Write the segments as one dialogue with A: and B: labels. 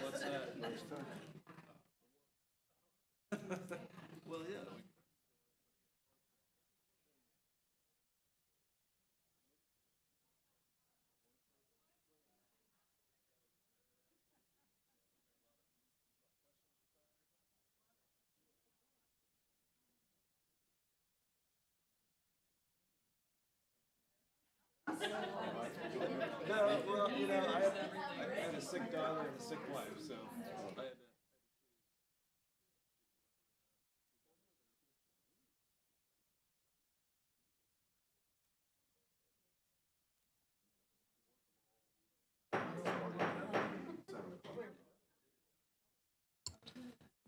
A: What's that? Well, yeah. No, well, I had a sick daughter and a sick wife, so I had to.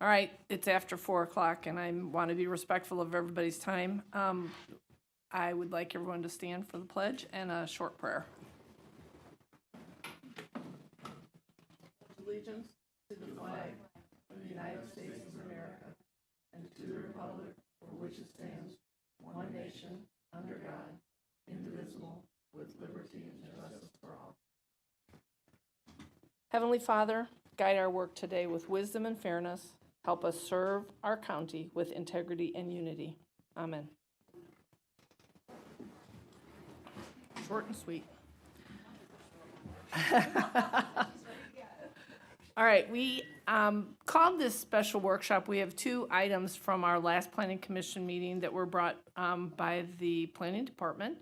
B: All right, it's after 4 o'clock, and I want to be respectful of everybody's time. I would like everyone to stand for the pledge and a short prayer. Allegiance to the flag of the United States of America and to the republic for which it stands, one nation, under God, indivisible, with liberty and justice for all. Heavenly Father, guide our work today with wisdom and fairness. Help us serve our county with integrity and unity. Amen. Short and sweet. All right, we called this special workshop. We have 2 items from our last planning commission meeting that were brought by the planning department.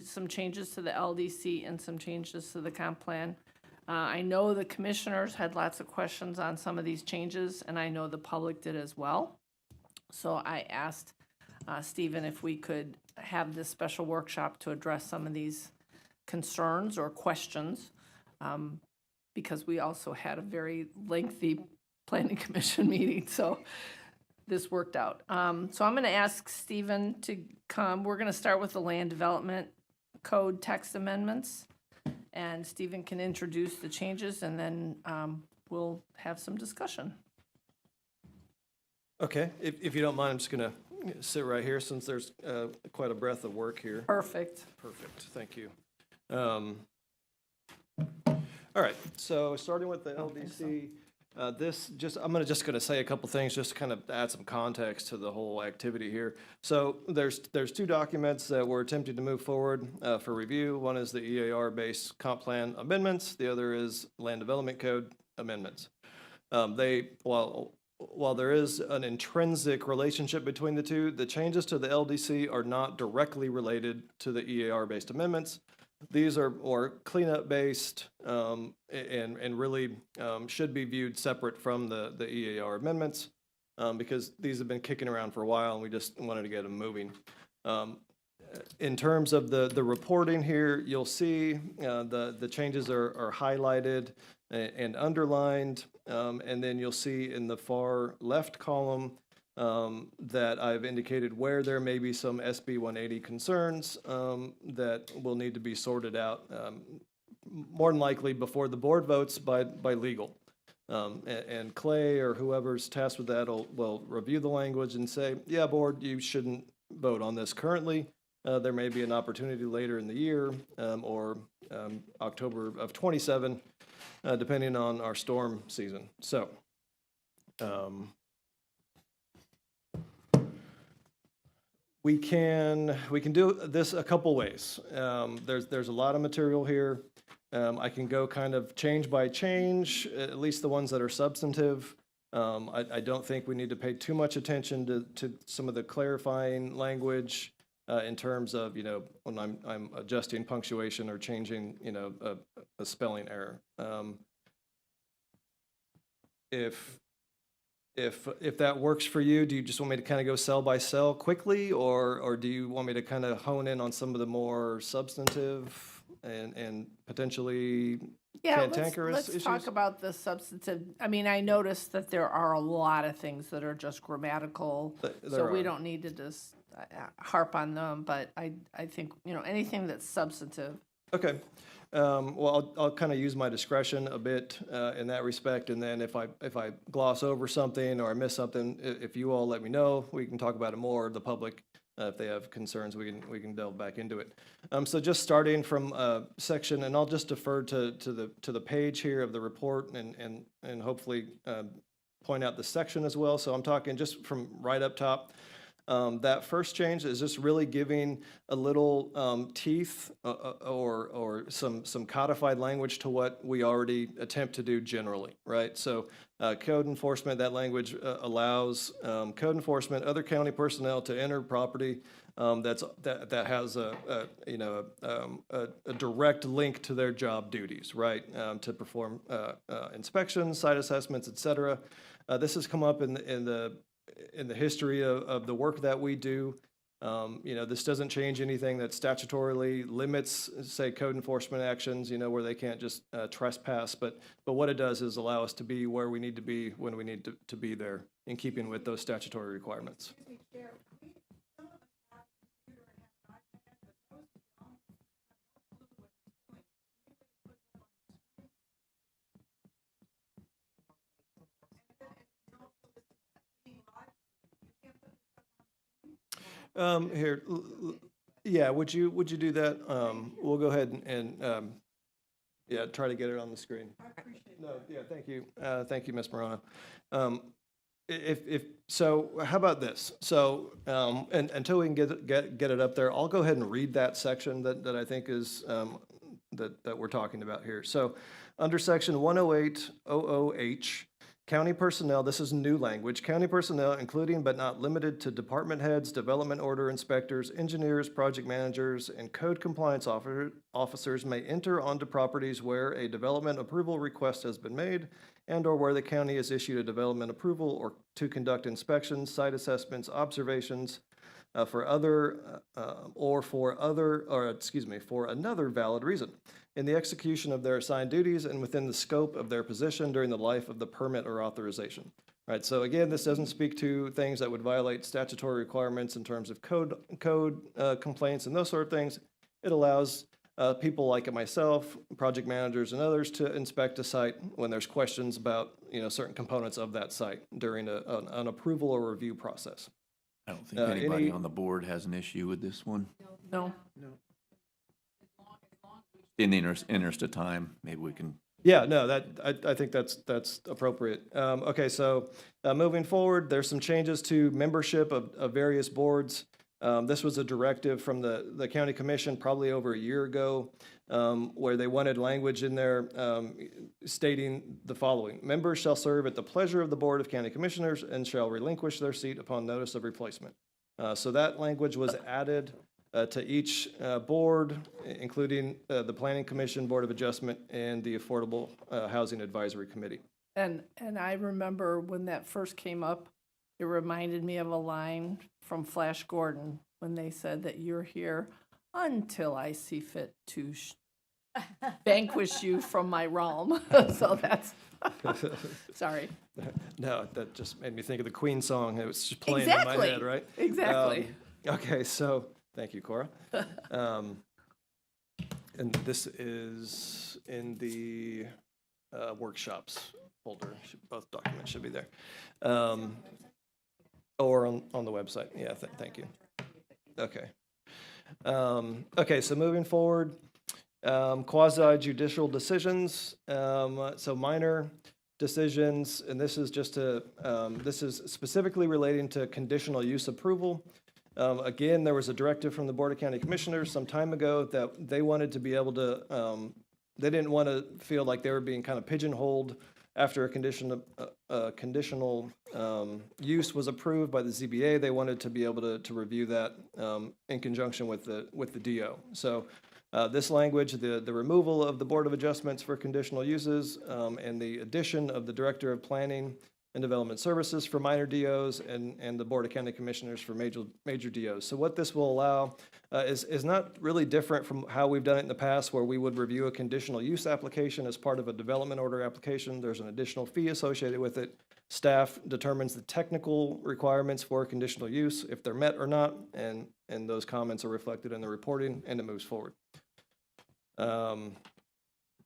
B: Some changes to the LDC and some changes to the comp plan. I know the commissioners had lots of questions on some of these changes, and I know the public did as well. So I asked Stephen if we could have this special workshop to address some of these concerns or questions, because we also had a very lengthy planning commission meeting, so this worked out. So I'm going to ask Stephen to come. We're going to start with the land development code text amendments. And Stephen can introduce the changes, and then we'll have some discussion.
A: Okay, if you don't mind, I'm just gonna sit right here since there's quite a breadth of work here.
B: Perfect.
A: Perfect, thank you. All right, so starting with the LDC, I'm just gonna say a couple things just to kind of add some context to the whole activity here. So there's 2 documents that we're attempting to move forward for review. One is the EAR-based comp plan amendments. The other is land development code amendments. While there is an intrinsic relationship between the 2, the changes to the LDC are not directly related to the EAR-based amendments. these are more cleanup based, and really, should be viewed separate from the EAR amendments, because these have been kicking around for a while and we just wanted to get them moving. In terms of the reporting here, you'll see, the changes are highlighted and underlined, and then you'll see in the far left column, that I've indicated where there may be some SB 180 concerns, that will need to be sorted out, more than likely before the board votes by legal. And Clay or whoever's tasked with that will review the language and say, yeah, board, you shouldn't vote on this currently. There may be an opportunity later in the year, or October of 27, depending on our storm season. So, we can do this a couple ways. There's a lot of material here. I can go kind of change by change, at least the ones that are substantive. I don't think we need to pay too much attention to some of the clarifying language, in terms of, when I'm adjusting punctuation or changing, a spelling error. If that works for you, do you just want me to kind of go cell by cell quickly, or do you want me to kind of hone in on some of the more substantive and potentially cantankerous issues?
B: Let's talk about the substantive. I mean, I noticed that there are a lot of things that are just grammatical, so we don't need to just harp on them, but I think, anything that's substantive.
A: Okay. Well, I'll kind of use my discretion a bit in that respect, and then if I gloss over something or I miss something, if you all let me know, we can talk about it more. The public, if they have concerns, we can delve back into it. So just starting from section, and I'll just defer to the page here of the report, and hopefully point out the section as well. So I'm talking just from right up top. That first change is just really giving a little teeth or some codified language to what we already attempt to do generally, right? So code enforcement, that language allows code enforcement, other county personnel to enter property that has a direct link to their job duties, right? To perform inspections, site assessments, et cetera. This has come up in the history of the work that we do. This doesn't change anything that statutorily limits, say, code enforcement actions, where they can't just trespass. But what it does is allow us to be where we need to be when we need to be there, in keeping with those statutory requirements. Here, yeah, would you do that? We'll go ahead and yeah, try to get it on the screen. I appreciate it. No, yeah, thank you. Thank you, Ms. Morano. So how about this? So, and until we can get it up there, I'll go ahead and read that section that I think is, that we're talking about here. So under section 10800H, county personnel, this is new language, county personnel, including but not limited to department heads, development order inspectors, engineers, project managers, and code compliance officers may enter onto properties where a development approval request has been made and or where the county has issued a development approval or to conduct inspections, site assessments, observations, for another valid reason, in the execution of their assigned duties and within the scope of their position during the life of the permit or authorization. Right. So again, this doesn't speak to things that would violate statutory requirements in terms of code complaints and those sort of things. It allows people like myself, project managers, and others to inspect a site when there's questions about certain components of that site during an approval or review process.
C: I don't think anybody on the board has an issue with this one.
B: No.
C: In the interest of time, maybe we can.
A: Yeah, no, I think that's appropriate. Okay, so moving forward, there's some changes to membership of various boards. This was a directive from the county commission probably over a year ago, where they wanted language in there stating the following: members shall serve at the pleasure of the Board of County Commissioners and shall relinquish their seat upon notice of replacement. So that language was added to each board, including the Planning Commission, Board of Adjustment, and the Affordable Housing Advisory Committee.
B: And I remember when that first came up, it reminded me of a line from Flash Gordon when they said that you're here until I see fit to vanquish you from my realm. So that's, sorry.
A: No, that just made me think of the Queen song. It was just playing in my
B: Exactly.
A: head, right?
B: Exactly.
A: Okay, so, thank you, Cora. And this is in the workshops folder. Both documents should be there. Or on the website. Yeah, thank you. Okay. Okay, so moving forward, quasi judicial decisions. So minor decisions, and this is just this is specifically relating to conditional use approval. Again, there was a directive from the Board of County Commissioners some time ago that they wanted to be able to, they didn't want to feel like they were being kind of pigeonholed after a conditional use was approved by the ZBA. They wanted to be able to review that in conjunction with the DO. So this language, the removal of the Board of Adjustments for conditional uses, and the addition of the Director of Planning and Development Services for minor DOs and the Board of County Commissioners for major DOs. So what this will allow is not really different from how we've done it in the past, where we would review a conditional use application as part of a development order application. There's an additional fee associated with it. Staff determines the technical requirements for conditional use, if they're met or not, and those comments are reflected in the reporting, and it moves forward.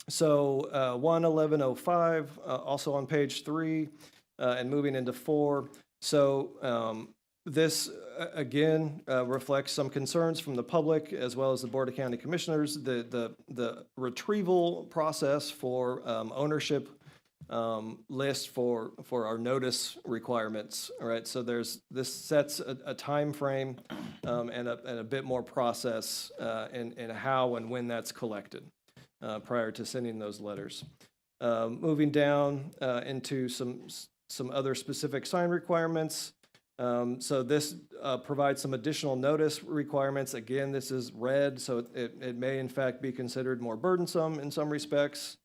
A: So 11105, also on page 3, and moving into 4. So this, again, reflects some concerns from the public as well as the Board of County Commissioners. The retrieval process for ownership list for our notice requirements, all right? So this sets a time frame and a bit more process in how and when that's collected prior to sending those letters. Moving down into some other specific sign requirements. So this provides some additional notice requirements. Again, this is red, so it may in fact be considered more burdensome in some respects.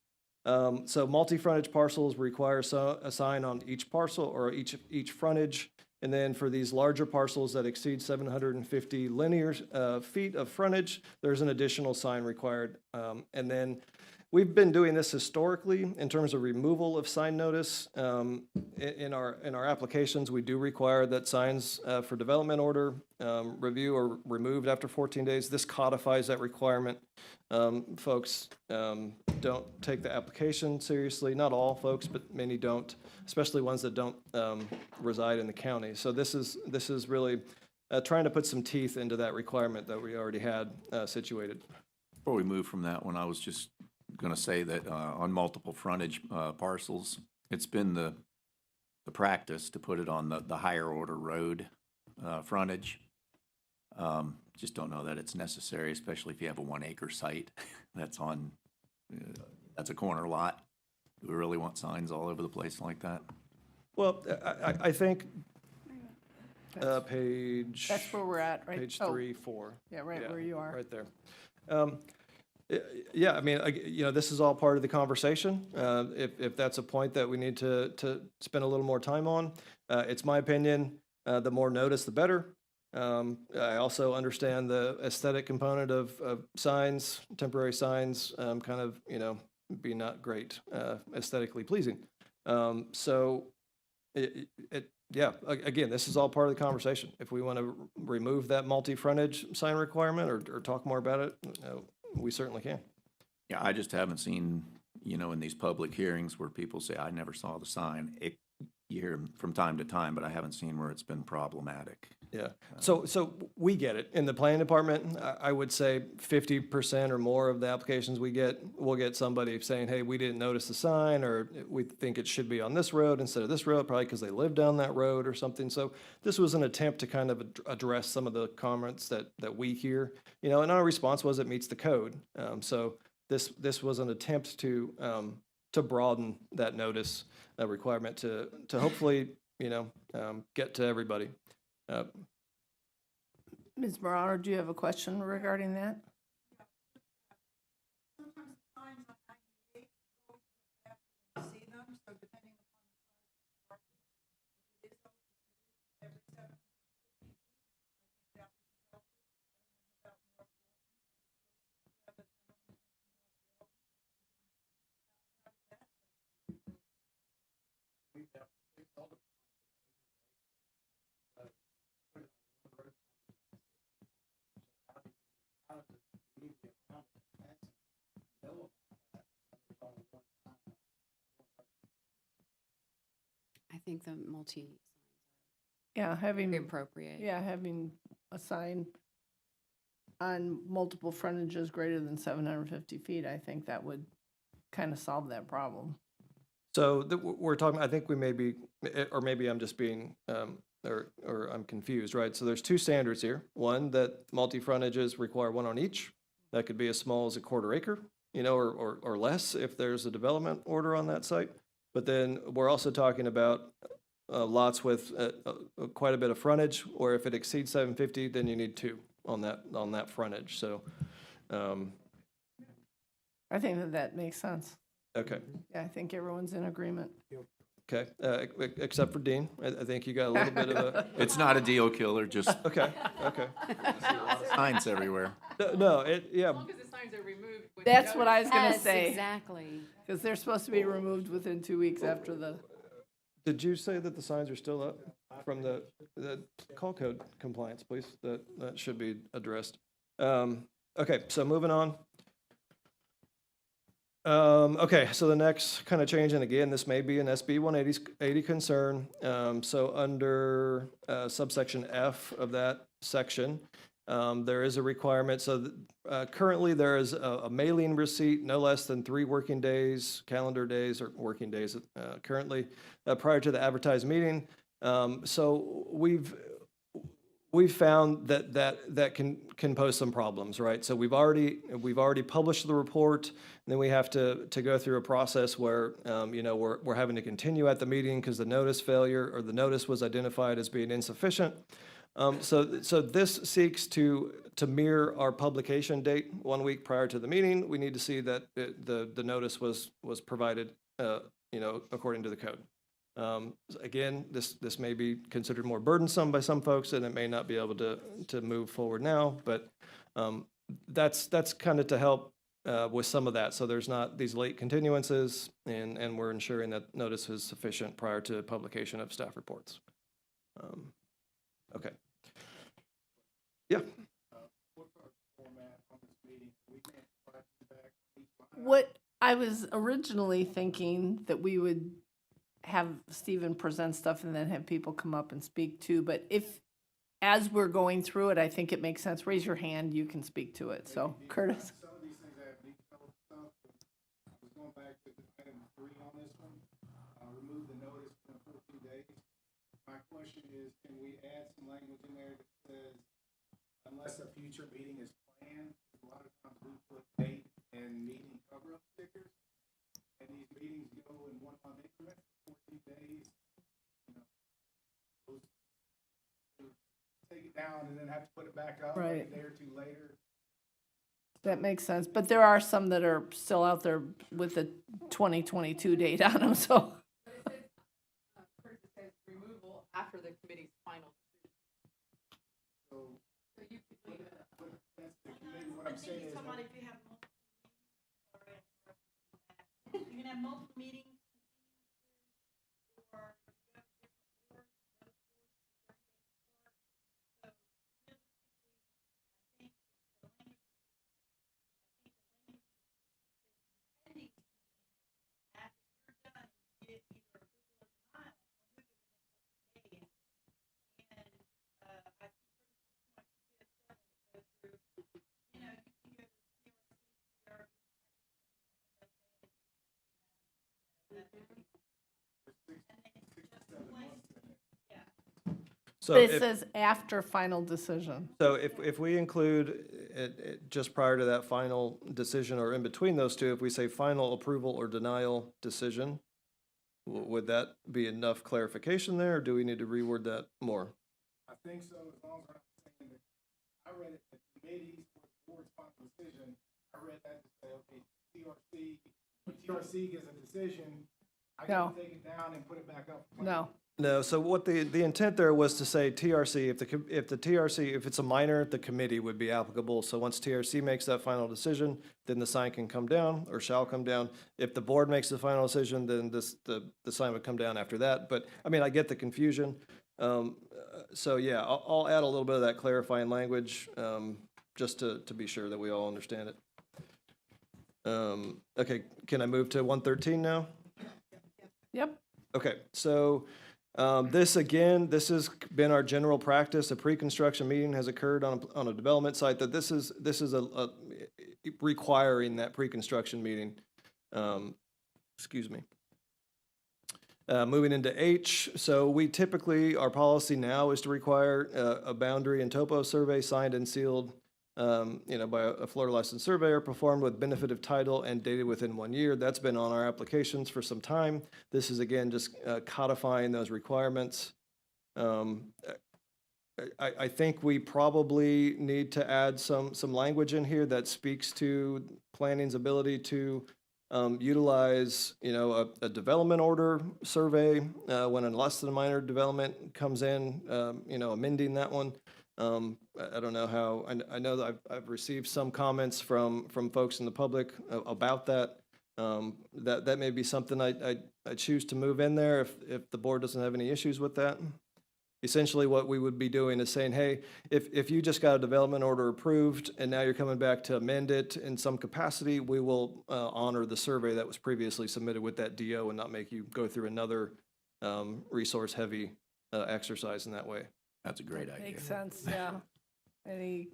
A: So multi-frontage parcels require a sign on each parcel or each frontage. And then for these larger parcels that exceed 750 linear feet of frontage, there's an additional sign required. And then we've been doing this historically in terms of removal of sign notice. In our applications, we do require that signs for development order review are removed after 14 days. This codifies that requirement. Folks don't take the application seriously. Not all folks, but many don't, especially ones that don't reside in the county. So this is really trying to put some teeth into that requirement that we already had situated.
C: Before we move from that one, I was just going to say that on multiple frontage parcels, it's been the practice to put it on the higher order road frontage. Just don't know that it's necessary, especially if you have a 1 acre site that's on, that's a corner lot. Do we really want signs all over the place like that?
A: Well, I think page.
B: That's where we're at, right?
A: Page
B: Oh,
A: 3, 4.
B: Yeah, right where you are.
A: Right there. Yeah, I mean, this is all part of the conversation. If that's a point that we need to spend a little more time on, it's my opinion, the more notice, the better. I also understand the aesthetic component of signs, temporary signs, kind of, be not great, aesthetically pleasing. So yeah, again, this is all part of the conversation. If we want to remove that multi-frontage sign requirement or talk more about it, we certainly can.
C: Yeah, I just haven't seen, in these public hearings where people say, I never saw the sign. You hear them from time to time, but I haven't seen where it's been problematic.
A: Yeah, so we get it. In the planning department, I would say 50% or more of the applications we get, we'll get somebody saying, hey, we didn't notice the sign, or we think it should be on this road instead of this road, probably because they live down that road or something. So this was an attempt to kind of address some of the comments that we hear, and our response was it meets the code. So this was an attempt to broaden that notice requirement to hopefully, get to everybody.
B: Ms. Marauder, do you have a question regarding that?
D: I think the multi
B: Yeah, having.
D: appropriate.
B: Yeah, having a sign on multiple frontages greater than 750 feet, I think that would kind of solve that problem.
A: So we're talking, I think we may be, or maybe I'm just being, or I'm confused, right? So there's two standards here. One, that multi-frontages require one on each. That could be as small as a quarter acre, you know, or less if there's a development order on that site. But then we're also talking about lots with quite a bit of frontage, or if it exceeds 750, then you need two on that frontage. So,
B: I think that that makes sense.
A: okay,
B: Yeah, I think everyone's in agreement.
A: okay. Except for Dean, I think you got a little bit of a,
C: It's not a deal killer, just
A: okay, okay.
C: signs everywhere.
A: No, yeah,
E: As the signs are removed. when
B: That's
E: the
B: what I was gonna
D: Yes,
B: say,
D: exactly.
B: because they're supposed to be removed within 2 weeks after the,
A: did you say that the signs are still up from the call code compliance, please? That should be addressed. Okay, so moving on. Okay, so the next kind of change, and again, this may be an SB 180 concern. So under subsection F of that section, there is a requirement. So currently, there is a mailing receipt no less than 3 working days, calendar days, or working days currently prior to the advertised meeting. So we've found that can pose some problems, right? So we've already published the report, and then we have to go through a process where you know, we're having to continue at the meeting because the notice failure or the notice was identified as being insufficient. So this seeks to mirror our publication date 1 week prior to the meeting. We need to see that the notice was provided, you know, according to the code. Again, this may be considered more burdensome by some folks, and it may not be able to move forward now, but that's kind of to help with some of that. So there's not these late continuances, and we're ensuring that notice is sufficient prior to publication of staff reports. Okay. Yeah.
B: what I was originally thinking that we would have Stephen present stuff and then have people come up and speak too, but if, as we're going through it, I think it makes sense, raise your hand, you can speak to it, so Curtis.
F: Some of these things have detailed stuff. I was going back to item 3 on this one. Remove the notice from 14 days. My question is, can we add some language in there that says, unless a future meeting is planned, a lot of times we put date and meeting cover-up stickers, and these meetings go in 1 month increments, 14 days, you know, those, take it down and then have to put it back up like
B: Right.
F: a day or 2 later.
B: That makes sense, but there are some that are still out there with the 2022 date on them, so.
E: Curtis says removal after the committee's final.
F: So
E: So you could leave it.
F: that's the committee, what I'm saying is,
G: You can have multiple meetings or
A: So
B: It
A: if,
B: says after final decision.
A: so if we include it just prior to that final decision or in between those two, if we say final approval or denial decision, would that be enough clarification there, or do we need to reword that more?
F: I think so, as long as I'm saying that I read it, the committee's board's final decision, I read that to say, okay, when TRC gives a decision, I
B: No.
F: can take it down and put it back up.
B: No.
A: No, so what the intent there was to say TRC, if the TRC, if it's a minor, the committee would be applicable. So once TRC makes that final decision, then the sign can come down or shall come down. If the board makes the final decision, then the sign would come down after that. But, I mean, I get the confusion. So, yeah, I'll add a little bit of that clarifying language, just to be sure that we all understand it. Okay, can I move to 113 now?
B: Yep.
A: Okay, so this has been our general practice. A pre-construction meeting has occurred on a development site, that this is a requiring that pre-construction meeting. Excuse me. Moving into H, so we typically, our policy now is to require a boundary and topo survey signed and sealed, by a Florida licensed surveyor, performed with benefit of title and dated within 1 year. That's been on our applications for some time. This is again just codifying those requirements. I think we probably need to add some language in here that speaks to planning's ability to utilize, a development order survey when a less than minor development comes in, amending that one. I don't know how, I know that I've received some comments from folks in the public about that. That may be something I choose to move in there if the board doesn't have any issues with that. Essentially, what we would be doing is saying, hey, if you just got a development order approved and now you're coming back to amend it in some capacity, we will honor the survey that was previously submitted with that DO and not make you go through another resource-heavy exercise in that way.
C: That's a great idea.
B: Makes sense, yeah. Any?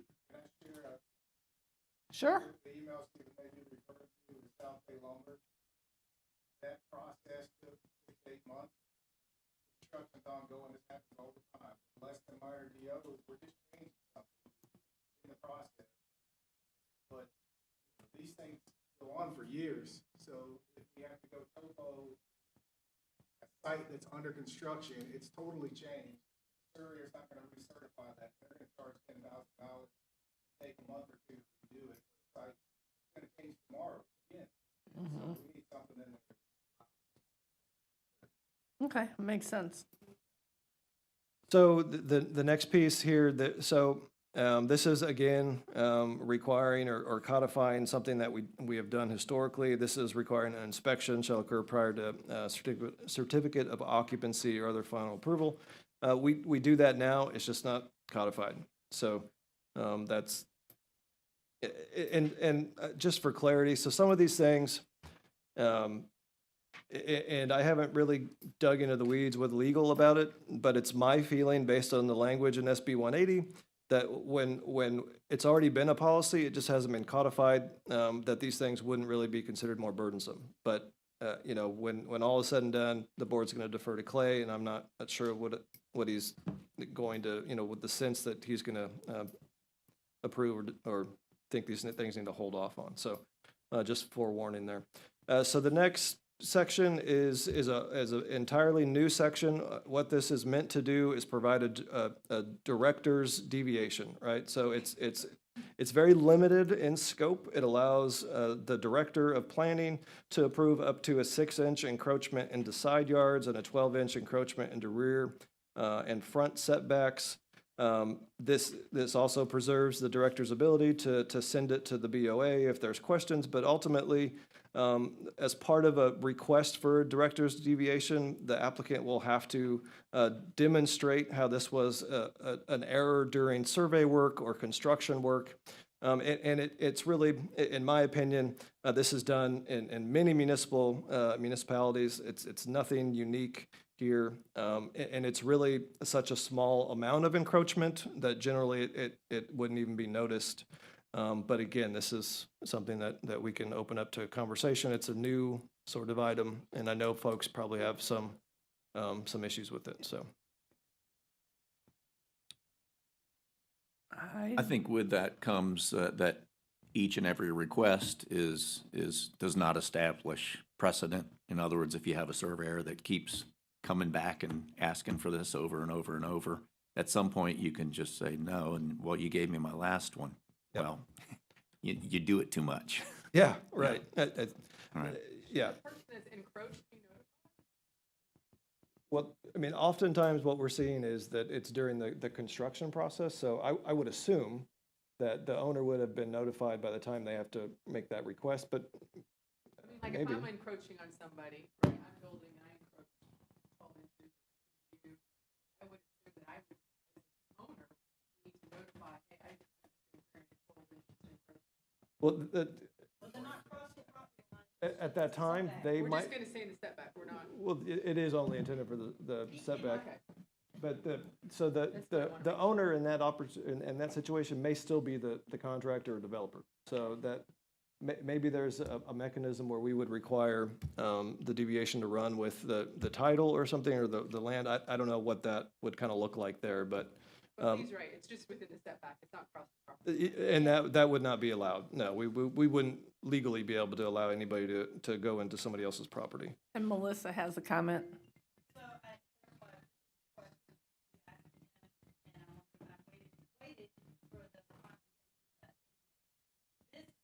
B: Sure.
F: The email Stephen maybe referred to the South Bay Lumber, that process took 6 to 8 months. Construction's ongoing, this happens all the time. Less than minor DOs, we're just changing something in the process. But these things go on for years, so if we have to go topo a site that's under construction, it's totally changed. The surveyor's not gonna recertify that, they're gonna charge $10,000, take a month or two to do it. The site, it's gonna change tomorrow again. So we need something in there.
B: Okay, makes sense.
A: So the next piece here, this is again requiring or codifying something that we have done historically. This is requiring an inspection shall occur prior to certificate of occupancy or other final approval. We do that now, it's just not codified. So that's, and just for clarity, so some of these things, and I haven't really dug into the weeds with legal about it, but it's my feeling based on the language in SB 180 that when it's already been a policy, it just hasn't been codified, that these things wouldn't really be considered more burdensome. But when all is said and done, the board's going to defer to Clay, and I'm not sure what he's going to, with the sense that he's going to approve or think these things need to hold off on. So just forewarning there. So the next section is an entirely new section. What this is meant to do is provide a director's deviation, right? So it's very limited in scope. It allows the director of planning to approve up to a 6-inch encroachment into side yards and a 12-inch encroachment into rear and front setbacks. This also preserves the director's ability to send it to the BOA if there's questions, but ultimately, as part of a request for a director's deviation, the applicant will have to demonstrate how this was an error during survey work or construction work. It's really, in my opinion, this is done in many municipalities. It's nothing unique here, and it's really such a small amount of encroachment that generally it wouldn't even be noticed. But again, this is something that we can open up to a conversation. It's a new sort of item, and I know folks probably have some issues with it, so.
C: I think with that comes that each and every request does not establish precedent. In other words, if you have a surveyor that keeps coming back and asking for this over and over and over, at some point, you can just say no, and, well, you gave me my last one.
A: Yep.
C: Well, you do it too much.
A: Yeah, right.
C: Right.
A: Yeah.
E: The person that's encroached, you know,
A: Well, I mean, oftentimes what we're seeing is that it's during the construction process. So I would assume that the owner would have been notified by the time they have to make that request, but
E: I mean, like
A: Maybe.
E: if I'm encroaching on somebody, right, I'm building and I encroach 12 inches, you, I would assume that I would, as an owner, need to notify, hey, I just have to experience 12 inches of encroachment.
A: well,
G: Well, they're not crossing the property line.
A: at that time, they
E: We're
A: might,
E: just gonna say in the setback, we're not,
A: well, it is only intended for the setback.
E: okay.
A: But so
E: That's what I wanna
A: the
E: make
A: owner in that in that situation may still be the contractor or developer. So that maybe there's a mechanism where we would require the deviation to run with the title or something, or the land. I don't know what that would kind of look like there, but
E: But he's right, it's just within the setback, it's not crossing the property.
A: and that would not be allowed. No, we wouldn't legally be able to allow anybody to go into somebody else's property.
B: And Melissa has a comment.
G: So I clarify the question you asked me, and I waited for the conversation that this is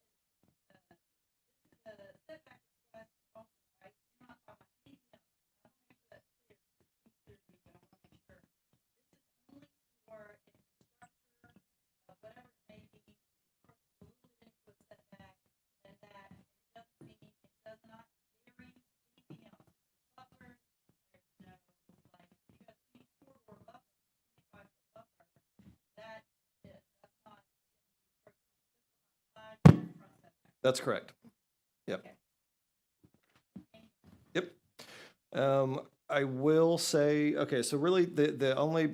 G: a setback request also, right? You're not talking about anything else. I want to make sure that's clear. This is clear to me, but I want to make sure. This is only for a structure, whatever it may be, a little bit into a setback, and that it doesn't mean, it does not vary anything else. Buffers, there's no, like, you got three corridor buffer, 25-foot buffer, that is, that's not, side and front setback.
A: That's correct. Yep.
G: Okay.
A: Yep. I will say, okay, so really the only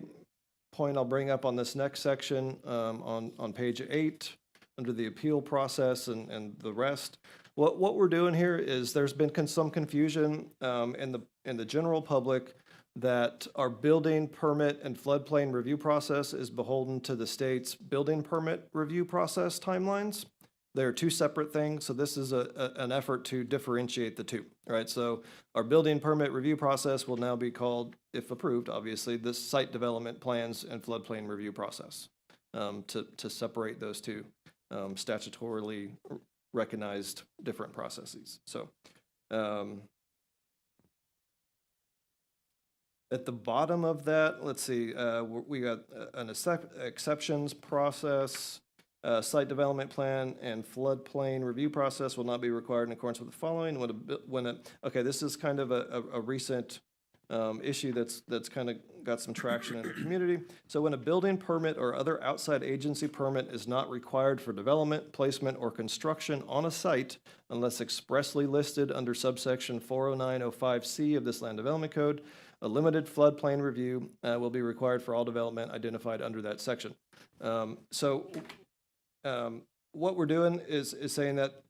A: point I'll bring up on this next section, on page 8, under the appeal process and the rest, what we're doing here is there's been some confusion in the general public that our building permit and floodplain review process is beholden to the state's building permit review process timelines. They're two separate things, so this is an effort to differentiate the two, right? So our building permit review process will now be called, if approved, obviously, the site development plans and floodplain review process, to separate those two statutorily recognized different processes. So at the bottom of that, let's see, we got an exceptions process. Site development plan and floodplain review process will not be required in accordance with the following. Okay, this is kind of a recent issue that's kind of got some traction in the community. So when a building permit or other outside agency permit is not required for development, placement, or construction on a site unless expressly listed under subsection 40905C of this Land Development Code, a limited floodplain review will be required for all development identified under that section. What we're doing is saying that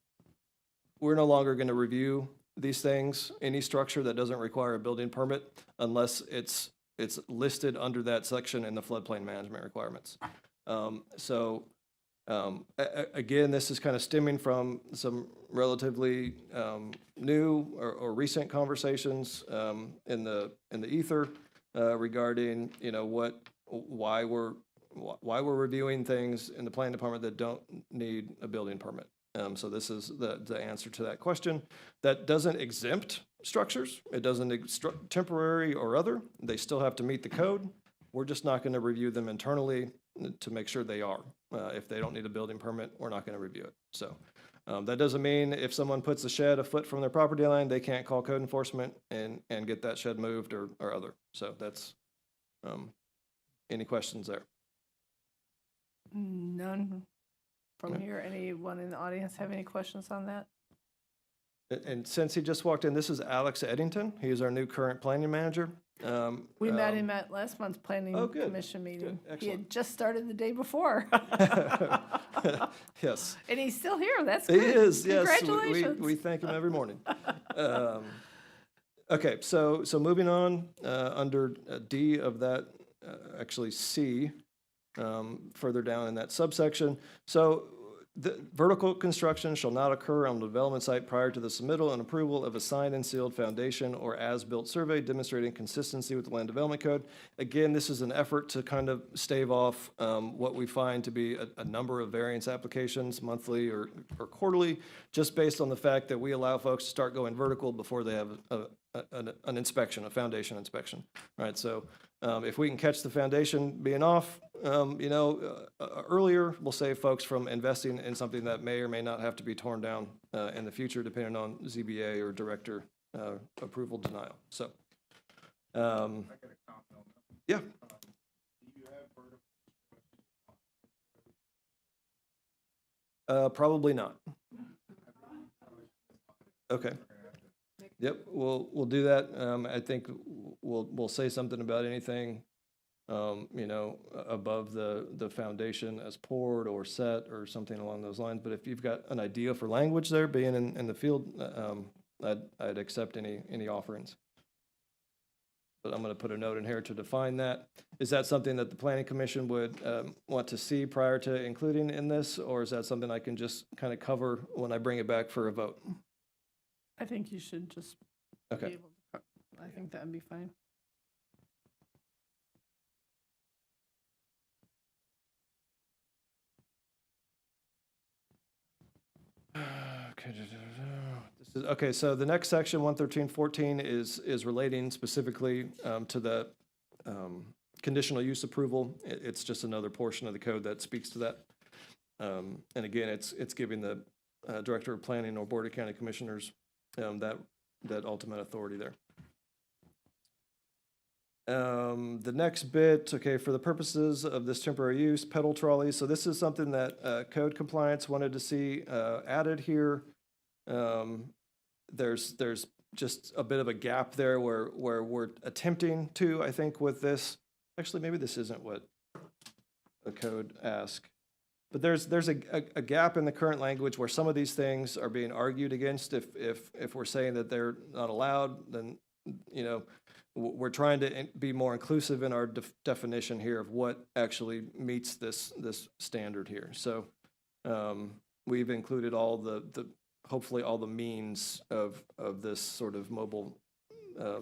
A: we're no longer going to review these things, any structure that doesn't require a building permit, unless it's listed under that section in the floodplain management requirements. Again, this is kind of stemming from some relatively new or recent conversations in the ether regarding, why we're reviewing things in the planning department that don't need a building permit. So this is the answer to that question. That doesn't exempt structures. It doesn't temporary or other. They still have to meet the code. We're just not going to review them internally to make sure they are. If they don't need a building permit, we're not going to review it. So that doesn't mean if someone puts a shed a foot from their property line, they can't call code enforcement and get that shed moved or other. So that's, any questions there?
B: None from here. Anyone in the audience have any questions on that?
A: And since he just walked in, this is Alex Eddington. He is our new current planning manager.
B: We met him at last month's planning
A: Oh, good,
B: commission meeting.
A: good,
B: He had
A: excellent.
B: just started the day before.
A: Yes,
B: And he's still here. That's
A: he
B: good.
A: is, yes.
B: Congratulations.
A: We thank him every morning. Okay, so moving on, under D of that, actually C, further down in that subsection. So The vertical construction shall not occur on the development site prior to the submittal and approval of a signed and sealed foundation or as-built survey demonstrating consistency with the Land Development Code. Again, this is an effort to kind of stave off what we find to be a number of variance applications, monthly or quarterly, just based on the fact that we allow folks to start going vertical before they have an inspection, a foundation inspection, right? So if we can catch the foundation being off, earlier, we'll save folks from investing in something that may or may not have to be torn down in the future, depending on ZBA or director approval denial. So, yeah. Probably not. Okay. Yep, we'll do that. I think we'll say something about anything, above the foundation as poured or set or something along those lines. But if you've got an idea for language there, being in the field, I'd accept any offerings. But I'm going to put a note in here to define that. Is that something that the planning commission would want to see prior to including in this? Or is that something I can just kind of cover when I bring it back for a vote?
B: I think you should just be
A: Okay.
B: able to, I think that'd be fine.
A: Okay, so the next section, 113.14, is relating specifically to the conditional use approval. It's just another portion of the code that speaks to that. And again, it's giving the Director of Planning or Board of County Commissioners that ultimate authority there. The next bit, okay, for the purposes of this temporary use, pedal trolleys. So this is something that code compliance wanted to see added here. There's just a bit of a gap there where we're attempting to, I think, with this. Actually, maybe this isn't what the code asks. But there's a gap in the current language where some of these things are being argued against. If we're saying that they're not allowed, then, we're trying to be more inclusive in our definition here of what actually meets this standard here. So we've included all hopefully all the means of this sort of mobile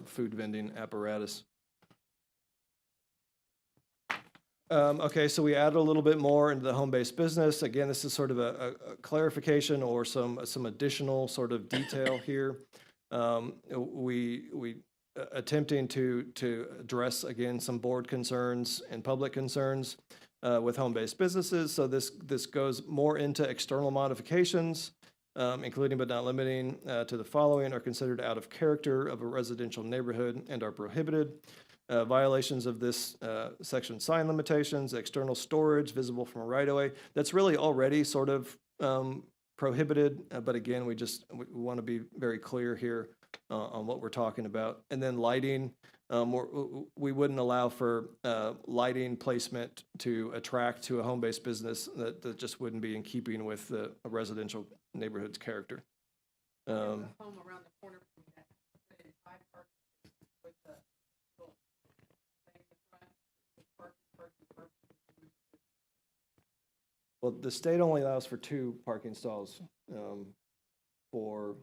A: food vending apparatus. Okay, so we added a little bit more into the home-based business. Again, this is sort of a clarification or some additional sort of detail here. We attempting to address, again, some board concerns and public concerns with home-based businesses. So this goes more into external modifications, including but not limiting to the following are considered out of character of a residential neighborhood and are prohibited. Violations of this section sign limitations, external storage visible from a right-of-way. That's really already sort of prohibited, but again, we want to be very clear here on what we're talking about. And then lighting, we wouldn't allow for lighting placement to attract to a home-based business that just wouldn't be in keeping with a residential neighborhood's character.
E: There's a home around the corner from me that put in 5 parking spaces with the little thing in the front, with parking.
A: Well, the state only allows for 2 parking stalls for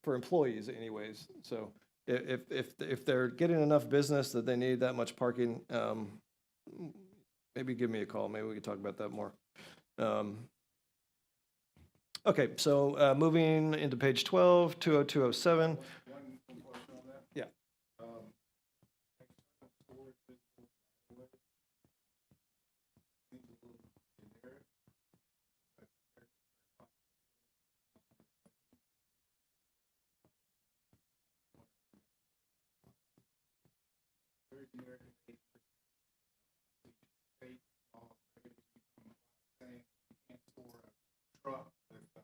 A: employees anyways. So if they're getting enough business that they need that much parking, maybe give me a call. Maybe we can talk about that more. Okay, so moving into page 12, 20207.
F: One question on that.
A: Yeah.
F: External storage visible from the right-of-way. Seems a little generic. Very generic in nature. State law prohibits you from saying you can't store a truck with a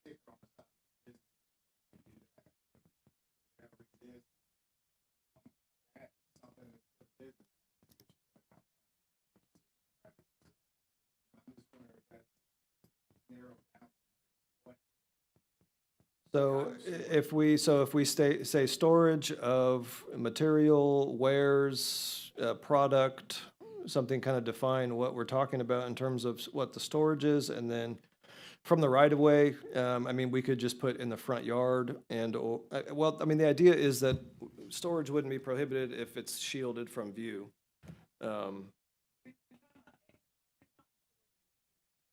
F: sticker on the side of the business. You do that. Whatever it is, that's something that's for business. I'm just wondering if that's narrowed down.
A: So if we say storage of material, wares, product, something kind of define what we're talking about in terms of what the storage is, and then from the right of way, I mean, we could just put in the front yard and, well, I mean, the idea is that storage wouldn't be prohibited if it's shielded from view.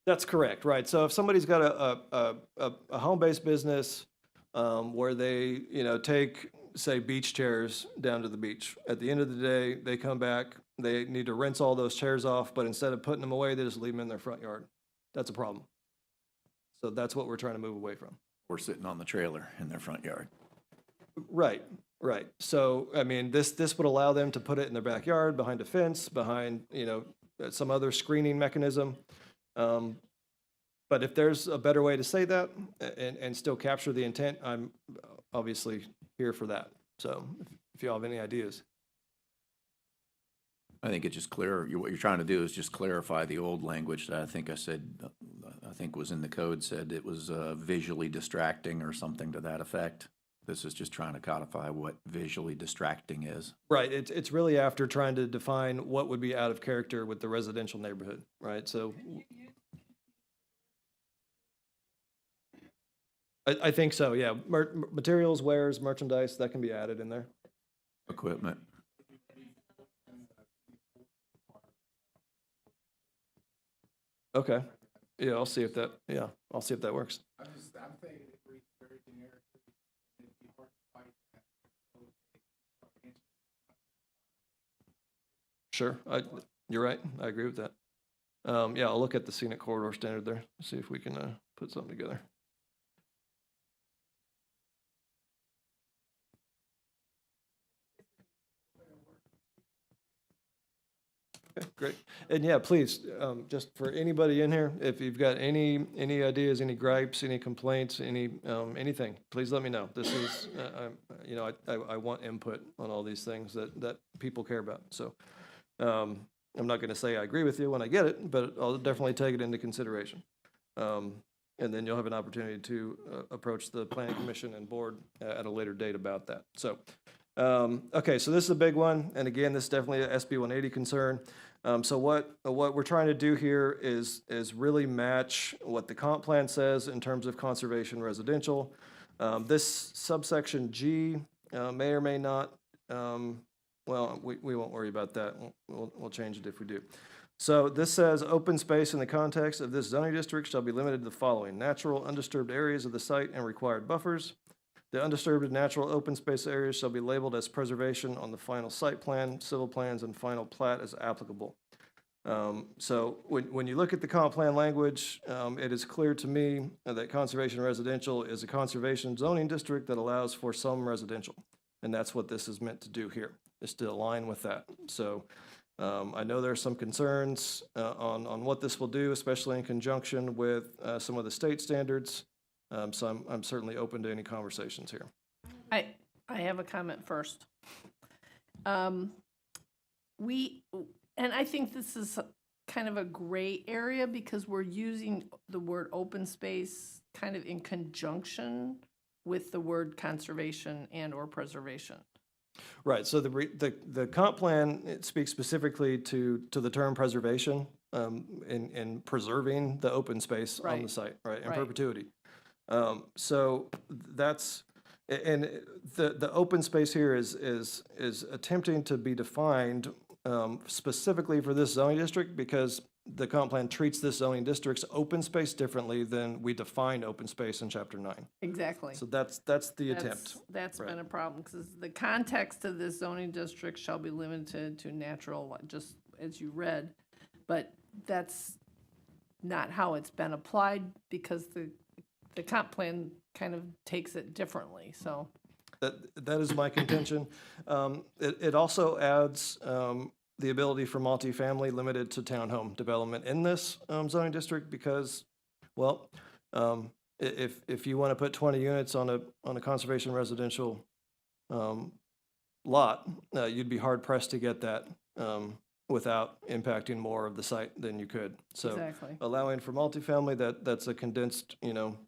A: That's correct, right. So if somebody's got a home-based business where they, take, say, beach chairs down to the beach. At the end of the day, they come back, they need to rinse all those chairs off, but instead of putting them away, they just leave them in their front yard. That's a problem. So that's what we're trying to move away from.
C: Or sitting on the trailer in their front yard.
A: Right, right. So, I mean, this would allow them to put it in their backyard, behind a fence, behind, some other screening mechanism. But if there's a better way to say that and still capture the intent, I'm obviously here for that. So if you all have any ideas.
C: I think it's just clear, what you're trying to do is just clarify the old language that I think was in the code, said it was visually distracting or something to that effect. This is just trying to codify what visually distracting is.
A: Right, it's really after trying to define what would be out of character with the residential neighborhood, right? So I think so, yeah. Materials, wares, merchandise, that can be added in there.
C: Equipment.
A: Okay, yeah, I'll see if that works.
F: I'm thinking it reads very generic, and it'd be hard to fight that.
A: Sure, you're right, I agree with that. Yeah, I'll look at the scenic corridor standard there, see if we can put something together. Okay, great. And yeah, please, just for anybody in here, if you've got any ideas, any gripes, any complaints, anything, please let me know. This is, I want input on all these things that people care about. So, I'm not gonna say I agree with you when I get it, but I'll definitely take it into consideration. And then you'll have an opportunity to approach the planning commission and board at a later date about that. So, okay, so this is a big one, and again, this is definitely a SB 180 concern. So what we're trying to do here is really match what the comp plan says in terms of conservation residential. This subsection G may or may not, well, we won't worry about that. We'll change it if we do. So this says, open space in the context of this zoning district shall be limited to the following: natural undisturbed areas of the site and required buffers. The undisturbed and natural open space areas shall be labeled as preservation on the final site plan, civil plans, and final plat as applicable. So when you look at the comp plan language, it is clear to me that conservation residential is a conservation zoning district that allows for some residential. And that's what this is meant to do here, is to align with that. So I know there are some concerns on what this will do, especially in conjunction with some of the state standards. So I'm certainly open to any conversations here.
B: I have a comment first. And I think this is kind of a gray area because we're using the word open space kind of in conjunction with the word conservation and or preservation.
A: Right, so the comp plan, it speaks specifically to the term preservation in preserving the open space on the
B: Right.
A: site, right, in
B: Right.
A: perpetuity. So that's, and the open space here is attempting to be defined specifically for this zoning district because the comp plan treats this zoning district's open space differently than we define open space in chapter 9.
B: Exactly.
A: So that's the attempt.
B: That's
A: Right.
B: been a problem, because the context of this zoning district shall be limited to natural, just as you read. But that's not how it's been applied, because the comp plan kind of takes it differently, so.
A: That is my contention. It also adds the ability for multifamily limited to townhome development in this zoning district because, well, if you want to put 20 units on a conservation residential lot, you'd be hard pressed to get that without impacting more of the site than you could. So
B: Exactly.
A: allowing for multifamily, that's a condensed,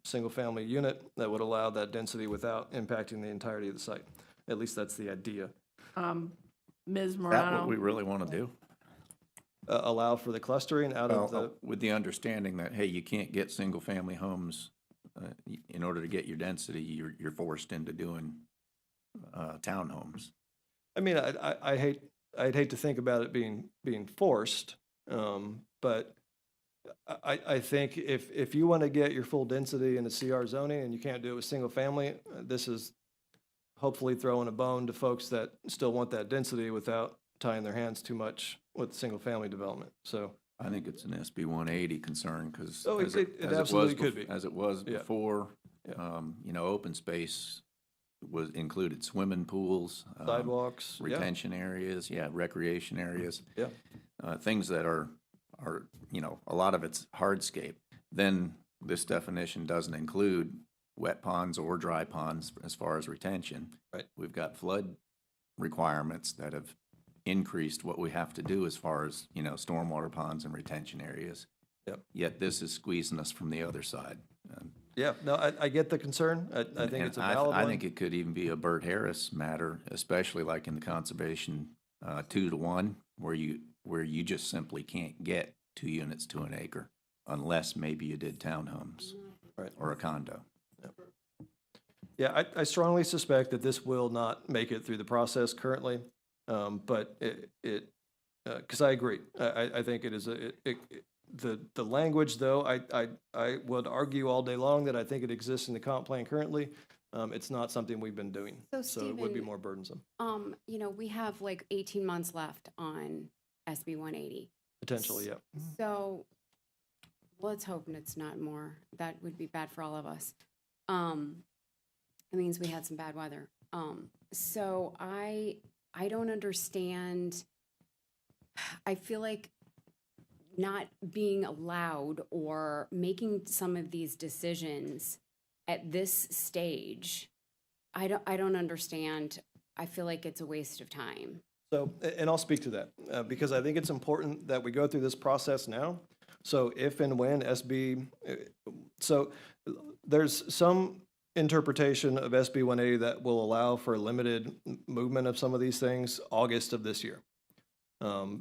A: single-family unit that would allow that density without impacting the entirety of the site. At least that's the idea.
B: Ms.
C: Is that what
B: Morano,
C: we really want to do?
A: allow for the clustering out of
C: Well,
A: the,
C: with the understanding that, hey, you can't get single-family homes, in order to get your density, you're forced into doing, townhomes.
A: I mean, I'd hate to think about it being forced, but I think if you want to get your full density in the CR zoning and you can't do it with single family, this is hopefully throwing a bone to folks that still want that density without tying their hands too much with single family development. So,
C: I think it's an SB 180 concern, because
A: Oh, it absolutely could be.
C: As it was
A: Yeah.
C: before,
A: Yeah.
C: you know, open space included swimming pools.
A: sidewalks, yeah,
C: Retention areas, yeah, recreation areas.
A: yeah.
C: Things that are, you know, a lot of it's hardscape. Then this definition doesn't include wet ponds or dry ponds as far as retention.
A: Right.
C: We've got flood requirements that have increased what we have to do as far as, you know, stormwater ponds and retention areas.
A: Yep.
C: Yet this is squeezing us from the other side.
A: Yeah, no, I get the concern. I think
C: And
A: it's a valid one.
C: I think it could even be a Bert Harris matter, especially like in the conservation, 2-to-1, where you just simply can't get 2 units to an acre unless maybe you did townhomes.
A: Right.
C: Or a condo.
A: Yeah, I strongly suspect that this will not make it through the process currently, but because I agree. I think it is the language, though, I would argue all day long that I think it exists in the comp plan currently. It's not something we've been doing,
D: So,
A: so it would be
D: Stephen,
A: more burdensome,
D: You know, we have like 18 months left on SB 180.
A: potentially, yeah.
D: So let's hope it's not more. That would be bad for all of us. It means we had some bad weather. So I don't understand. I feel like not being allowed or making some of these decisions at this stage, I don't understand. I feel like it's a waste of time.
A: So, and I'll speak to that, because I think it's important that we go through this process now. So if and when so there's some interpretation of SB 180 that will allow for limited movement of some of these things August of this year,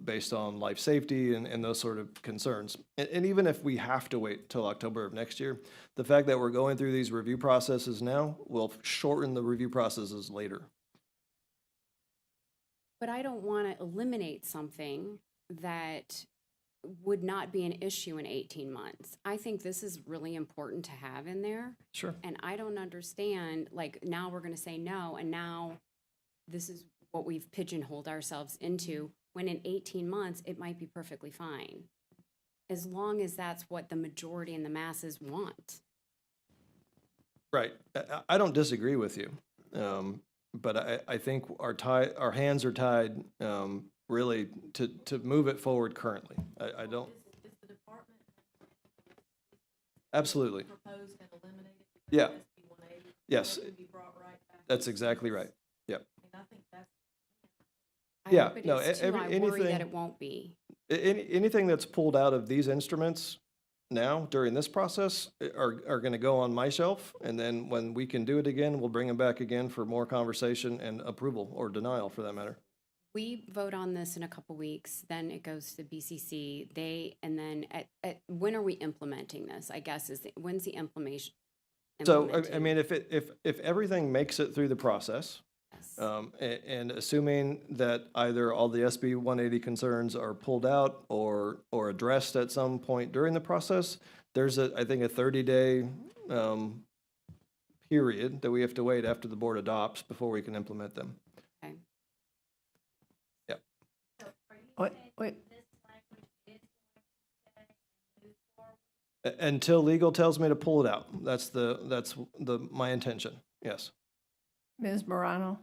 A: based on life safety and those sort of concerns. And even if we have to wait till October of next year, the fact that we're going through these review processes now will shorten the review processes later.
D: But I don't want to eliminate something that would not be an issue in 18 months. I think this is really important to have in there.
A: Sure.
D: And I don't understand, like, now we're going to say no, and now this is what we've pigeonholed ourselves into, when in 18 months, it might be perfectly fine, as long as that's what the majority and the masses want.
A: Right. I don't disagree with you. But I think our hands are tied, really to move it forward currently. I don't,
E: Is the department
A: absolutely.
E: proposed and eliminated?
A: Yeah.
E: SB 180?
A: Yes,
E: That would be brought right back.
A: that's exactly right. Yep.
E: And I think that's,
D: I
A: Yeah,
D: hope it
A: no,
D: is too. I worry that
A: anything-
D: it won't be.
A: Anything that's pulled out of these instruments now during this process are going to go on my shelf. And then when we can do it again, we'll bring them back again for more conversation and approval or denial for that matter.
D: We vote on this in a couple weeks, then it goes to BCC. And then when are we implementing this? I guess when's the implementation?
A: So, I mean, if everything makes it through the process,
D: Yes.
A: and assuming that either all the SB 180 concerns are pulled out or addressed at some point during the process, there's I think a 30-day period that we have to wait after the board adopts before we can implement them.
D: Okay.
A: Yep.
B: Wait,
A: Until legal tells me to pull it out. That's my intention. Yes.
B: Ms. Morano?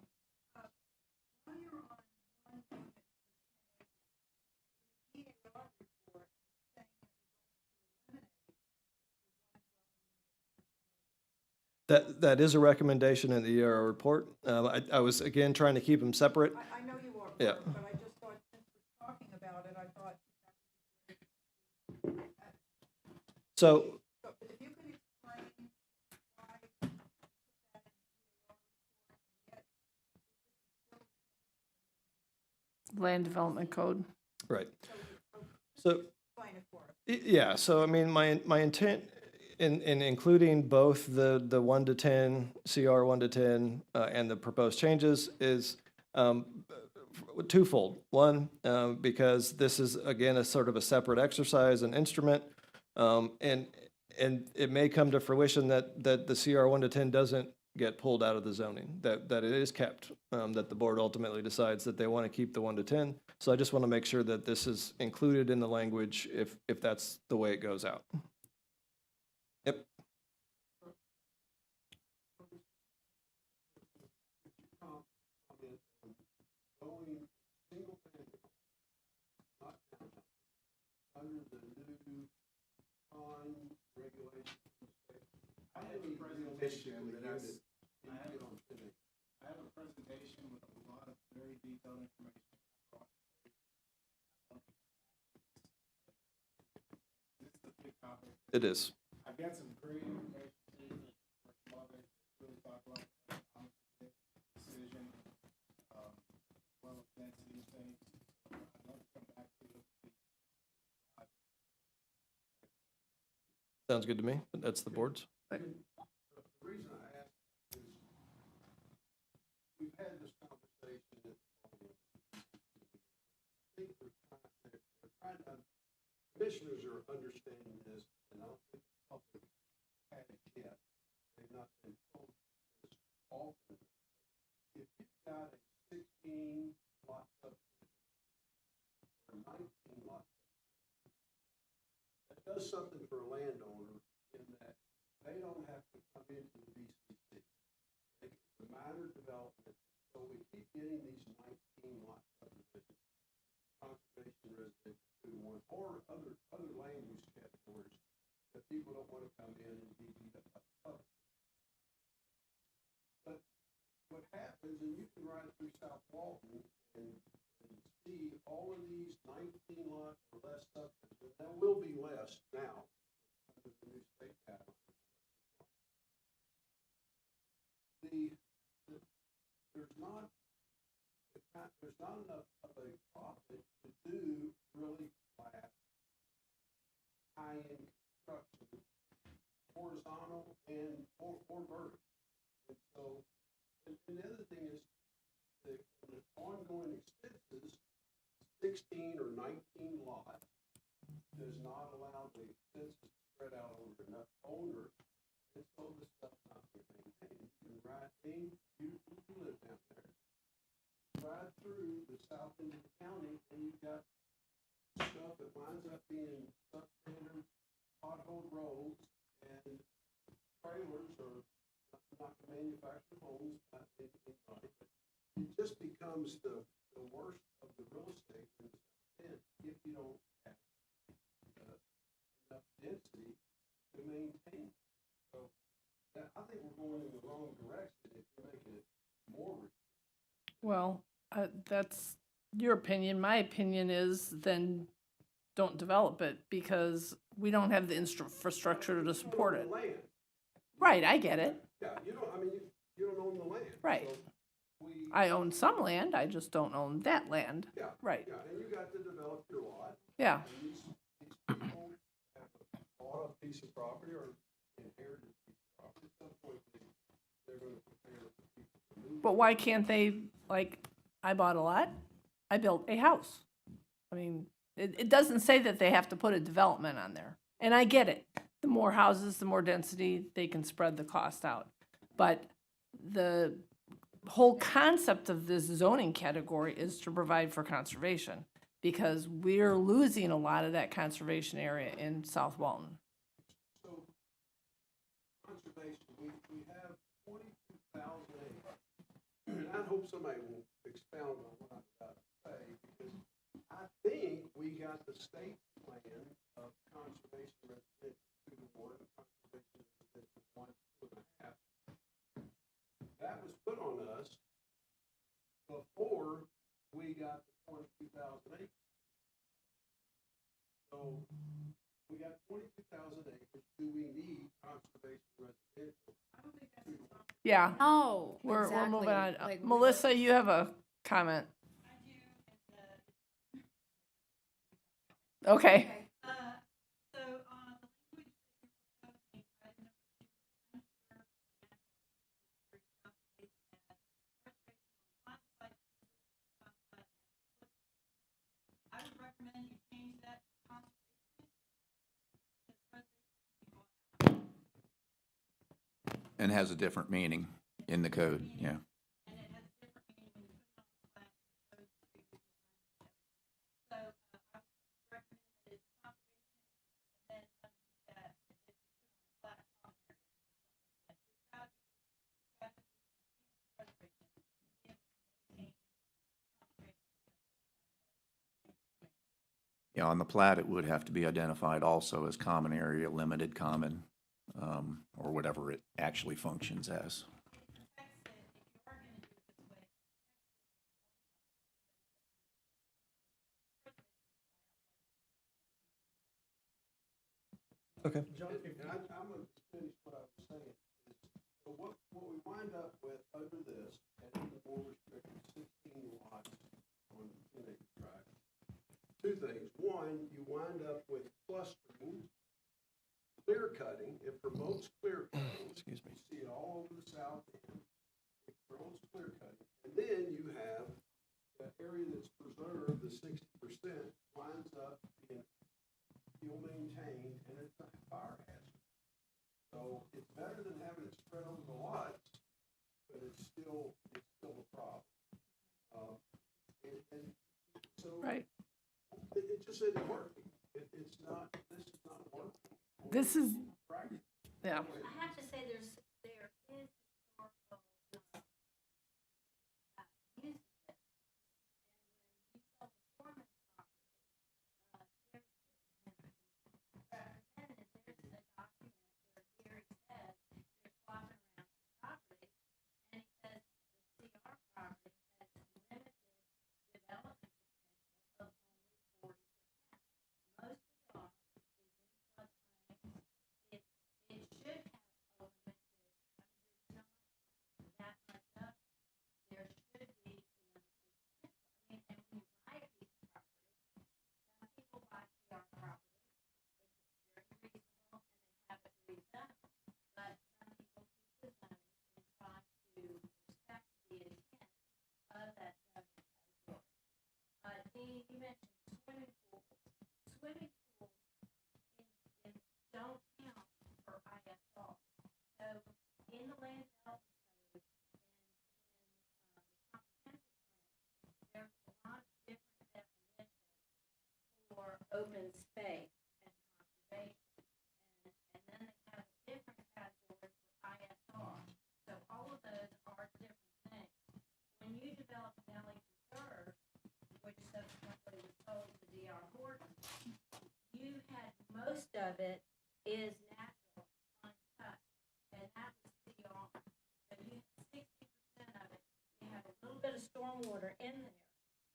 A: That is a recommendation in the ERO report. I was, again, trying to keep them separate.
E: I know you are,
A: Yeah.
E: but I just thought, since we're talking about it, I thought,
A: So,
E: but if you could explain why
B: Land Development Code.
A: right. So,
G: Explain it for us.
A: yeah, so I mean, my intent in including both the 1 to 10, CR 1 to 10, and the proposed changes is twofold. One, because this is, again, a sort of a separate exercise and instrument, and it may come to fruition that the CR 1 to 10 doesn't get pulled out of the zoning, that it is kept, that the board ultimately decides that they want to keep the 1 to 10. So I just want to make sure that this is included in the language if that's the way it goes out. Yep.
F: Going single family, not townhouse, under the new pond regulations. I have a presentation with this. I have a presentation with a lot of very detailed information. This is a big topic.
A: It is.
F: I've got some great information too, that love it, really talk about decision, well, density things. I'd love to come back to it.
A: Sounds good to me. That's the board's.
F: The reason I ask is, we've had this conversation at I think they're trying to, commissioners are understanding this, and I don't think the public had it yet. They've not been told this often. If you've got a 16 lot subdivision or 19 lot, that does something for a landowner in that they don't have to come into the BCC. They get the minor development, so we keep getting these 19 lot subdivisions, conservation residential 2-1, or other land use categories that people don't want to come in and be beat up by the public. But what happens, and you can ride through South Walton and see all of these 19 lot or less subdivisions, there will be less now under the new state guidelines. There's not enough of a profit to do really flat, high-end construction, horizontal and or vertical. And so, and the other thing is, the ongoing expenses, 16 or 19 lots does not allow the expenses to spread out over enough owners, and so the stuff's not being maintained. You can ride in, you live down there, ride through the south end of the county, and you've got stuff that winds up being substandard pothole roads and trailers or not manufactured homes, not anything like it. It just becomes the worst of the real estate in the south end if you don't have enough density to maintain. So I think we're going in the wrong direction if you're making it more.
B: Well, that's your opinion. My opinion is then don't develop it because we don't have the infrastructure to support it.
F: Land.
B: Right, I get it.
F: Yeah, you don't own the land.
B: Right.
F: So we,
B: I own some land, I just don't own that land.
F: yeah.
B: Right,
F: Yeah, and you got to develop your lot.
B: yeah.
F: And these people have bought a piece of property or inherited a piece of property. At some point, they're going to prepare for people to move.
B: But why can't they, like, I bought a lot, I built a house. I mean, it doesn't say that they have to put a development on there. And I get it. The more houses, the more density, they can spread the cost out. But the whole concept of this zoning category is to provide for conservation because we're losing a lot of that conservation area in South Walton.
F: So, conservation, we have 22,000 acres. And I hope somebody will expound on what I'm about to say, because I think we got the state plan of conservation residential 2-1, conservation residential 1, 2.5. That was put on us before we got the 22,000 acres. So, we got 22,000 acres. Do we need conservation residential?
B: Yeah,
D: Oh,
B: we're
D: exactly.
B: moving on.
D: Like,
B: Melissa, you have a comment. Okay.
G: So, the language that you're proposing, item number 2, unserved I would recommend you change that to conservation.
C: And has a different meaning in the code, yeah.
G: And it has a different meaning when you put it on the plat, it goes to the So, I would recommend that it's conservation, and then underneath that, if you put on the plat, common area. It's gotta be preservation.
C: Yeah, on the plat, it would have to be identified also as common area, limited common, or whatever it actually functions as.
A: Okay.
H: John, and I'm gonna finish what I was saying. So what we wind up with over this, and even more restricted, 16 lots on 10-acre tract. Two things. One, you wind up with clustering, clear cutting. It promotes clear cutting.
A: Excuse me.
H: You see it all over the south end. It promotes clear cutting. And then you have that area that's preserved, the 60%, winds up being fuel maintained, and it's a fire hazard. So it's better than having it spread over the lots, but it's still a problem. And so
B: Right.
H: it just isn't working. This is not working.
B: This is,
H: Practice.
B: yeah.
G: I have to say, there is historical, use of this. And when you sell the Foreman property, there's a document where Gary says they're swapping around the property, and he says the CR property has limited development potential of only 40%. Most CR is in floodplains. It should have a limited, there's not that much up. There should be limited potential. I mean, and when you buy a piece of property, some people buy CR property, it's very reasonable, and they have it rezoned. But some people keep the zoning and try to respect the intent of that zoning category. Dean, you mentioned swimming pools. Swimming pools don't count for ISR. So in the land development code and the comprehensive plan, there's a lot of different definitions for open space and conservation. And then they have a different category for ISR. So all of those are different things. When you develop Nelly Preserve, which subsequently was sold to D.R. Horton, you had most of it is natural, uncut, and that was CR. So you had 60% of it, you had a little bit of stormwater in there,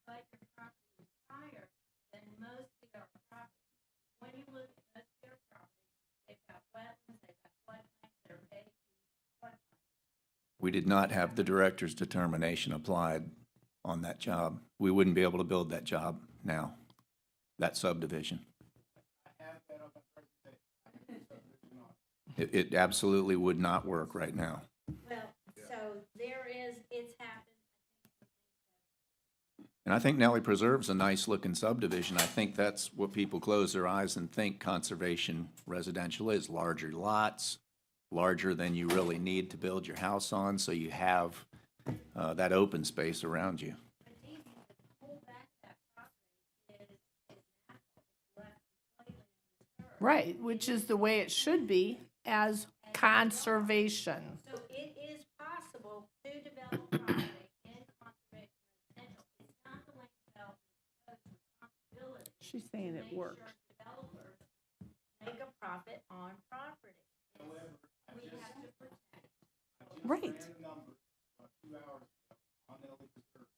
G: but your property was higher than most CR properties. When you look at most CR properties, they've got wetlands, they've got floodplains, they're big floodplains.
C: We did not have the director's determination applied on that job. We wouldn't be able to build that job now, that subdivision. It absolutely would not work right now.
G: Well, so there is, it's happened.
C: And I think Nelly Preserve's a nice-looking subdivision. I think that's what people close their eyes and think conservation residential is. Larger lots, larger than you really need to build your house on, so you have that open space around you.
G: But it's easy to pull back that property is natural, it's left completely undisturbed.
B: Right, which is the way it should be as conservation.
G: So it is possible to develop property in conservation residential. It's not the land development code's responsibility.
B: She's saying it
G: Make
B: works.
G: sure developers make a profit on property. We have to protect.
B: Right.
F: Ran a number 2 hours ago on Nelly Preserve.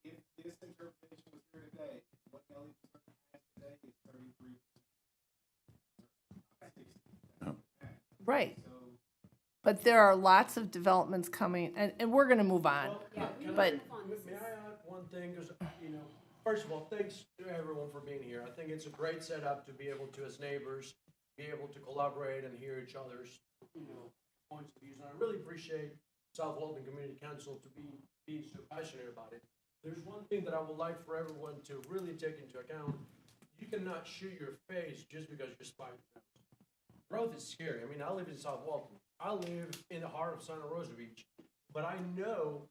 F: If this interpretation was here today, what Nelly Preserve has today is 33%.
B: Right.
F: So
B: But there are lots of developments coming, and we're gonna move on.
I: Can
B: But-
I: may I add one thing, because, first of all, thanks, everyone for being here. I think it's a great setup to be able to, as neighbors, be able to collaborate and hear each other's, points of views. And I really appreciate South Walton Community Council to be so passionate about it. There's one thing that I would like for everyone to really take into account. You cannot shoot your face just because you're spiking fence. Growth is scary. I mean, I live in South Walton. I live in the heart of Santa Rosa Beach. But I know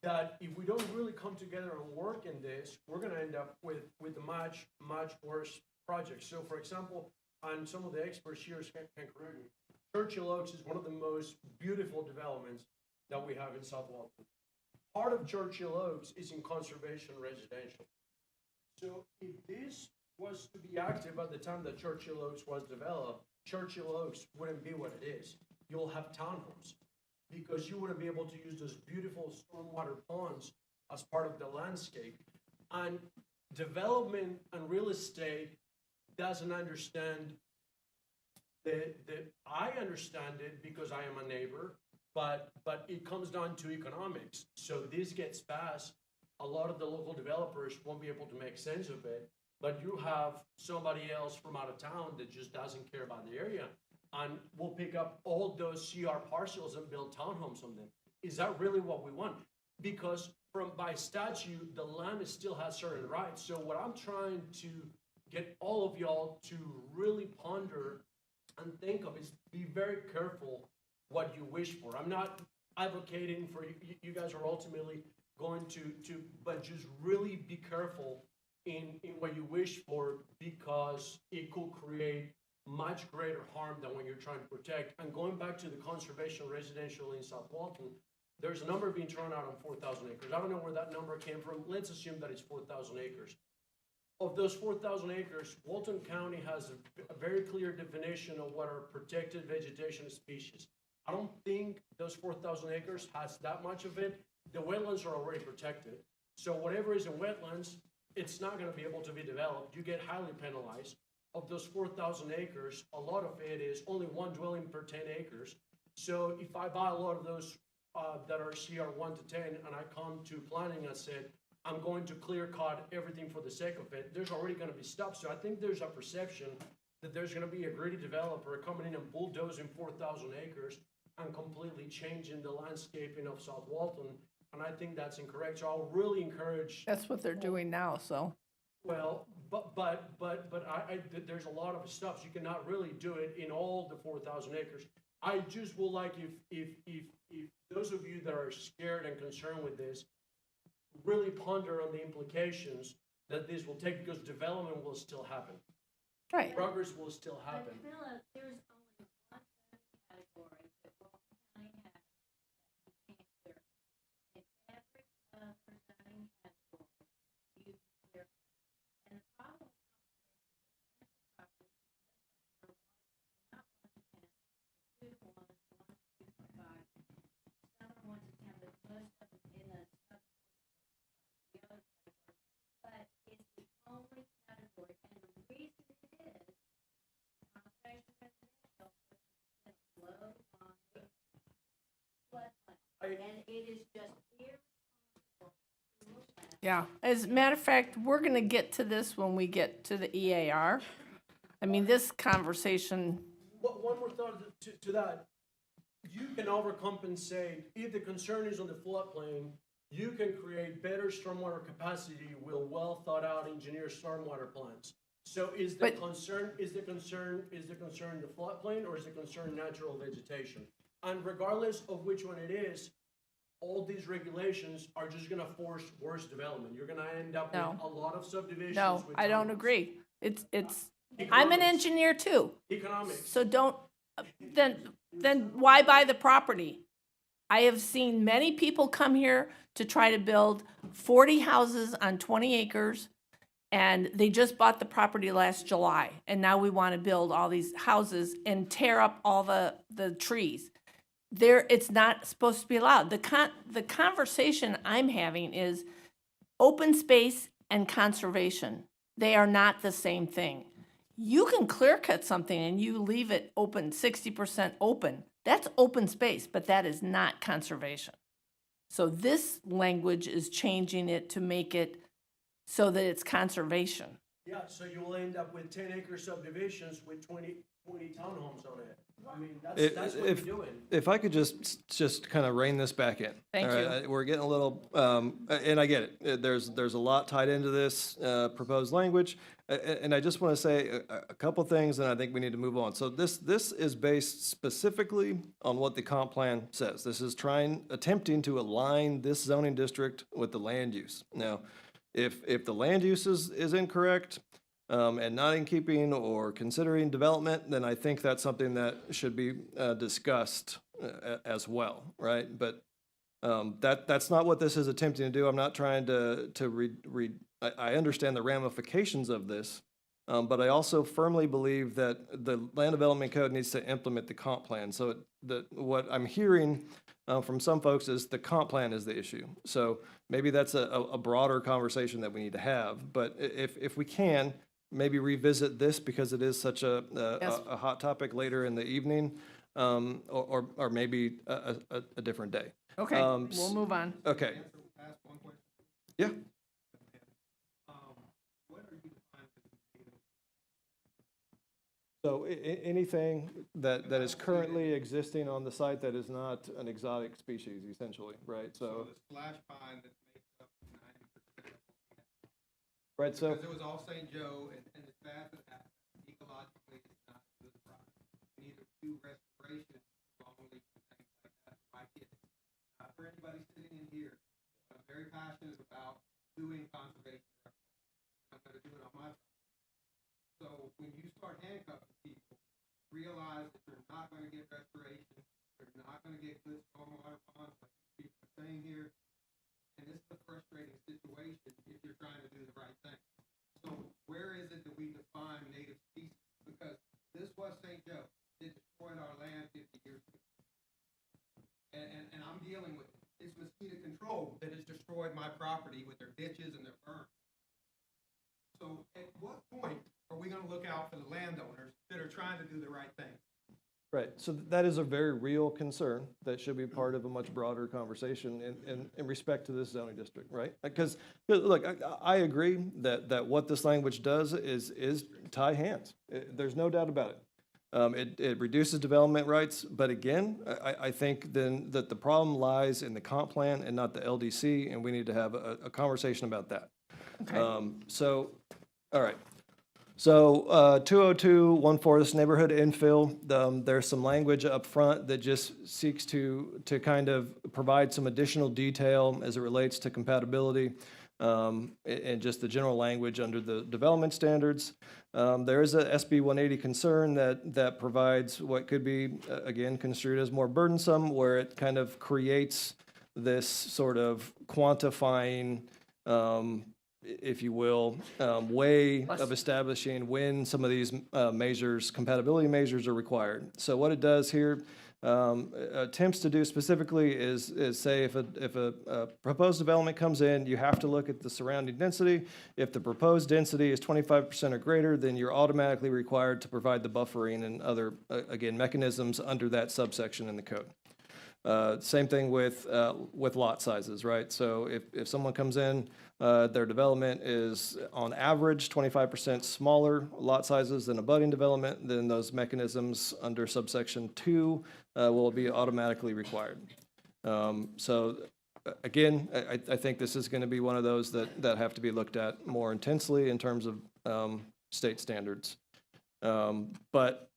I: that if we don't really come together and work in this, we're gonna end up with a much, much worse project. So for example, and some of the experts here can correct me, Churchill Oaks is one of the most beautiful developments that we have in South Walton. Part of Churchill Oaks is in conservation residential. So if this was to be active at the time that Churchill Oaks was developed, Churchill Oaks wouldn't be what it is. You'll have townhomes, because you wouldn't be able to use those beautiful stormwater ponds as part of the landscape. And development and real estate doesn't understand I understand it because I am a neighbor, but it comes down to economics. So this gets passed, a lot of the local developers won't be able to make sense of it, but you have somebody else from out of town that just doesn't care about the area and will pick up all those CR parcels and build townhomes on them. Is that really what we want? Because by statute, the land still has certain rights. So what I'm trying to get all of y'all to really ponder and think of is be very careful what you wish for. I'm not advocating for you guys are ultimately going to, but just really be careful in what you wish for, because it could create much greater harm than when you're trying to protect. And going back to the conservation residential in South Walton, there's a number being thrown out on 4,000 acres. I don't know where that number came from. Let's assume that it's 4,000 acres. Of those 4,000 acres, Walton County has a very clear definition of what are protected vegetation species. I don't think those 4,000 acres has that much of it. The wetlands are already protected. So whatever is in wetlands, it's not gonna be able to be developed. You get highly penalized. Of those 4,000 acres, a lot of it is only one dwelling per 10 acres. So if I buy a lot of those that are CR 1 to 10, and I come to planning and said, I'm going to clear cut everything for the sake of it, there's already gonna be stuff. So I think there's a perception that there's gonna be a greedy developer coming in and bulldozing 4,000 acres and completely changing the landscaping of South Walton. And I think that's incorrect. So I'll really encourage.
B: That's what they're doing now, so.
I: Well, but there's a lot of stuff. You cannot really do it in all the 4,000 acres. I just would like if those of you that are scared and concerned with this really ponder on the implications that this will take, because development will still happen.
B: Right.
I: Progress will still happen.
G: But Philip, there's only one category that Walton County has that you can't clear. In every other zoning category, you can clear. And the problem with property not 1 to 10, 2 to 1, 1 to 2 to 5. Some are 1 to 10, but most of them in the other category. But it's the only category, and the reason it is conservation residential is a low line floodplain, and it is just irresponsible to look at.
B: Yeah, as a matter of fact, we're gonna get to this when we get to the EAR. I mean, this conversation,
I: One more thought to that. You can overcompensate, if the concern is on the floodplain, you can create better stormwater capacity with well thought out engineered stormwater plans. So is the
B: But-
I: concern the floodplain, or is the concern natural vegetation? And regardless of which one it is, all these regulations are just gonna force worse development. You're gonna end up with
B: No.
I: a lot of subdivisions.
B: no,
I: with
B: I don't
I: townhomes.
B: agree. I'm an engineer too,
I: Economics.
B: so don't, then why buy the property? I have seen many people come here to try to build 40 houses on 20 acres, and they just bought the property last July, and now we want to build all these houses and tear up all the trees. It's not supposed to be allowed. The conversation I'm having is open space and conservation. They are not the same thing. You can clear cut something and you leave it open, 60% open. That's open space, but that is not conservation. So this language is changing it to make it so that it's conservation.
I: Yeah, so you will end up with 10-acre subdivisions with 20 townhomes on it. I mean, that's what we're doing.
A: If I could just kind of rein this back in.
B: Thank
A: All
B: you.
A: right, we're getting a little, and I get it. There's a lot tied into this proposed language. And I just want to say a couple things, and I think we need to move on. So this is based specifically on what the comp plan says. This is attempting to align this zoning district with the land use. Now, if the land use is incorrect, and not in keeping or considering development, then I think that's something that should be discussed as well, right? But that's not what this is attempting to do. I'm not trying to I understand the ramifications of this, but I also firmly believe that the Land Development Code needs to implement the comp plan. So what I'm hearing from some folks is the comp plan is the issue. So maybe that's a broader conversation that we need to have. But if we can, maybe revisit this because it is such a hot topic later in the evening, or maybe a different day.
B: Okay, we'll move on.
A: Okay.
F: Ask one question.
A: Yeah.
F: What are you defining as native?
A: So anything that is currently existing on the site that is not an exotic species, essentially, right? So,
F: the splash pine that makes up 90% of
A: right, so.
F: because it was all St. Joe, and as fast as it happened, ecologically, it's not a good product. We need to do restoration, long leaf and things like that for my kids. Not for anybody sitting in here. I'm very passionate about doing conservation. I'm gonna do it on my farm. So when you start handcuffing people, realize that you're not gonna get restoration, you're not gonna get good stormwater ponds like you people are saying here. And this is a frustrating situation if you're trying to do the right thing. So where is it that we define native species? Because this was St. Joe. It destroyed our land 50 years ago. And I'm dealing with it. It's mosquito control that has destroyed my property with their ditches and their berms. So at what point are we gonna look out for the landowners that are trying to do the right thing?
A: Right, so that is a very real concern that should be part of a much broader conversation in respect to this zoning district, right? Because, look, I agree that what this language does is tie hands. There's no doubt about it. It reduces development rights, but again, I think then that the problem lies in the comp plan and not the LDC, and we need to have a conversation about that.
B: Okay.
A: So, all right. So 20214, this neighborhood infill, there's some language up front that just seeks to kind of provide some additional detail as it relates to compatibility and just the general language under the development standards. There is a SB 180 concern that provides what could be, again, construed as more burdensome, where it kind of creates this sort of quantifying if you will, way of establishing when some of these measures, compatibility measures are required. So what it does here, attempts to do specifically is say if a proposed development comes in, you have to look at the surrounding density. If the proposed density is 25% or greater, then you're automatically required to provide the buffering and other, again, mechanisms under that subsection in the code. Same thing with lot sizes, right? So if someone comes in, their development is on average 25% smaller lot sizes than a budding development, then those mechanisms under subsection 2 will be automatically required. So again, I think this is going to be one of those that have to be looked at more intensely in terms of state standards. But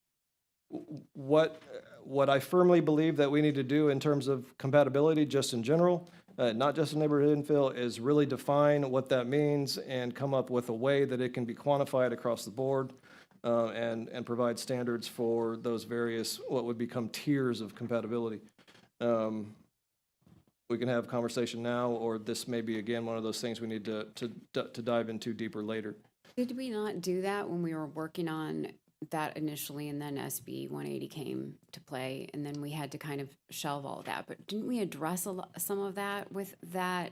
A: what I firmly believe that we need to do in terms of compatibility, just in general, not just in neighborhood infill, is really define what that means and come up with a way that it can be quantified across the board and provide standards for those various, what would become tiers of compatibility. We can have a conversation now, or this may be, again, one of those things we need to dive into deeper later.
D: Did we not do that when we were working on that initially, and then SB 180 came to play, and then we had to kind of shelve all that? But didn't we address some of that with that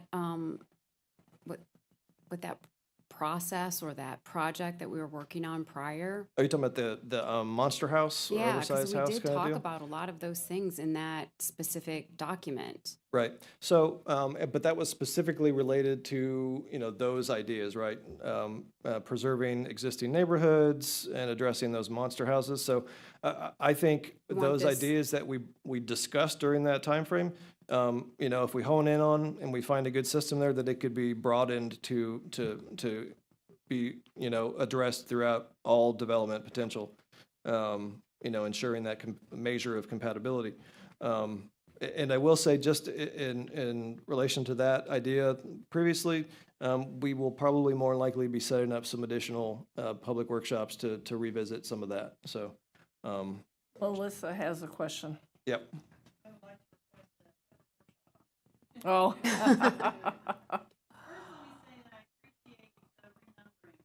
D: process or that project that we were working on prior.
A: Are you talking about the Monster House, or
D: Yeah,
A: oversized
D: because we
A: house
D: did
A: kind of
D: talk
A: deal?
D: about a lot of those things in that specific document.
A: Right. So, but that was specifically related to, those ideas, right? Preserving existing neighborhoods and addressing those monster houses. So I think
D: You want
A: those
D: this-
A: ideas that we discussed during that timeframe, if we hone in on and we find a good system there, that it could be broadened to be, addressed throughout all development potential, ensuring that measure of compatibility. And I will say, just in relation to that idea previously, we will probably more likely be setting up some additional public workshops to revisit some of that. So,
B: Melissa has a question.
A: yep.
B: Oh.
G: Personally say that I appreciate the renumbering.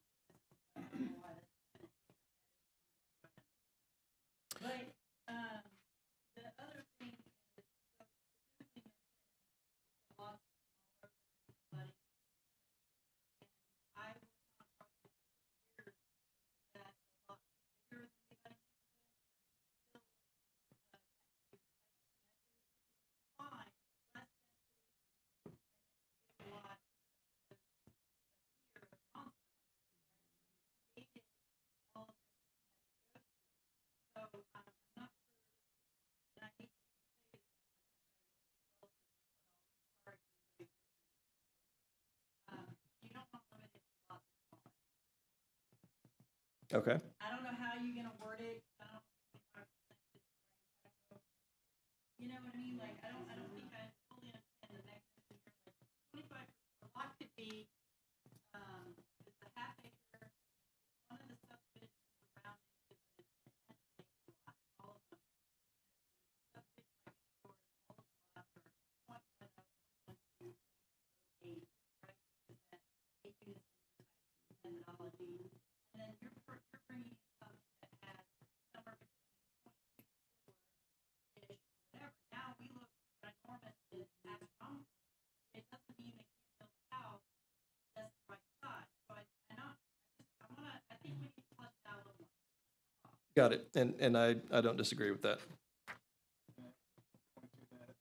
G: I don't know why that's been. But, the other thing is, so specifically mentioned a lot smaller than everybody. And I was not talking years that a lot bigger than anybody. Still, fine, less density, a lot of fear of concept. Hated all of this. So I'm not sure, and I hate to say it, sorry, you don't want limited to lots of smaller.
A: Okay.
G: I don't know how you're gonna word it, I don't think 25% is right. You know what I mean, like, I don't think I fully understand the next here, like, 25, a lot could be, it's a half acre, one of the subdivisions around it is an acre lot, all of them. Subdivision right next door, all of the lots are 1.0, 1.2, 1.8, right? Is that 8 units methodology? And then you're bringing something that has somewhere between 0.64-ish, whatever. Now we look ginormous and astronomical. It doesn't mean they can't build a house that's the right size. So I think we need to flesh it out a little more.
A: Got it. And I don't disagree with that.
F: Point to that,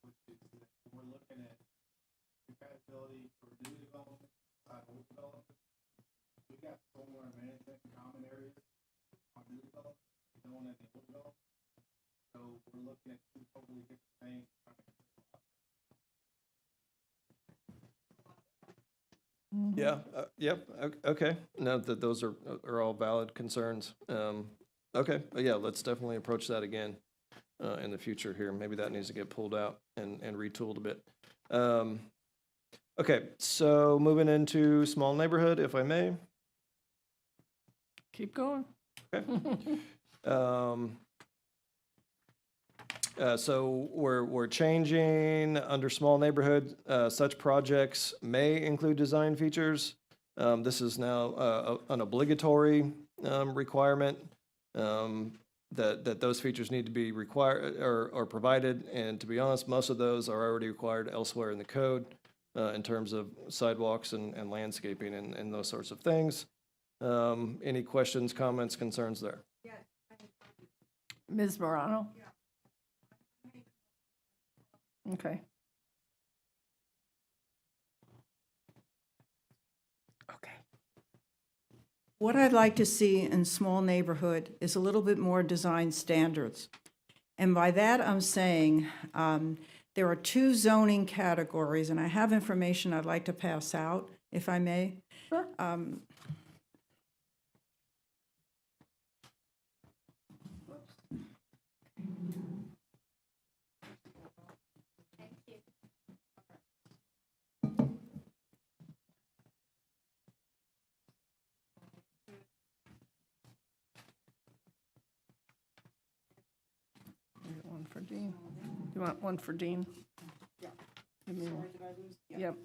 F: which is that we're looking at compatibility for new development, side old development. We got stormwater management in common areas on new development, we don't have the old development. So we're looking at two totally different things.
A: Yeah, yep, okay. No, those are all valid concerns. Okay, yeah, let's definitely approach that again in the future here. Maybe that needs to get pulled out and retooled a bit. Okay, so moving into small neighborhood, if I may.
B: Keep going.
A: So we're changing under small neighborhood, such projects may include design features. This is now an obligatory requirement, that those features need to be required or provided. And to be honest, most of those are already required elsewhere in the code in terms of sidewalks and landscaping and those sorts of things. Any questions, comments, concerns there?
B: Ms. Morano? Okay. Okay.
J: What I'd like to see in small neighborhood is a little bit more design standards. And by that, I'm saying there are two zoning categories, and I have information I'd like to pass out, if I may.
B: Sure. One for Dean. You want one for Dean? Yeah. Give me one. Yep.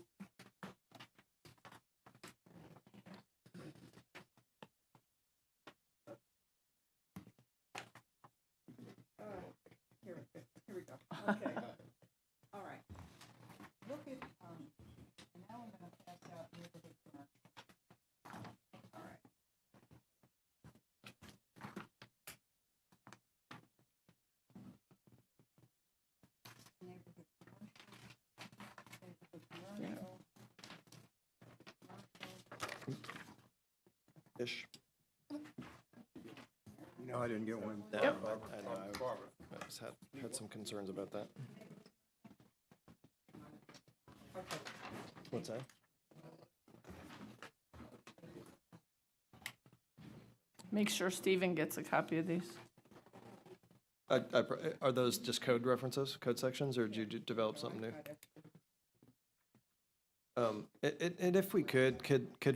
J: Here we go. Okay. All right. Look at, now I'm going to pass out neighborhood commercial.
A: Ish.
H: No, I didn't get one.
A: No, I know, I just had some concerns about that. What's that?
B: Make sure Stephen gets a copy of these.
A: Are those just code references, code sections, or did you develop something new? And if we could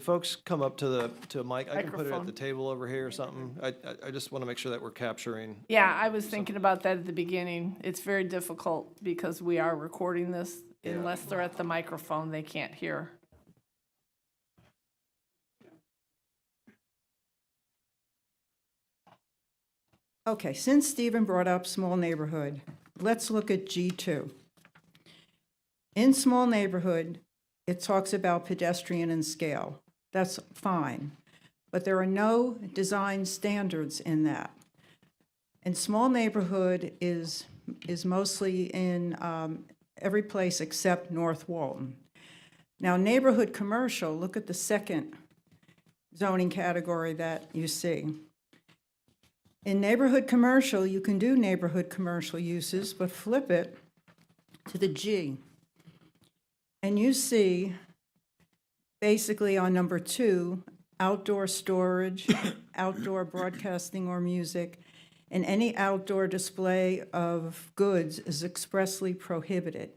A: folks come up to a mic? I can put it at
B: Microphone.
A: the table over here or something. I just want to make sure that we're capturing.
B: Yeah, I was thinking about that at the beginning. It's very difficult because we are recording this. Unless they're at the microphone, they can't hear.
J: Okay, since Stephen brought up small neighborhood, let's look at G2. In small neighborhood, it talks about pedestrian and scale. That's fine, but there are no design standards in that. And small neighborhood is mostly in every place except North Walton. Now, neighborhood commercial, look at the second zoning category that you see. In neighborhood commercial, you can do neighborhood commercial uses, but flip it to the G. And you see, basically on number 2, outdoor storage, outdoor broadcasting or music, and any outdoor display of goods is expressly prohibited.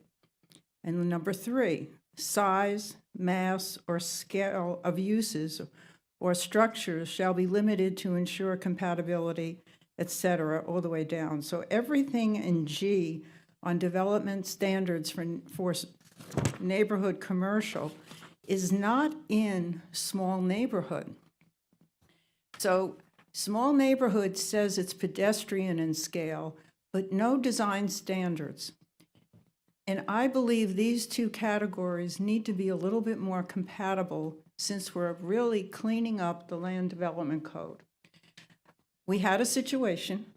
J: And number 3, size, mass, or scale of uses or structures shall be limited to ensure compatibility, et cetera, all the way down. So everything in G on development standards for neighborhood commercial is not in small neighborhood. So small neighborhood says it's pedestrian in scale, but no design standards. And I believe these two categories need to be a little bit more compatible since we're really cleaning up the land development code. We had a situation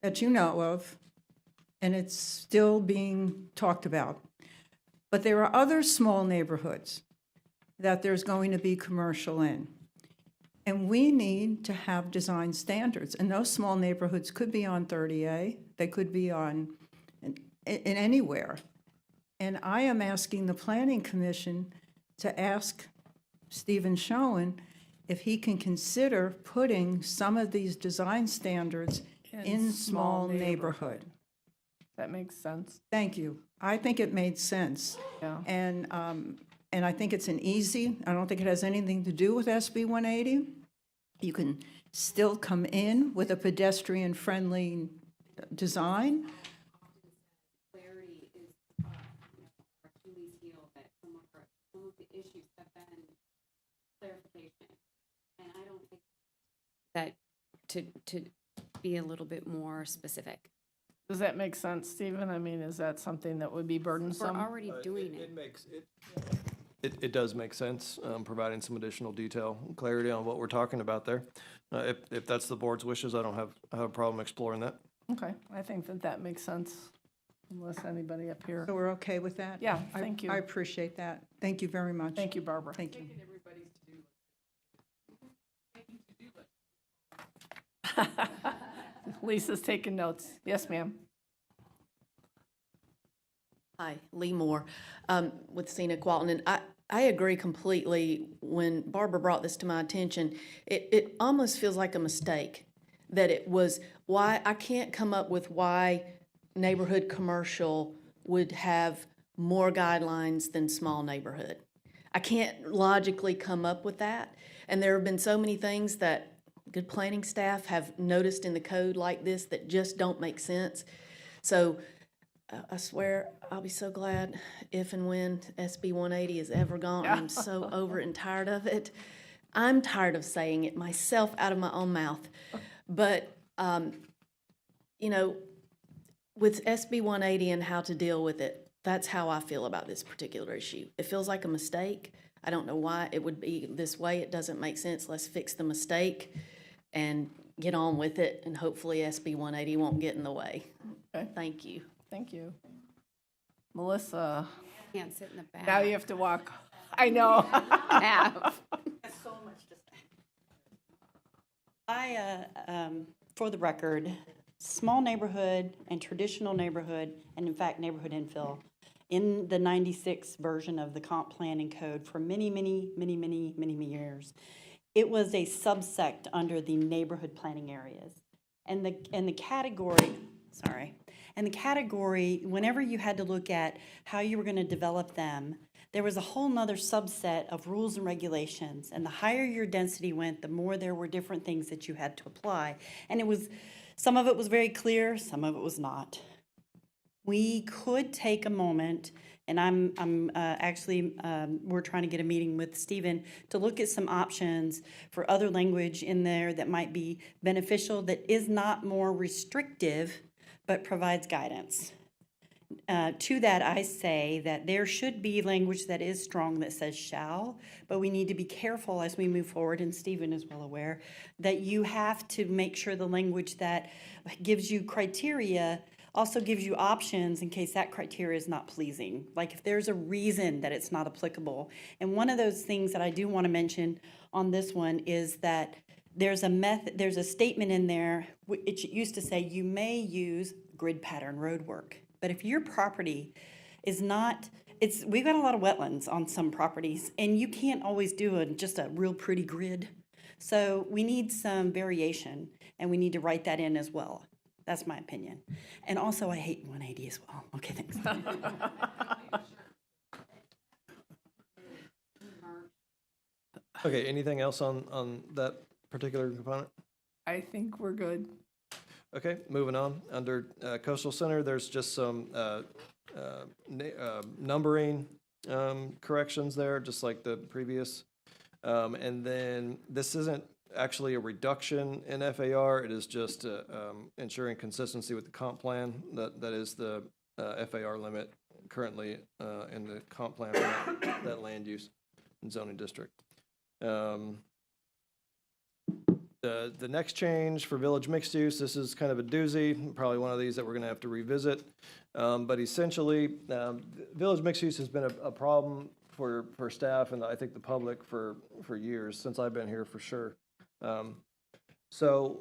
J: that you know of, and it's still being talked about. But there are other small neighborhoods that there's going to be commercial in. And we need to have design standards. And those small neighborhoods could be on 30A, they could be on in anywhere. And I am asking the Planning Commission to ask Stephen Schoen if he can consider putting some of these design standards in small neighborhood.
B: That makes sense.
J: Thank you. I think it made sense.
B: Yeah.
J: And I think it's an easy, I don't think it has anything to do with SB 180. You can still come in with a pedestrian-friendly design.
D: Clarity is, our Achilles heel, that some of the issues have been clarification. And I don't think that to be a little bit more specific.
B: Does that make sense, Stephen? I mean, is that something that would be
D: We're
B: burdensome?
D: already doing it.
A: It does make sense, providing some additional detail, and clarity on what we're talking about there. If that's the board's wishes, I don't have a problem exploring that.
B: Okay, I think that makes sense, unless anybody up here.
J: So we're okay with that?
B: Yeah, thank you.
J: I appreciate that. Thank you very much.
B: Thank you, Barbara.
J: Thank you.
B: Lisa's taking notes. Yes, ma'am.
K: Hi, Lee Moore, with Scenic Walton, and I agree completely. When Barbara brought this to my attention, it almost feels like a mistake that it was why, I can't come up with why neighborhood commercial would have more guidelines than small neighborhood. I can't logically come up with that, and there have been so many things that good planning staff have noticed in the code like this that just don't make sense. So I swear I'll be so glad if and when SB 180 is ever gone. I'm so over it and tired of it. I'm tired of saying it myself out of my own mouth. But, you know, with SB 180 and how to deal with it, that's how I feel about this particular issue. It feels like a mistake. I don't know why it would be this way. It doesn't make sense. Let's fix the mistake and get on with it, and hopefully SB 180 won't get in the way.
B: Okay.
K: Thank you.
B: Thank you. Melissa,
D: Can't sit in the back.
B: now you have to walk. I know.
D: Have.
L: For the record, small neighborhood and traditional neighborhood, and in fact, neighborhood infill, in the 96 version of the comp plan and code for many, many, many, many, many, many years, it was a subsect under the neighborhood planning areas. And the category, whenever you had to look at how you were going to develop them, there was a whole nother subset of rules and regulations. And the higher your density went, the more there were different things that you had to apply. And some of it was very clear, some of it was not. We could take a moment, and we're trying to get a meeting with Stephen to look at some options for other language in there that might be beneficial, that is not more restrictive, but provides guidance. To that, I say that there should be language that is strong that says shall, but we need to be careful as we move forward, and Stephen is well aware, that you have to make sure the language that gives you criteria also gives you options in case that criteria is not pleasing. Like if there's a reason that it's not applicable. And one of those things that I do want to mention on this one is that there's a statement in there, it used to say you may use grid pattern road work. But if your property is not, we've got a lot of wetlands on some properties, and you can't always do just a real pretty grid. So we need some variation, and we need to write that in as well. That's my opinion. And also, I hate 180 as well. Okay, thanks.
A: Okay, anything else on that particular component?
B: I think we're good.
A: Okay, moving on. Under coastal center, there's just some numbering corrections there, just like the previous. And then this isn't actually a reduction in FAR. It is just ensuring consistency with the comp plan. That is the FAR limit currently in the comp plan for that land use and zoning district. The next change for village mixed use, this is kind of a doozy, probably one of these that we're gonna have to revisit. But essentially, village mixed use has been a problem for staff and I think the public for years, since I've been here for sure. So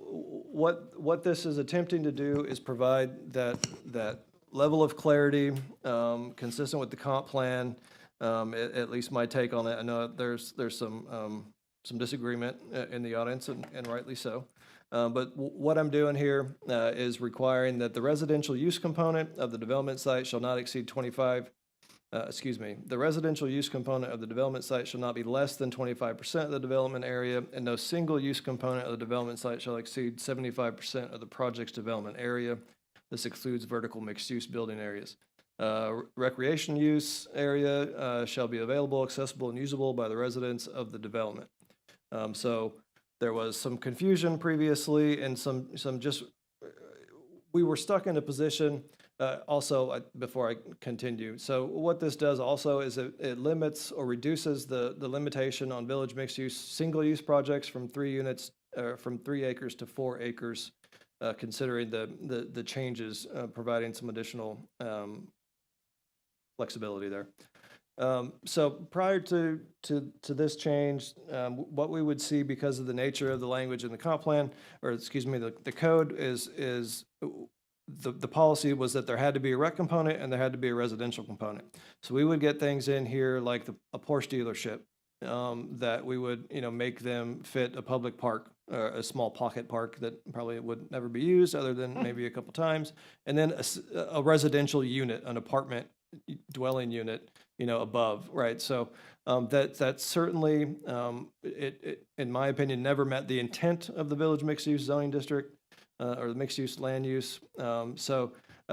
A: what this is attempting to do is provide that level of clarity, consistent with the comp plan, at least my take on it. I know there's some disagreement in the audience, and rightly so. But what I'm doing here is requiring that the residential use component of the development site shall not exceed the residential use component of the development site shall not be less than 25% of the development area, and no single use component of the development site shall exceed 75% of the project's development area. This excludes vertical mixed-use building areas. Recreation use area shall be available, accessible, and usable by the residents of the development. So there was some confusion previously and we were stuck in a position before I continue. So what this does also is it limits or reduces the limitation on village mixed use, single use projects from 3 acres to 4 acres, considering the changes, providing some additional flexibility there. So prior to this change, what we would see because of the nature of the language in the comp plan, or excuse me, the code is the policy was that there had to be a rec component and there had to be a residential component. So we would get things in here like a Porsche dealership, that we would, make them fit a public park, a small pocket park that probably would never be used other than maybe a couple times. And then a residential unit, an apartment dwelling unit, above, right? So that certainly, it in my opinion, never met the intent of the village mixed-use zoning district or the mixed-use land use. So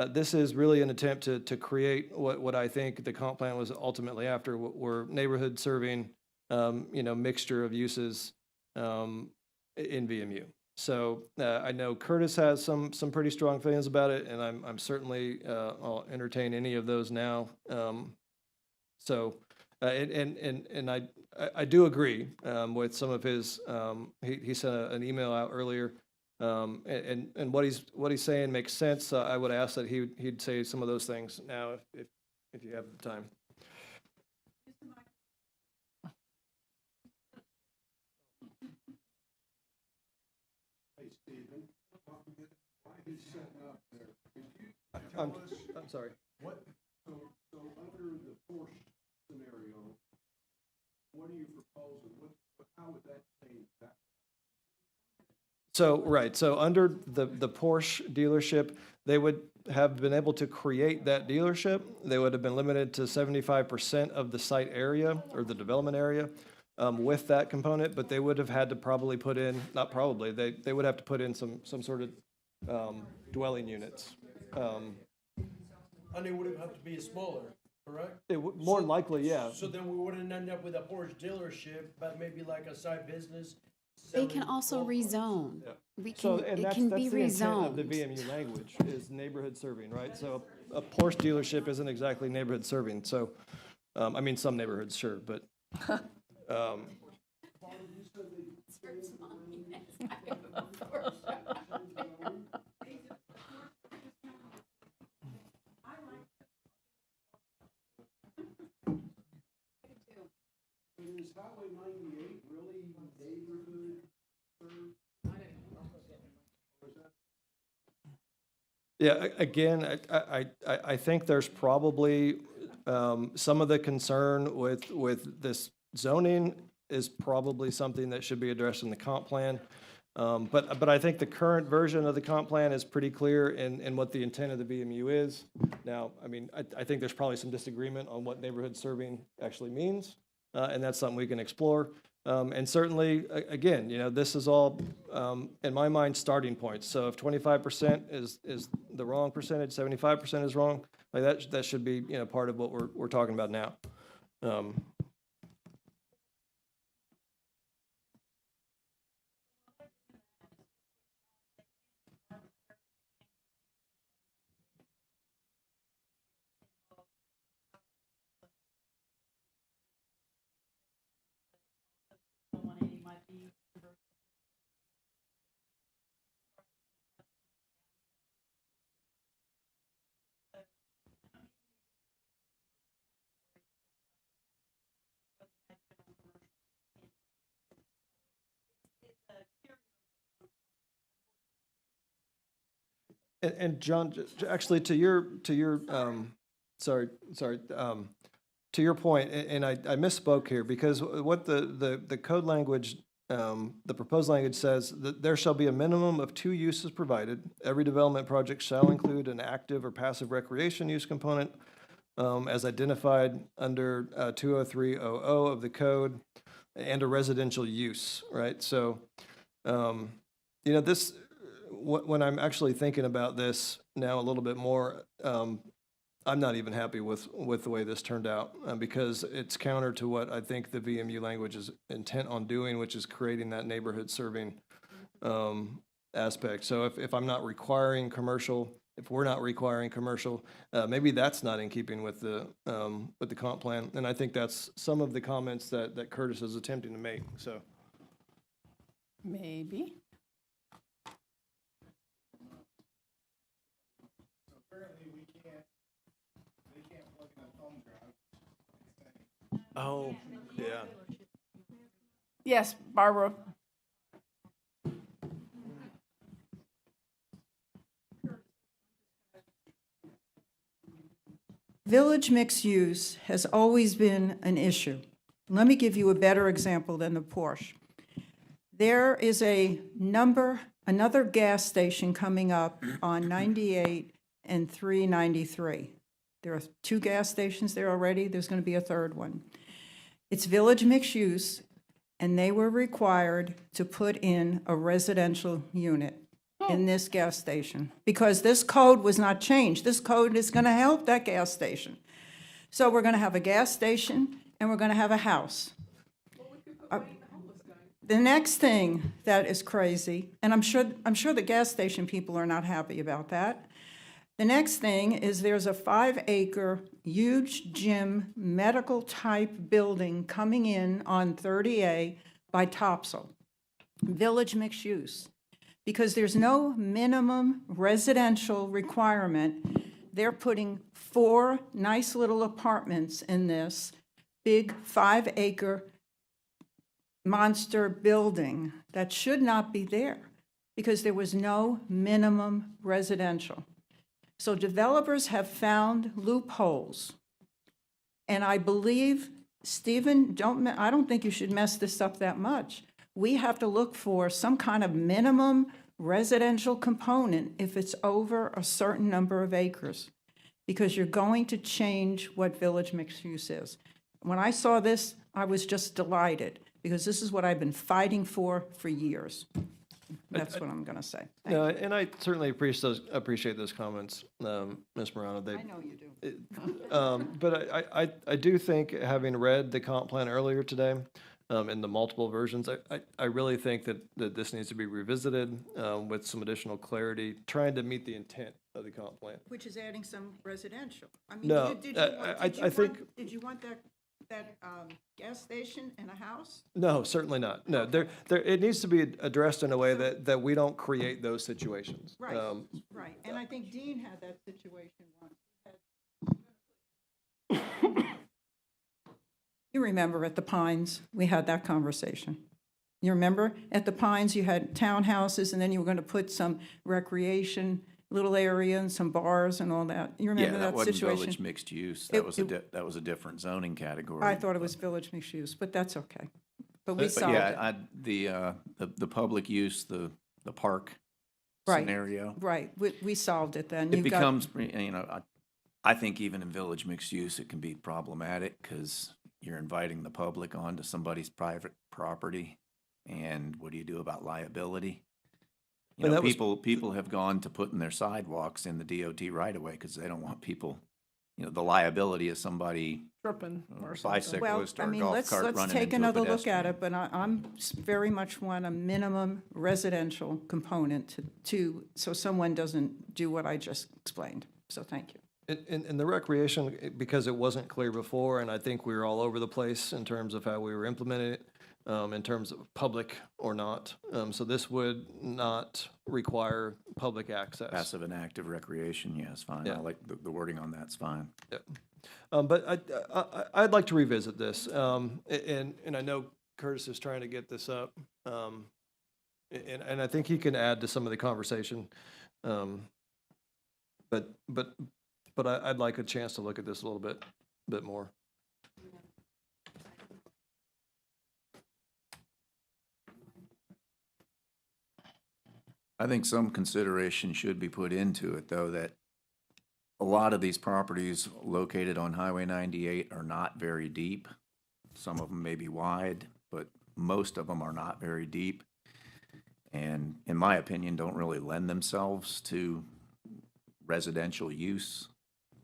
A: this is really an attempt to create what I think the comp plan was ultimately after, were neighborhood serving, mixture of uses in VMU. So I know Curtis has some pretty strong feelings about it, and I'm certainly I'll entertain any of those now. And I do agree with some of his. He sent an email out earlier, and what he's saying makes sense. I would ask that he'd say some of those things now if you have the time.
H: he's setting up there. Could you
A: I'm,
H: tell us
A: I'm sorry.
H: what, so under the Porsche scenario, what are you proposing? How would that change that?
A: So, right, so under the Porsche dealership, they would have been able to create that dealership. They would have been limited to 75% of the site area or the development area with that component, but they would have had to probably put in, not probably, they would have to put in some sort of dwelling units.
I: And it would have to be smaller, correct?
A: More likely, yeah.
I: So then we wouldn't end up with a Porsche dealership, but maybe like a side business.
D: They can
I: selling
D: also
I: golf
D: rezone.
A: Yeah.
D: We
A: So,
D: can,
A: and
D: it
A: that's
D: can
A: the
D: be
A: intent of the
D: rezoned.
A: VMU language, is neighborhood serving, right? So a Porsche dealership isn't exactly neighborhood serving, so, I mean, some neighborhoods, sure, but,
H: Is Highway 98 really neighborhood served?
A: yeah, again, I think there's probably, some of the concern with this zoning is probably something that should be addressed in the comp plan. But I think the current version of the comp plan is pretty clear in what the intent of the VMU is. Now, I mean, I think there's probably some disagreement on what neighborhood serving actually means, and that's something we can explore. And certainly, again, you know, this is all, in my mind, starting points. So if 25% is the wrong percentage, 75% is wrong, like that should be, you know, part of what we're talking about now. And John, actually, to your, sorry, to your point, and I misspoke here, because what the code language, the proposed language says that there shall be a minimum of 2 uses provided. Every development project shall include an active or passive recreation use component, as identified under 20300 of the code, and a residential use, right? So, you know, this, when I'm actually thinking about this now a little bit more, I'm not even happy with the way this turned out, because it's counter to what I think the VMU language is intent on doing, which is creating that neighborhood serving aspect. So if I'm not requiring commercial, if we're not requiring commercial, maybe that's not in keeping with the comp plan. And I think that's some of the comments that Curtis is attempting to make, so.
B: Maybe.
F: Apparently they can't plug in a thumb drive.
A: Oh, yeah.
B: Yes, Barbara.
J: Village mixed use has always been an issue. Let me give you a better example than the Porsche. There is another gas station coming up on 98 and 393. There are 2 gas stations there already. There's going to be a third one. It's village mixed use, and they were required to put in a residential unit in this gas station, because this code was not changed. This code is going to help that gas station. So we're going to have a gas station, and we're going to have a house. The next thing that is crazy, and I'm sure the gas station people are not happy about that. The next thing is there's a 5-acre, huge gym, medical-type building coming in on 30A by Topsail, village mixed use. Because there's no minimum residential requirement, they're putting 4 nice little apartments in this big 5-acre monster building that should not be there. because there was no minimum residential. So developers have found loopholes. And I believe, Stephen, I don't think you should mess this up that much. We have to look for some kind of minimum residential component if it's over a certain number of acres, because you're going to change what village mixed use is. When I saw this, I was just delighted, because this is what I've been fighting for years. That's what I'm going to say. Thank
A: No, and I certainly appreciate those comments, Ms. Morano.
J: you. I know you do.
A: But I do think, having read the comp plan earlier today, in the multiple versions, I really think that this needs to be revisited with some additional clarity, trying to meet the intent of the comp plan.
J: Which is adding some residential. I mean,
A: No,
J: did you want-
A: I
J: did you
A: think-
J: want- Did you want that gas station and a house?
A: No, certainly not. No, it needs to be addressed in a way that we don't create those situations.
J: Right, right. And I think Dean had that situation once. You remember at the Pines, we had that conversation. You remember? At the Pines, you had townhouses, and then you were going to put some recreation, little area, and some bars and all that. You
C: Yeah,
J: remember
C: that
J: that
C: wasn't
J: situation?
C: village mixed use.
J: It-
C: That was a different zoning category.
J: I thought it was village mixed use, but that's okay. But we
C: But
J: solved it.
C: yeah, the public use, the park
J: Right.
C: scenario.
J: Right, we solved it then.
C: It
J: You've got-
C: becomes, I think even in village mixed use, it can be problematic because you're inviting the public onto somebody's private property. And what do you do about liability? You
A: And
C: know,
A: that was-
C: people have gone to putting their sidewalks in the DOT right away because they don't want people, the liability of somebody,
B: Tripping or
C: a
B: something.
C: bicyclist
J: Well,
C: or
J: I
C: a
J: mean,
C: golf
J: let's
C: cart running
J: take
C: into a
J: another look at
C: pedestrian.
J: it, but I'm very much want a minimum residential component so someone doesn't do what I just explained. So thank you.
A: In the recreation, because it wasn't clear before, and I think we were all over the place in terms of how we were implementing it, in terms of public or not. So this would not require public access.
C: Passive and active recreation, yes, fine. I
A: Yeah.
C: like the wording on that's fine.
A: But I'd like to revisit this, and I know Curtis is trying to get this up, and I think he can add to some of the conversation. But I'd like a chance to look at this a little bit more.
C: I think some consideration should be put into it, though, that a lot of these properties located on Highway 98 are not very deep. Some of them may be wide, but most of them are not very deep. And in my opinion, don't really lend themselves to residential use.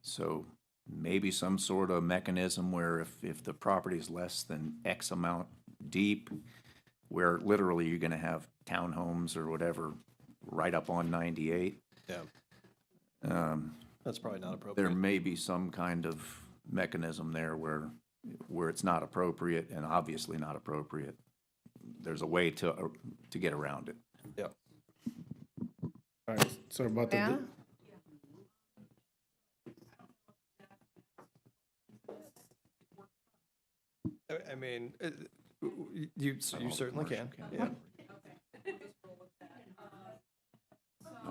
C: So maybe some sort of mechanism where if the property is less than X amount deep, where literally you're gonna have townhomes or whatever right up on 98.
A: Yeah. That's probably not
C: There
A: appropriate.
C: may be some kind of mechanism there where it's not appropriate and obviously not appropriate. There's a way to get around it.
A: Yeah.
F: All right, so about the.
B: Yeah?
A: I mean, you certainly can, yeah.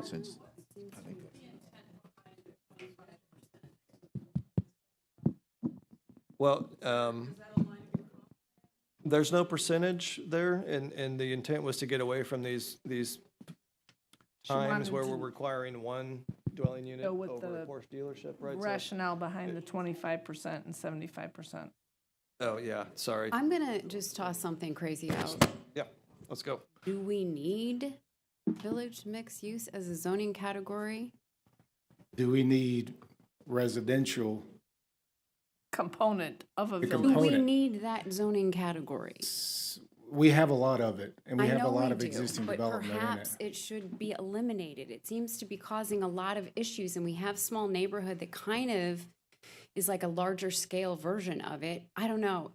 C: Since, I think
A: Well, there's no percentage there, and the intent was to get away from these times
B: wanted
A: where
B: to
A: we're requiring one dwelling unit
B: go with
A: over a
B: the
A: Porsche dealership, right? So-
B: Rationale behind the 25% and 75%.
A: Oh, yeah, sorry.
D: I'm gonna just toss something crazy out.
A: Yeah, let's go.
D: Do we need village mixed use as a zoning category?
F: Do we need residential?
B: Component of a
F: The
B: village.
D: Do we
F: Component.
D: need that zoning category?
F: We have a lot of it, and we
D: I
F: have a
D: know
F: lot
D: we
F: of
D: do,
F: existing
D: but
F: development in
D: perhaps
F: it.
D: it should be eliminated. It seems to be causing a lot of issues, and we have small neighborhood that kind of is like a larger scale version of it. I don't know.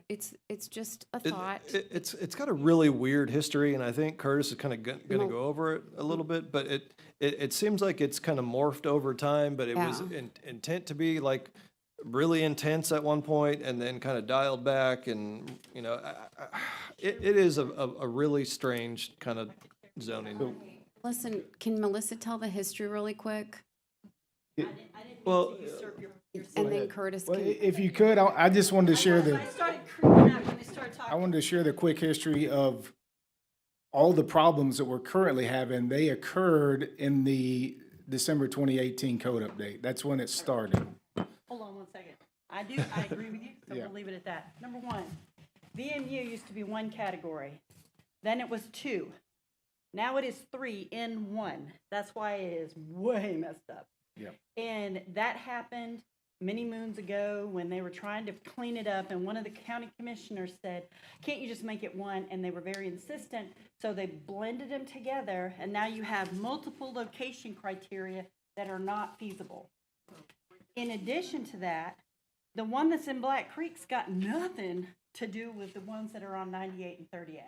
D: It's just a thought.
A: It's got a really weird history, and I think Curtis is kind of going to
D: Well-
A: go over it a little bit, but it seems like it's kind of morphed over time, but it was
D: Yeah.
A: intent to be like really intense at one point and then kind of dialed back, and, it is a really strange kind of zoning.
D: Listen, can Melissa tell the history really quick?
A: Well,
D: And then Curtis
F: Well,
D: can.
F: if you could, I just wanted to share the,
L: I started creeping up when they started
F: I
L: talking.
F: wanted to share the quick history of all the problems that we're currently having. They occurred in the December 2018 code update. That's when it started.
L: Hold on one second. I agree with you, so
F: Yeah.
L: we'll leave it at that. Number one, VMU used to be one category. Then it was two. Now it is three in one. That's why it is way messed up.
F: Yep.
L: And that happened many moons ago when they were trying to clean it up, and one of the county commissioners said, can't you just make it one? And they were very insistent, so they blended them together, and now you have multiple location criteria that are not feasible. In addition to that, the one that's in Black Creek's got nothing to do with the ones that are on 98 and 38.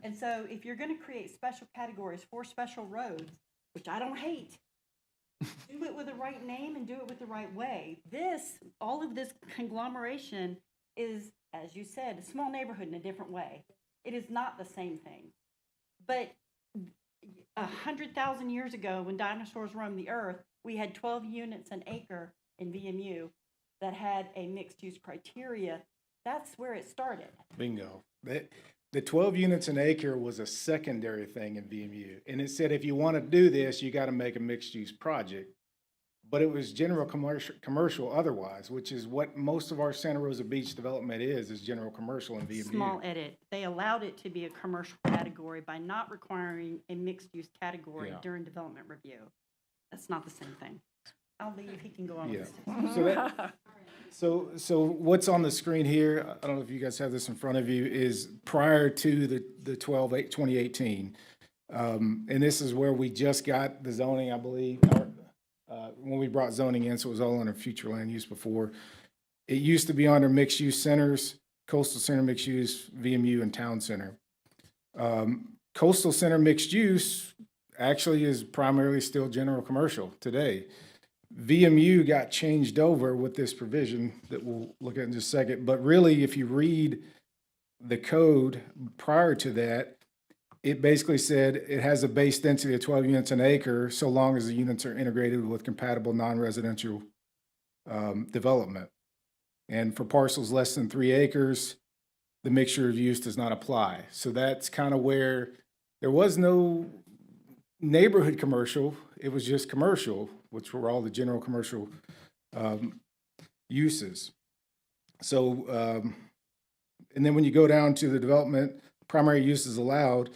L: And so if you're gonna create special categories for special roads, which I don't hate, do it with the right name and do it with the right way. All of this conglomeration is, as you said, a small neighborhood in a different way. It is not the same thing. But 100,000 years ago, when dinosaurs roamed the earth, we had 12 units an acre in VMU that had a mixed-use criteria. That's where it started.
F: Bingo. The 12 units an acre was a secondary thing in VMU. And it said, if you want to do this, you got to make a mixed-use project. But it was general commercial otherwise, which is what most of our Santa Rosa Beach development is general commercial in VMU.
L: Small edit. They allowed it to be a commercial category by not requiring a mixed-use category
F: Yeah.
L: during development review. That's not the same thing. I'll leave, he can go on with
F: Yeah.
L: this.
F: So that, so what's on the screen here, I don't know if you guys have this in front of you, is prior to the 2018. And this is where we just got the zoning, I believe, when we brought zoning in, so it was all under future land use before. It used to be under mixed use centers, coastal center mixed use, VMU, and town center. Coastal center mixed use actually is primarily still general commercial today. VMU got changed over with this provision that we'll look at in just a second, but really, if you read the code prior to that, it basically said it has a base density of 12 units an acre, so long as the units are integrated with compatible non-residential development. And for parcels less than 3 acres, the mixture of use does not apply. So that's kind of where there was no neighborhood commercial, it was just commercial, which were all the general commercial uses. So, and then when you go down to the development, primary uses allowed,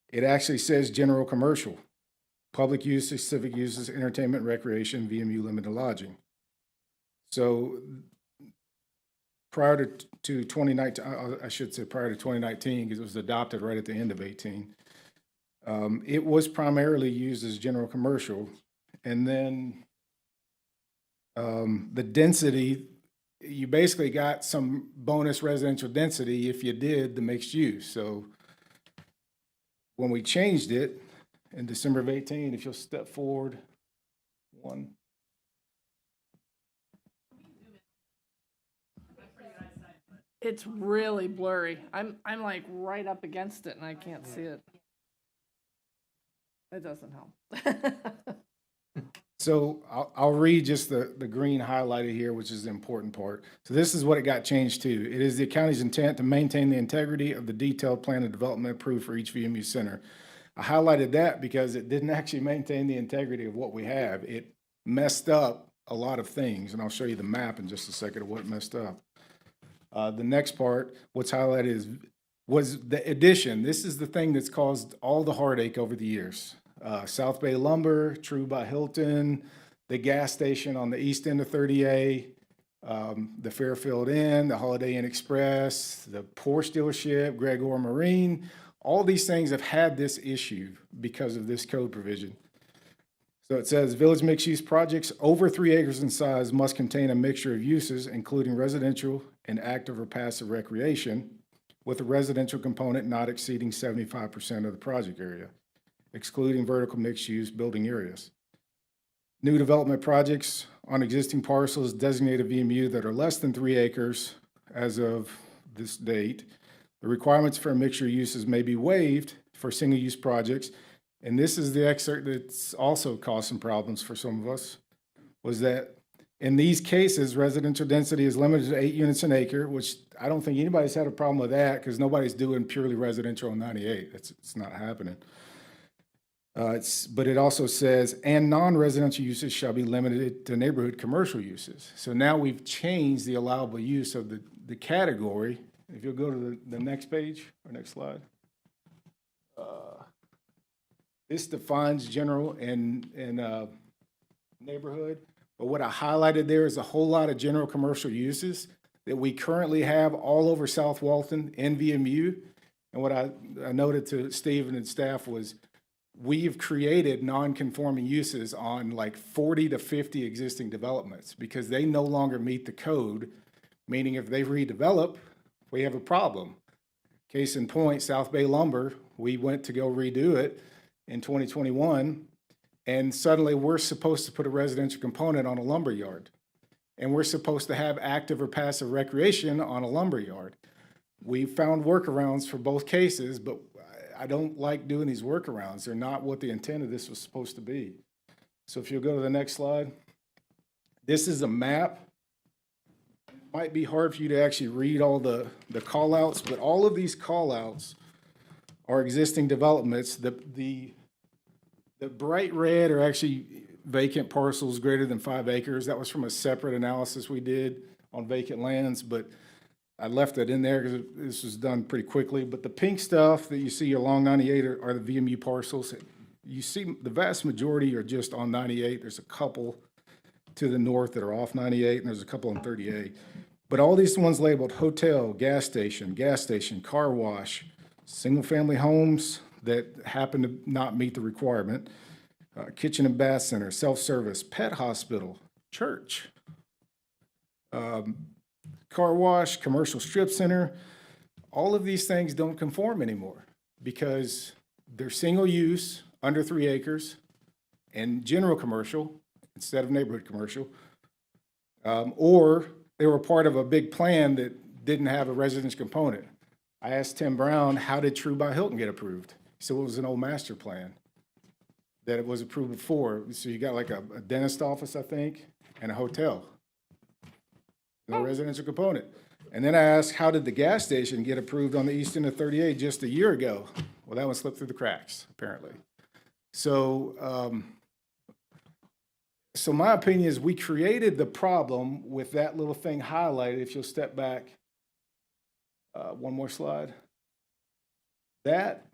F: it actually says general commercial, public uses, civic uses, entertainment, recreation, VMU limited lodging. So prior to 2019, I should say prior to 2019, because it was adopted right at the end of 18, it was primarily used as general commercial. And then the density, you basically got some bonus residential density if you did the mixed use. So when we changed it in December of 18, if you'll step forward one.
B: It's really blurry. I'm like right up against it and I can't see it. It doesn't help.
F: So I'll read just the green highlighted here, which is the important part. So this is what it got changed to. It is the county's intent to maintain the integrity of the detailed plan of development approved for each VMU center. I highlighted that because it didn't actually maintain the integrity of what we have. It messed up a lot of things, and I'll show you the map in just a second of what messed up. The next part, what's highlighted was the addition. This is the thing that's caused all the heartache over the years. South Bay Lumber, True by Hilton, the gas station on the east end of 30A, the Fairfield Inn, the Holiday Inn Express, the Porsche dealership, Gregor Marine, all these things have had this issue because of this code provision. So it says, village mixed-use projects over 3 acres in size must contain a mixture of uses, including residential and active or passive recreation, with a residential component not exceeding 75% of the project area, excluding vertical mixed-use building areas. New development projects on existing parcels designated VMU that are less than 3 acres as of this date. The requirements for mixture uses may be waived for single-use projects. And this is the excerpt that's also caused some problems for some of us, was that in these cases, residential density is limited to 8 units an acre, which I don't think anybody's had a problem with that because nobody's doing purely residential on 98. It's not happening. But it also says, and non-residential uses shall be limited to neighborhood commercial uses. So now we've changed the allowable use of the category. If you'll go to the next page or next slide. This defines general and neighborhood. But what I highlighted there is a whole lot of general commercial uses that we currently have all over South Walton and VMU. And what I noted to Stephen and staff was we've created non-conforming uses on like 40 to 50 existing developments because they no longer meet the code, meaning if they redevelop, we have a problem. Case in point, South Bay Lumber, we went to go redo it in 2021, and suddenly we're supposed to put a residential component on a lumber yard. And we're supposed to have active or passive recreation on a lumber yard. We found workarounds for both cases, but I don't like doing these workarounds. They're not what the intent of this was supposed to be. So if you'll go to the next slide. This is a map. It might be hard for you to actually read all the call-outs, but all of these call-outs are existing developments. The bright red are actually vacant parcels greater than 5 acres. That was from a separate analysis we did on vacant lands, but I left it in there because this was done pretty quickly. But the pink stuff that you see along 98 are the VMU parcels. You see the vast majority are just on 98. There's a couple to the north that are off 98, and there's a couple on 38. But all these ones labeled hotel, gas station, car wash, single-family homes that happen to not meet the requirement, kitchen and bath center, self-service, pet hospital, church, car wash, commercial strip center, all of these things don't conform anymore because they're single use, under 3 acres, and general commercial instead of neighborhood commercial, or they were part of a big plan that didn't have a residence component. I asked Tim Brown, how did True by Hilton get approved? He said, well, it was an old master plan that it was approved before. So you got like a dentist office, I think, and a hotel. No residential component. And then I asked, how did the gas station get approved on the east end of 38 just a year ago? Well, that one slipped through the cracks, apparently. So, so my opinion is we created the problem with that little thing highlighted. If you'll step back one more slide. That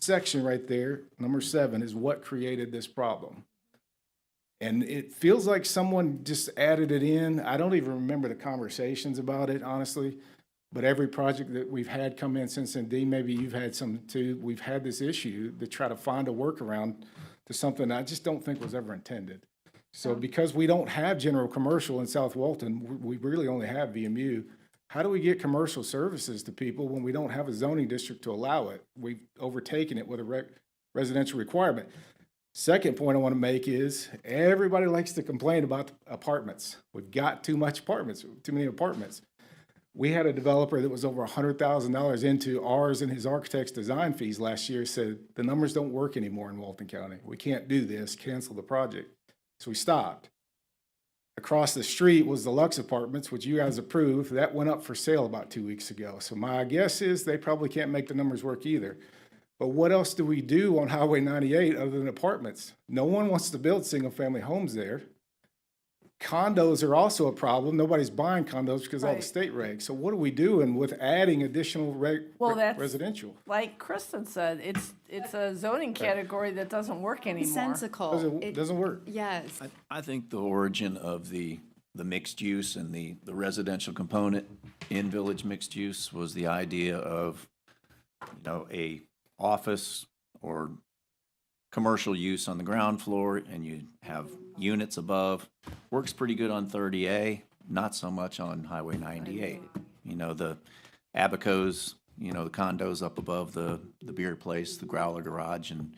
F: section right there, number 7, is what created this problem. And it feels like someone just added it in. I don't even remember the conversations about it, honestly. But every project that we've had come in since then, Dean, maybe you've had some too, we've had this issue to try to find a workaround to something I just don't think was ever intended. So because we don't have general commercial in South Walton, we really only have VMU. How do we get commercial services to people when we don't have a zoning district to allow it? We've overtaken it with a residential requirement. Second point I want to make is everybody likes to complain about apartments. We've got too much apartments, too many apartments. We had a developer that was over $100,000 into ours and his architect's design fees last year, said the numbers don't work anymore in Walton County. We can't do this, cancel the project. So we stopped. Across the street was the Lux Apartments, which you guys approved. That went up for sale about 2 weeks ago. So my guess is they probably can't make the numbers work either. But what else do we do on Highway 98 other than apartments? No one wants to build single-family homes there. Condos are also a problem. Nobody's buying condos because of all the
B: Right.
F: state regs. So what are we doing with adding additional
B: Well, that's-
F: residential?
B: Like Kristen said, it's a zoning category that doesn't work anymore.
D: Sensical.
F: Doesn't work.
D: Yes.
C: I think the origin of the mixed use and the residential component in village mixed use was the idea of, a office or commercial use on the ground floor and you have units above. Works pretty good on 30A, not so much on Highway 98. The Abacos, the condos up above the beer place, the Growler Garage, and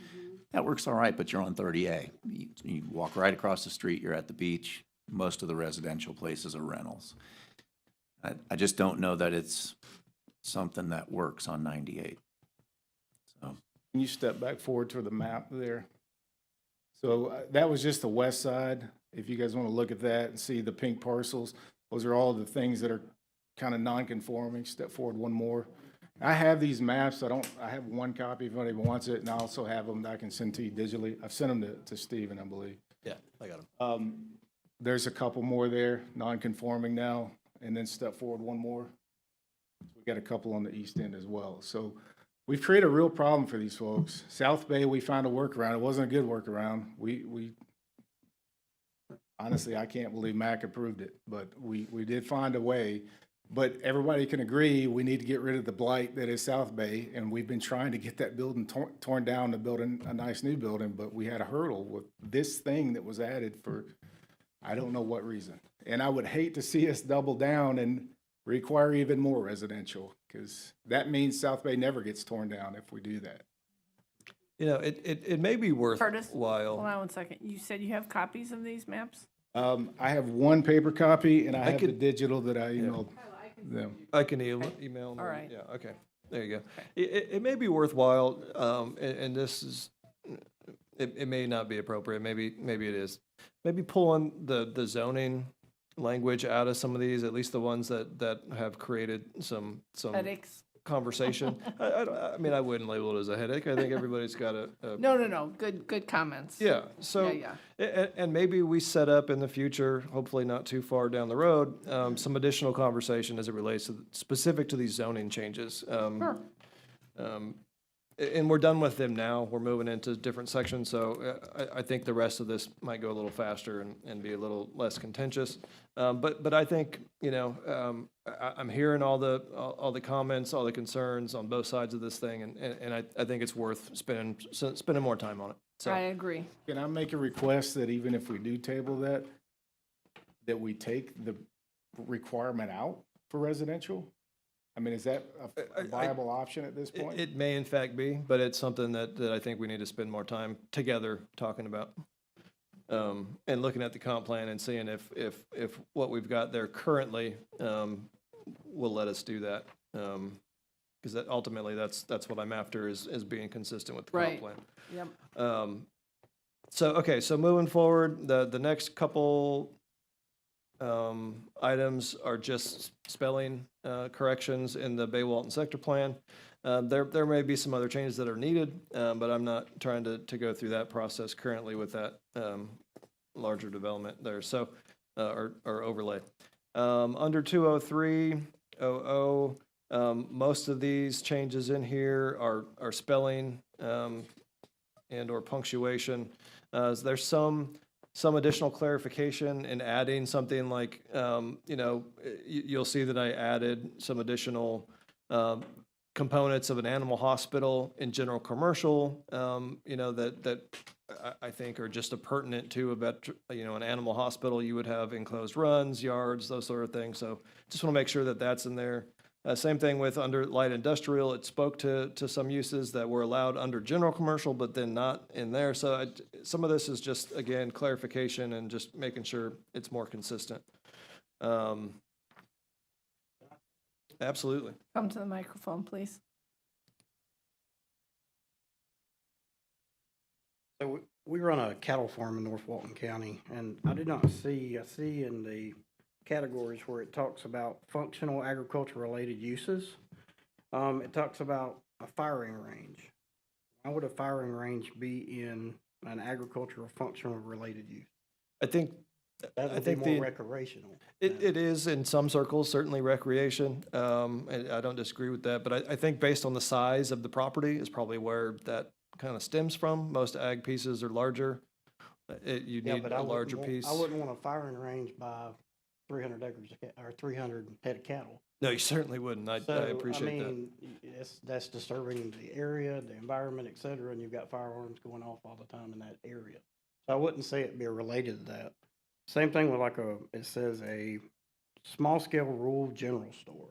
C: that works all right, but you're on 30A. You walk right across the street, you're at the beach. Most of the residential places are rentals. I just don't know that it's something that works on 98. So
F: Can you step back forward to the map there? So that was just the west side. If you guys want to look at that and see the pink parcels, those are all the things that are kind of non-conforming. Step forward one more. I have these maps. I have one copy if anybody wants it, and I also have them that I can send to you digitally. I've sent them to Steven, I believe.
A: Yeah, I got them.
F: There's a couple more there, non-conforming now, and then step forward one more. We've got a couple on the east end as well. So we've created a real problem for these folks. South Bay, we found a workaround. It wasn't a good workaround. We honestly, I can't believe MAC approved it, but we did find a way. But everybody can agree, we need to get rid of the blight that is South Bay, and we've been trying to get that building torn down to build a nice new building, but we had a hurdle with this thing that was added for, I don't know what reason. And I would hate to see us double down and require even more residential, because that means South Bay never gets torn down if we do that.
A: You know, it may be
B: Curtis, hold
A: worthwhile.
B: on one second. You said you have copies of these maps?
F: I have one paper copy, and I have the
A: could-
F: digital that I emailed them.
A: I can email them.
B: All right.
A: Yeah, okay, there you go. It may be worthwhile, and this is, it may not be appropriate, maybe it is. Maybe pulling the zoning language out of some of these, at least the ones that have created some
B: Headaches?
A: conversation. I mean, I wouldn't label it as a headache. I think everybody's got a
B: No, good comments.
A: yeah, so,
B: Yeah,
A: and maybe we set up in the future, hopefully not too far down the road, some additional conversation as it relates to, specific to these zoning changes.
B: Sure.
A: And we're done with them now, we're moving into different sections, so I think the rest of this might go a little faster and be a little less contentious. But I think, you know, I'm hearing all the comments, all the concerns on both sides of this thing, and I think it's worth spending more time on it. So,
B: I agree.
F: Can I make a request that even if we do table that, that we take the requirement out for residential? I mean, is that a viable option at this point?
A: it may in fact be, but it's something that I think we need to spend more time together talking about. And looking at the comp plan and seeing if what we've got there currently will let us do that. Because that ultimately, that's what I'm after is being consistent with the comp
B: Right.
A: plan.
B: Yep.
A: So moving forward, the next couple items are just spelling corrections in the Bay Walton sector plan. There may be some other changes that are needed, but I'm not trying to go through that process currently with that larger development there, so, or overlay. Under 203.00, most of these changes in here are spelling and or punctuation. There's some additional clarification in adding something like, you know, you'll see that I added some additional components of an animal hospital in general commercial, you know, that I think are just pertinent to an animal hospital. You would have enclosed runs, yards, those sort of things. So just want to make sure that that's in there. Same thing with under light industrial. It spoke to some uses that were allowed under general commercial, but then not in there. So some of this is just, again, clarification and just making sure it's more consistent. Absolutely.
B: Come to the microphone, please.
M: So we run a cattle farm in North Walton County, and I see in the categories where it talks about functional agriculture-related uses, it talks about a firing range. Why would a firing range be in an agricultural functional-related use?
A: I think
M: That would be more recreational.
A: It is in some circles, certainly recreation, and I don't disagree with that, but I think based on the size of the property is probably where that kind of stems from. Most ag pieces are larger. You
M: Yeah,
A: need
M: but
A: a larger piece.
M: I wouldn't want a firing range by 300 acres or 300 head of cattle.
A: No, you certainly wouldn't. I appreciate that.
M: I mean, that's disturbing the area, the environment, et cetera, and you've got firearms going off all the time in that area. So I wouldn't say it'd be related to that. Same thing with it says a small scale rural general store.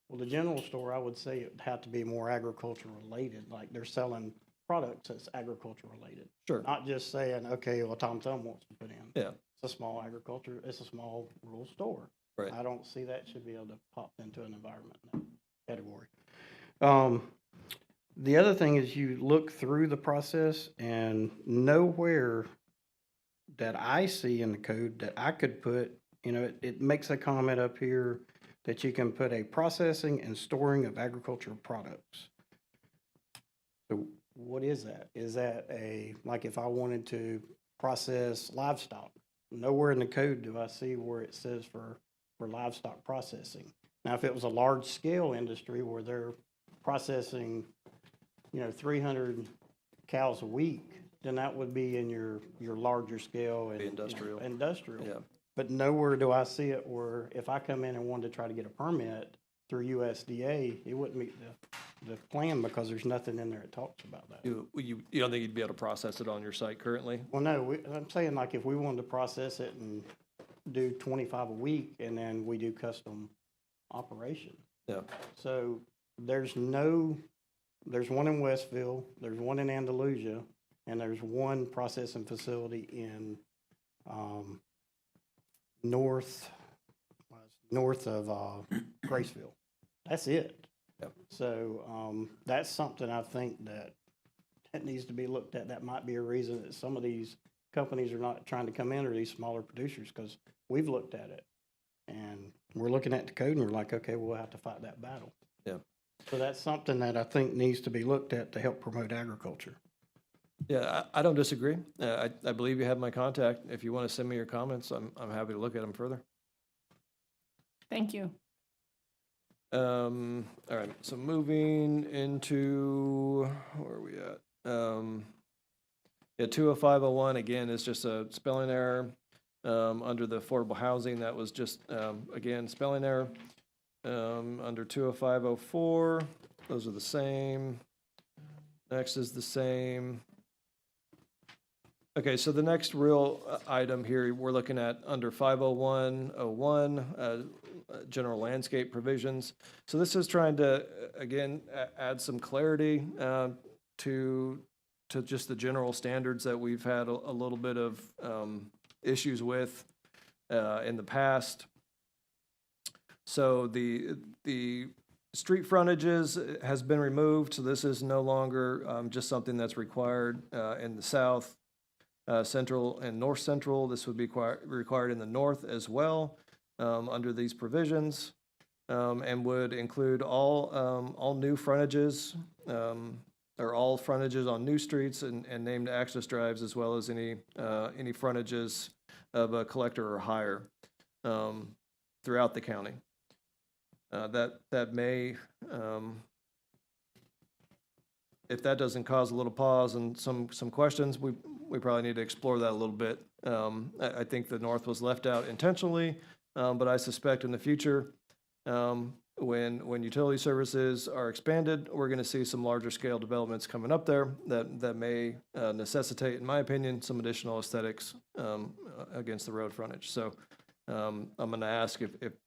M: Well, the general store, I would say it'd have to be more agriculture related, like they're selling products that's agriculture related.
A: Sure.
M: Not just saying, okay, well, Tom Thumb wants to put in.
A: Yeah.
M: It's a small it's a small rural store.
A: Right.
M: I don't see that should be able to pop into an environment in that category. The other thing is you look through the process and nowhere that I see in the code that I could put, it makes a comment up here that you can put a processing and storing of agricultural products. So what is that? Is that like if I wanted to process livestock? Nowhere in the code do I see where it says for livestock processing. Now, if it was a large scale industry where they're processing, 300 cows a week, then that would be in your larger scale and
A: Industrial.
M: Industrial.
A: Yeah.
M: But nowhere do I see it where if I come in and wanted to try to get a permit through USDA, it wouldn't meet the plan because there's nothing in there that talks about that.
A: You don't think you'd be able to process it on your site currently?
M: Well, no, I'm saying like if we wanted to process it and do 25 a week and then we do custom operation.
A: Yeah.
M: So there's one in Westville, there's one in Andalusia, and there's one processing facility in north of Graceville. That's it.
A: Yep.
M: So that's something I think that needs to be looked at. That might be a reason that some of these companies are not trying to come in, or these smaller producers, because we've looked at it. And we're looking at the code and we're like, okay, we'll have to fight that battle.
A: Yeah.
M: So that's something that I think needs to be looked at to help promote agriculture.
A: Yeah, I don't disagree. I believe you have my contact. If you want to send me your comments, I'm happy to look at them further.
B: Thank you.
A: All right, so moving into, where are we at? Yeah, 20501, again, is just a spelling error. Under the affordable housing, that was just, again, spelling error. Under 20504, those are the same. Next is the same. Okay, so the next real item here, we're looking at under 50101, general landscape provisions. So this is trying to, again, add some clarity to just the general standards that we've had a little bit of issues with in the past. So the street frontages has been removed, so this is no longer just something that's required in the south, central, and north central. This would be required in the north as well under these provisions, and would include all new frontages or all frontages on new streets and named access drives, as well as any frontages of a collector or higher throughout the county. That may, if that doesn't cause a little pause and some questions, we probably need to explore that a little bit. I think the north was left out intentionally, but I suspect in the future, when utility services are expanded, we're going to see some larger scale developments coming up there that may necessitate, in my opinion, some additional aesthetics against the road frontage. So I'm going to ask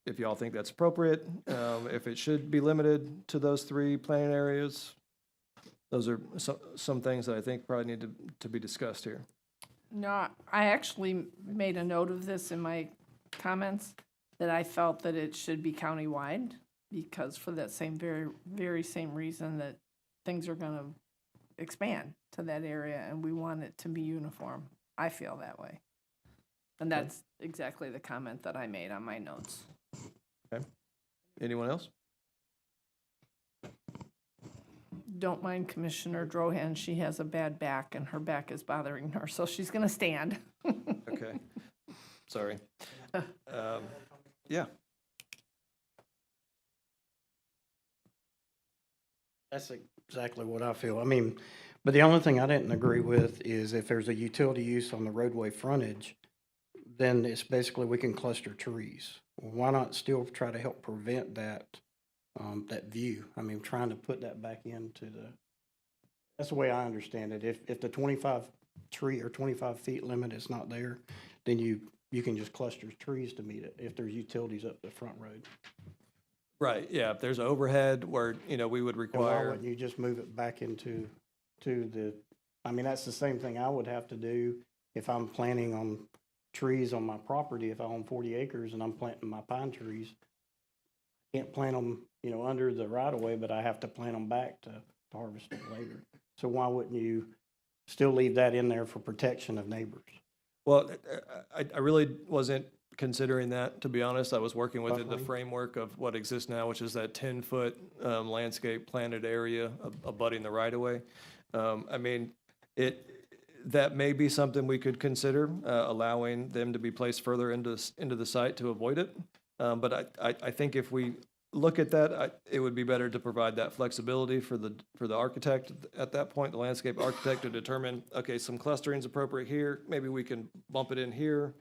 A: if y'all think that's appropriate, if it should be limited to those three planning areas. Those are some things that I think probably need to be discussed here.
B: No, I actually made a note of this in my comments, that I felt that it should be countywide, because for that same very same reason that things are going to expand to that area and we want it to be uniform. I feel that way. And that's exactly the comment that I made on my notes.
A: Okay. Anyone else?
B: Don't mind Commissioner Drohan. She has a bad back and her back is bothering her, so she's going to stand.
A: Okay. Sorry. Yeah.
M: That's exactly what I feel. I mean, but the only thing I didn't agree with is if there's a utility use on the roadway frontage, then it's basically we can cluster trees. Why not still try to help prevent that, that view? I mean, trying to put that back into that's the way I understand it. If the 25 feet limit is not there, then you can just cluster trees to meet it if there's utilities up the front road.
A: Right, yeah, if there's overhead where, we would
M: And why
A: require,
M: wouldn't you just move it back into I mean, that's the same thing I would have to do if I'm planting on trees on my property. If I own 40 acres and I'm planting my pine trees, I can't plant them, under the right of way, but I have to plant them back to to harvest it later. So why wouldn't you still leave that in there for protection of neighbors?
A: Well, I really wasn't considering that, to be honest. I was working within the
M: Buffering.
A: framework of what exists now, which is that 10-foot landscape planted area abutting the right-of-way. I mean, that may be something we could consider, allowing them to be placed further into the site to avoid it. But I think if we look at that, it would be better to provide that flexibility for the architect at that point, the landscape architect, to determine, okay, some clustering is appropriate here, maybe we can bump it in here.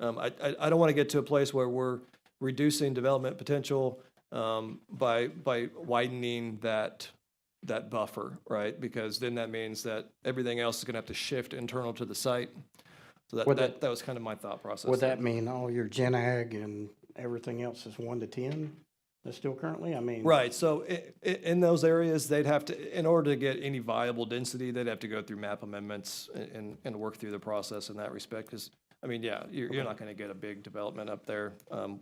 A: I don't want to get to a place where we're reducing development potential by widening that buffer, right? Because then that means that everything else is going to have to shift internal to the site. So
M: Would
A: that was kind of my thought process.
M: Would that mean all your gen ag and everything else is 1 to 10 that's still currently? I mean.
A: Right, so in those areas, they'd have to, in order to get any viable density, they'd have to go through map amendments and work through the process in that respect. Because, I mean, yeah, you're not going to get a big development up there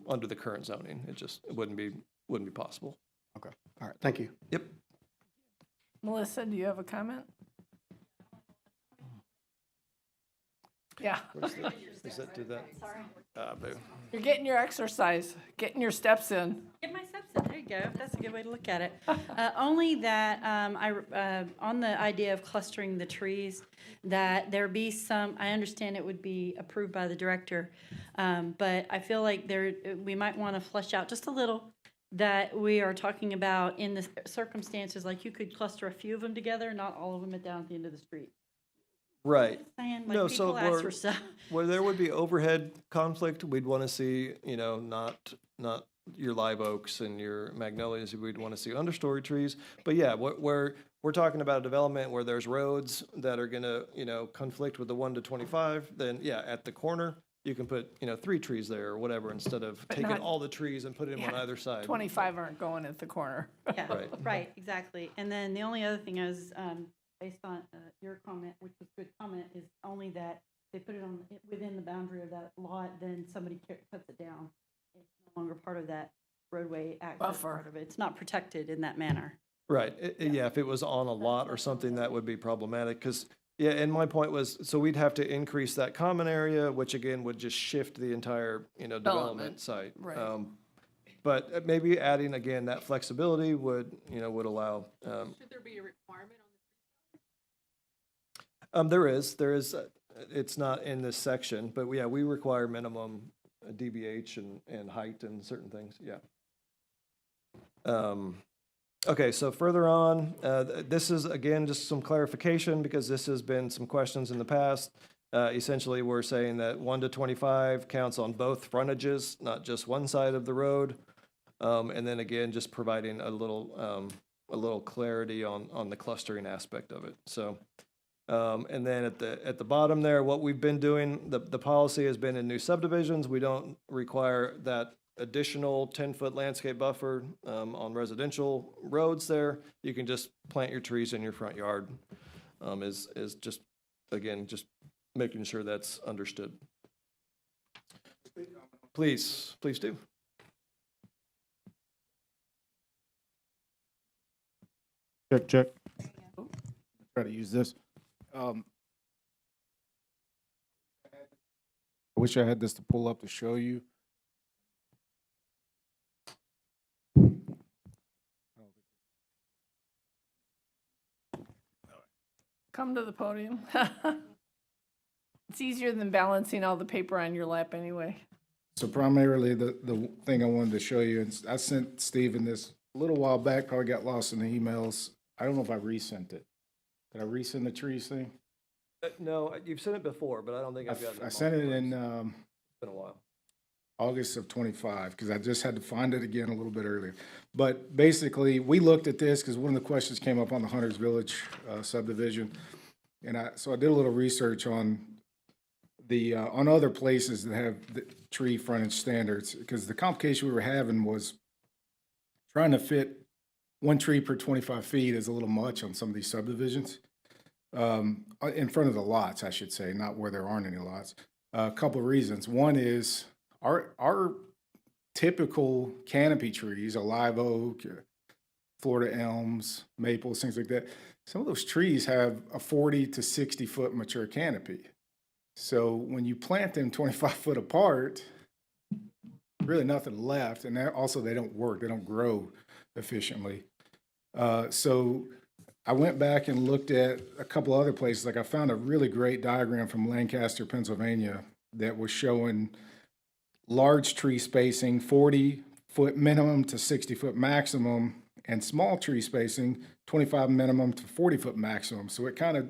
A: under the current zoning. It wouldn't be possible.
M: Okay, all right, thank you.
A: Yep.
B: Melissa, do you have a comment? Yeah,
A: Does that do that? Boo.
B: you're getting your exercise, getting your steps in.
L: Get my steps in, there you go, that's a good way to look at it. Only that, on the idea of clustering the trees, that there be some, I understand it would be approved by the director, but I feel like we might want to flesh out just a little that we are talking about in the circumstances, like you could cluster a few of them together, not all of them down at the end of the street.
A: Right.
L: Saying,
A: No,
L: like,
A: so
L: people ask for stuff.
A: where there would be overhead conflict, we'd want to see, not your live oaks and your magnolias, we'd want to see understory trees. But yeah, where we're talking about a development where there's roads that are gonna, conflict with the 1 to 25, then yeah, at the corner, you can put, 3 trees there or whatever, instead of taking
B: not-
A: all the trees and putting them on
B: Yeah,
A: either side.
B: 25 aren't going at the corner.
L: Yeah,
A: Right.
L: right, exactly. And then the only other thing is, based on your comment, which was a good comment, is only that they put it on, within the boundary of that lot, then somebody cuts it down. It's no longer part of that roadway access
B: Buffer.
L: part of it. It's not protected in that manner.
A: Right, yeah, if it was on a lot or something, that would be problematic, because, yeah, and my point was, so we'd have to increase that common area, which again would just shift the entire, development site.
B: Right.
A: But maybe adding, again, that flexibility would allow.
E: Should there be a requirement
A: There is, it's not in this section, but yeah, we require minimum DBH and height and certain things, yeah. Okay, so further on, this is, again, just some clarification, because this has been some questions in the past. Essentially, we're saying that 1 to 25 counts on both frontages, not just one side of the road. And then again, just providing a little clarity on the clustering aspect of it, so. And then at the bottom there, what we've been doing, the policy has been in new subdivisions, we don't require that additional 10-foot landscape buffer on residential roads there. You can just plant your trees in your front yard, is just, again, just making sure that's understood. Please do.
F: Check. Try to use this. I wish I had this to pull up to show you.
B: Come to the podium. It's easier than balancing all the paper on your lap anyway.
F: So primarily, the thing I wanted to show you, and I sent Steven this a little while back, probably got lost in the emails. I don't know if I resent it. Did I resend the trees thing?
A: No, you've sent it before, but I don't think I've gotten it.
F: I sent it in
A: It's been a while.
F: August of 25, because I just had to find it again a little bit earlier. But basically, we looked at this because one of the questions came up on the Hunters Village subdivision. And so I did a little research on on other places that have the tree frontage standards, because the complication we were having was trying to fit 1 tree per 25 feet is a little much on some of these subdivisions. In front of the lots, I should say, not where there aren't any lots. A couple of reasons. One is our typical canopy trees, a live oak, Florida elms, maples, things like that. Some of those trees have a 40 to 60-foot mature canopy. So when you plant them 25 foot apart, really nothing left, and also they don't work, they don't grow efficiently. So I went back and looked at a couple other places. Like I found a really great diagram from Lancaster, Pennsylvania, that was showing large tree spacing, 40-foot minimum to 60-foot maximum, and small tree spacing, 25 minimum to 40-foot maximum. So it kind of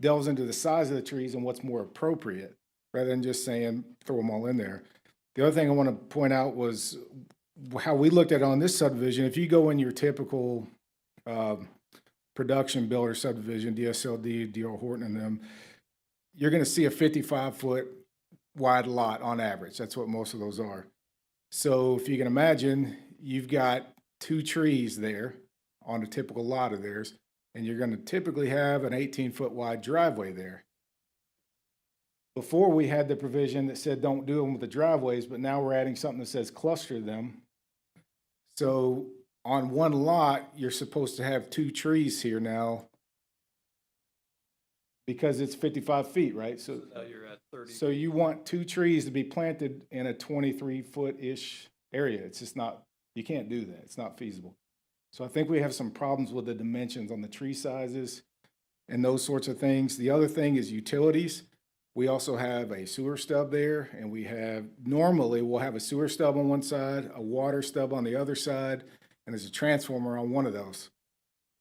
F: delves into the size of the trees and what's more appropriate, rather than just saying throw them all in there. The other thing I want to point out was how we looked at it on this subdivision. If you go in your typical production builder subdivision, DSLD, D.R. Horton and them, you're going to see a 55-foot wide lot on average. That's what most of those are. So if you can imagine, you've got 2 trees there on a typical lot of theirs, and you're going to typically have an 18-foot wide driveway there. Before, we had the provision that said don't do them with the driveways, but now we're adding something that says cluster them. So on one lot, you're supposed to have 2 trees here now because it's 55 feet, right? So
A: Now you're at 30.
F: so you want 2 trees to be planted in a 23-foot-ish area. It's just not, you can't do that. It's not feasible. So I think we have some problems with the dimensions on the tree sizes and those sorts of things. The other thing is utilities. We also have a sewer stub there, and normally we'll have a sewer stub on one side, a water stub on the other side, and there's a transformer on one of those.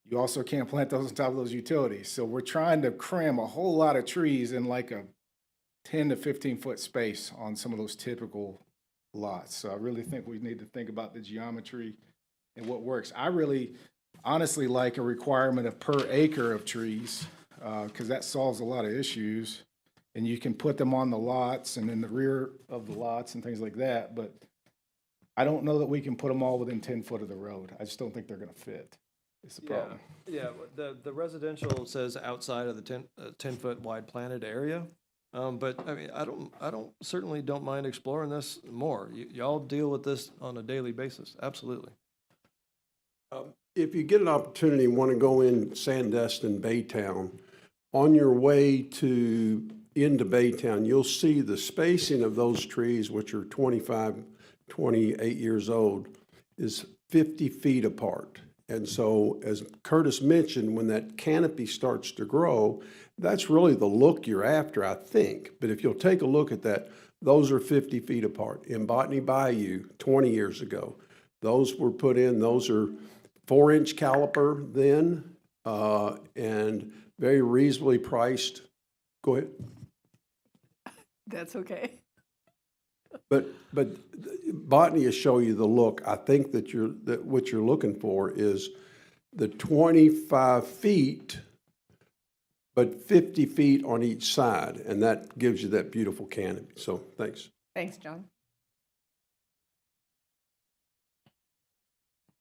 F: You also can't plant those on top of those utilities. So we're trying to cram a whole lot of trees in like a 10 to 15-foot space on some of those typical lots. So I really think we need to think about the geometry and what works. I really honestly like a requirement of per acre of trees, because that solves a lot of issues. And you can put them on the lots and in the rear of the lots and things like that, but I don't know that we can put them all within 10 foot of the road. I just don't think they're gonna fit. It's the problem.
A: Yeah, the residential says outside of the 10-foot wide planted area. But I mean, I certainly don't mind exploring this more. Y'all deal with this on a daily basis, absolutely.
H: If you get an opportunity and want to go in Sandestin, Baytown, on your way into Baytown, you'll see the spacing of those trees, which are 25, 28 years old, is 50 feet apart. And so, as Curtis mentioned, when that canopy starts to grow, that's really the look you're after, I think. But if you'll take a look at that, those are 50 feet apart. In Botany Bayou, 20 years ago, those were put in, those are 4-inch caliper then, and very reasonably priced. Go ahead.
B: That's okay.
H: But Botany will show you the look. I think that what you're looking for is the 25 feet, but 50 feet on each side, and that gives you that beautiful canopy. So, thanks.
B: Thanks, John.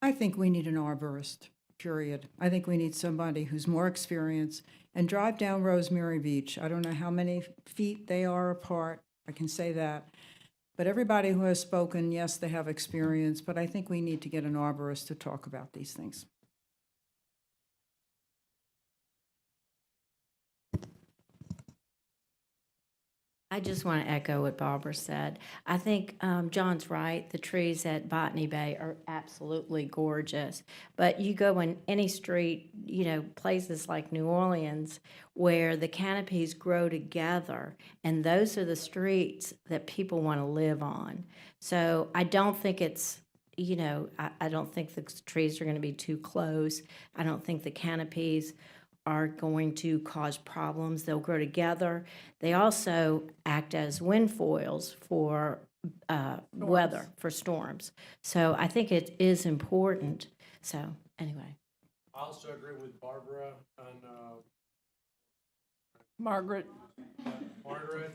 J: I think we need an arborist, period. I think we need somebody who's more experienced. And drive down Rosemary Beach. I don't know how many feet they are apart. I can say that. But everybody who has spoken, yes, they have experience, but I think we need to get an arborist to talk about these things.
N: I just want to echo what Barbara said. I think John's right. The trees at Botany Bay are absolutely gorgeous. But you go in any street, places like New Orleans, where the canopies grow together, and those are the streets that people want to live on. So I don't think it's, I don't think the trees are going to be too close. I don't think the canopies are going to cause problems. They'll grow together. They also act as wind foils for weather, for storms. So I think it is important. So anyway.
I: I also agree with Barbara and
B: Margaret.
I: Margaret.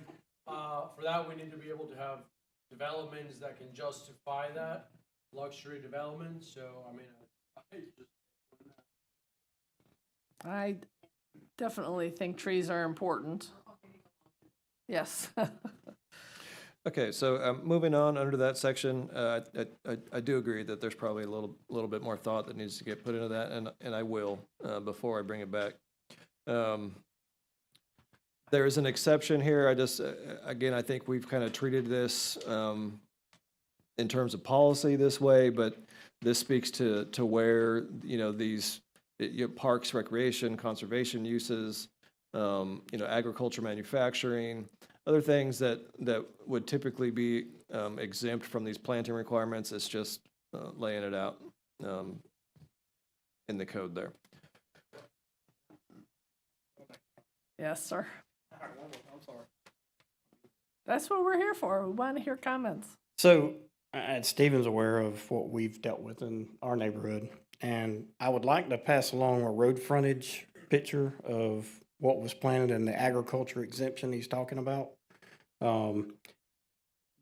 I: For that, we need to be able to have developments that can justify that, luxury development. So, I mean,
B: I definitely think trees are important. Yes.
A: Okay, so moving on under that section, I do agree that there's probably a little bit more thought that needs to get put into that, and I will before I bring it back. There is an exception here. I just, again, I think we've kind of treated this in terms of policy this way, but this speaks to where, these parks, recreation, conservation uses, agriculture, manufacturing, other things that would typically be exempt from these planting requirements. It's just laying it out in the code there.
B: Yes, sir. That's what we're here for. We want to hear comments.
M: So, Stephen's aware of what we've dealt with in our neighborhood, and I would like to pass along a road frontage picture of what was planted in the agriculture exemption he's talking about.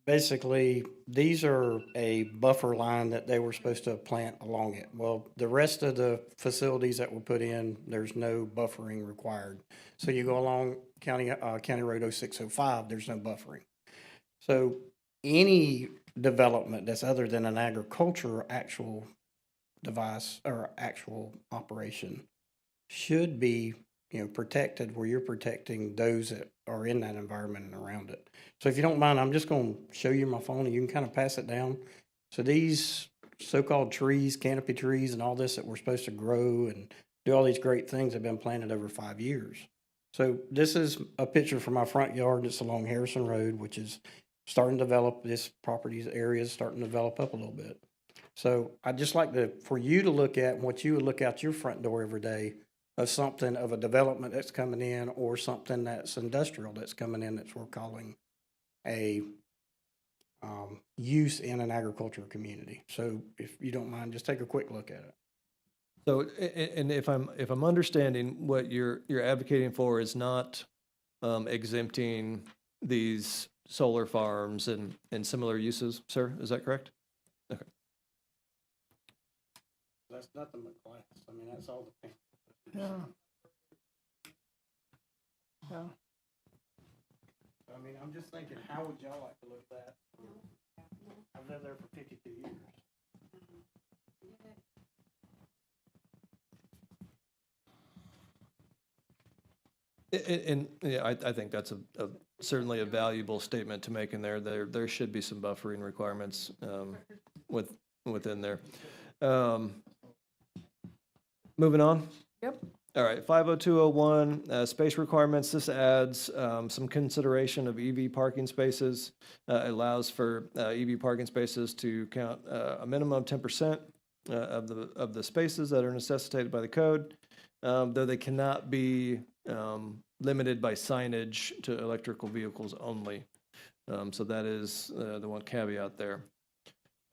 M: Basically, these are a buffer line that they were supposed to plant along it. Well, the rest of the facilities that were put in, there's no buffering required. So you go along County Road 0605, there's no buffering. So any development that's other than an agriculture actual device or actual operation should be, protected where you're protecting those that are in that environment and around it. So if you don't mind, I'm just going to show you my phone and you can kind of pass it down. So these so-called trees, canopy trees and all this that we're supposed to grow and do all these great things have been planted over 5 years. So this is a picture from my front yard that's along Harrison Road, which is starting to develop. This property's area is starting to develop up a little bit. So I'd just like for you to look at what you would look out your front door every day of something of a development that's coming in or something that's industrial that's coming in that we're calling a use in an agricultural community. So if you don't mind, just take a quick look at it.
A: So, and if I'm understanding, what you're advocating for is not exempting these solar farms and similar uses, sir? Is that correct? Okay.
M: That's nothing but glass. I mean, that's all the paint.
B: Yeah. Yeah.
M: I mean, I'm just thinking, how would y'all like to look at that? I've lived there for 52 years.
A: And yeah, I think that's certainly a valuable statement to make in there. There should be some buffering requirements within there. Moving on.
B: Yep.
A: All right, 50201, space requirements. This adds some consideration of EV parking spaces. It allows for EV parking spaces to count a minimum of 10% of the spaces that are necessitated by the code, though they cannot be limited by signage to electrical vehicles only. So that is the one caveat there.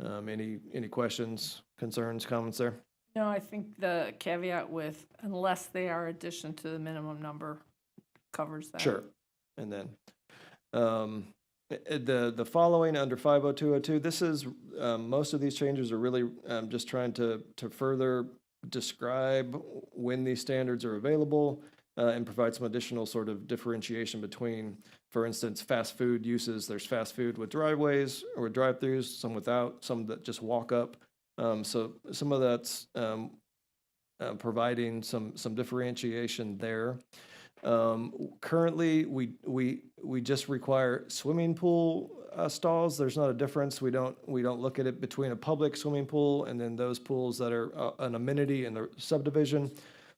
A: Any questions, concerns, comments there?
B: No, I think the caveat with unless they are addition to the minimum number covers that.
A: Sure. And then the following under 50202, this is most of these changes are really just trying to further describe when these standards are available and provide some additional sort of differentiation between, for instance, fast food uses. There's fast food with driveways or drive-throughs, some without, some that just walk up. So some of that's providing some differentiation there. Currently, we just require swimming pool stalls. There's not a difference. We don't look at it between a public swimming pool and then those pools that are an amenity in the subdivision.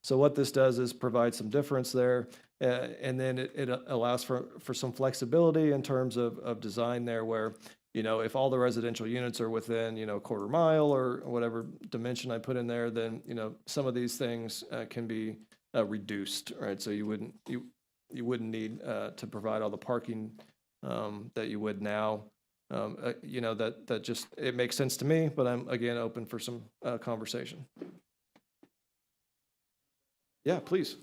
A: So what this does is provide some difference there, and then it allows for some flexibility in terms of design there, where if all the residential units are within a quarter mile or whatever dimension I put in there, then some of these things can be reduced, right? So you wouldn't need to provide all the parking that you would now. That just, it makes sense to me, but I'm again open for some conversation. Yeah, please.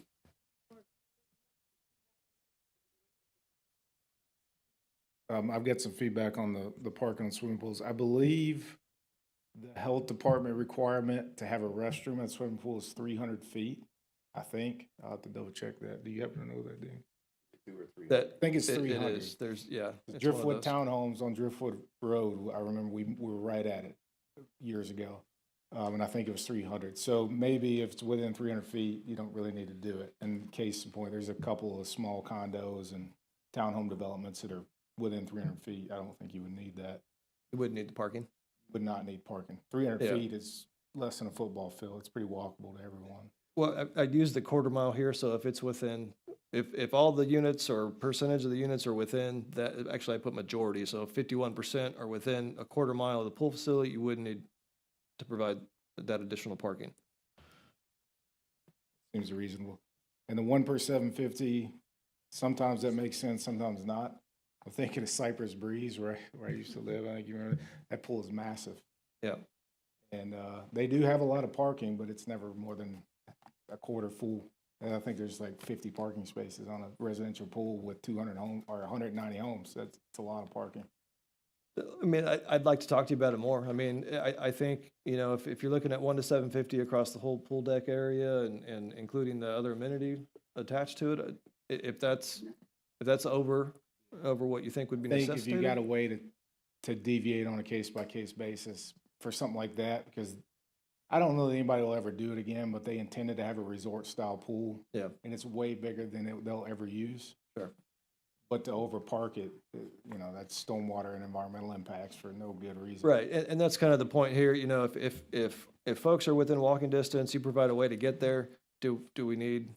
F: I've got some feedback on the parking and swimming pools. I believe the health department requirement to have a restroom at swimming pool is 300 feet, I think. I'll have to double check that. Do you happen to know that, Dean?
A: That,
F: I think it's
A: it
F: 300.
A: is, there's, yeah. it's one of
F: Driftwood
A: those.
F: Townhomes on Driftwood Road, I remember we were right at it years ago. And I think it was 300. So maybe if it's within 300 feet, you don't really need to do it. And case in point, there's a couple of small condos and townhome developments that are within 300 feet. I don't think you would need that.
A: You wouldn't need the parking.
F: Would not need parking. 300
A: Yeah.
F: feet is less than a football field. It's pretty walkable to everyone.
A: Well, I'd use the quarter mile here, so if it's within, if all the units or percentage of the units are within that, actually I put majority, so 51% are within a quarter mile of the pool facility, you wouldn't need to provide that additional parking.
F: Seems reasonable. And the 1 per 750, sometimes that makes sense, sometimes not. I'm thinking of Cypress Breeze where I used to live. I think you remember, that pool is massive.
A: Yeah.
F: And they do have a lot of parking, but it's never more than a quarter full. And I think there's like 50 parking spaces on a residential pool with 200 homes or 190 homes. That's a lot of parking.
A: I mean, I'd like to talk to you about it more. I mean, I think, you know, if you're looking at 1 to 750 across the whole pool deck area and including the other amenity attached to it, if that's over what you think would be
F: I think if
A: necessary.
F: you got a way to deviate on a case-by-case basis for something like that, because I don't know that anybody will ever do it again, but they intended to have a resort-style pool.
A: Yeah.
F: And it's way bigger than they'll ever use.
A: Sure.
F: But to overpark it, you know, that's stormwater and environmental impacts for no good reason.
A: Right, and that's kind of the point here, you know, if folks are within walking distance, you provide a way to get there, do we need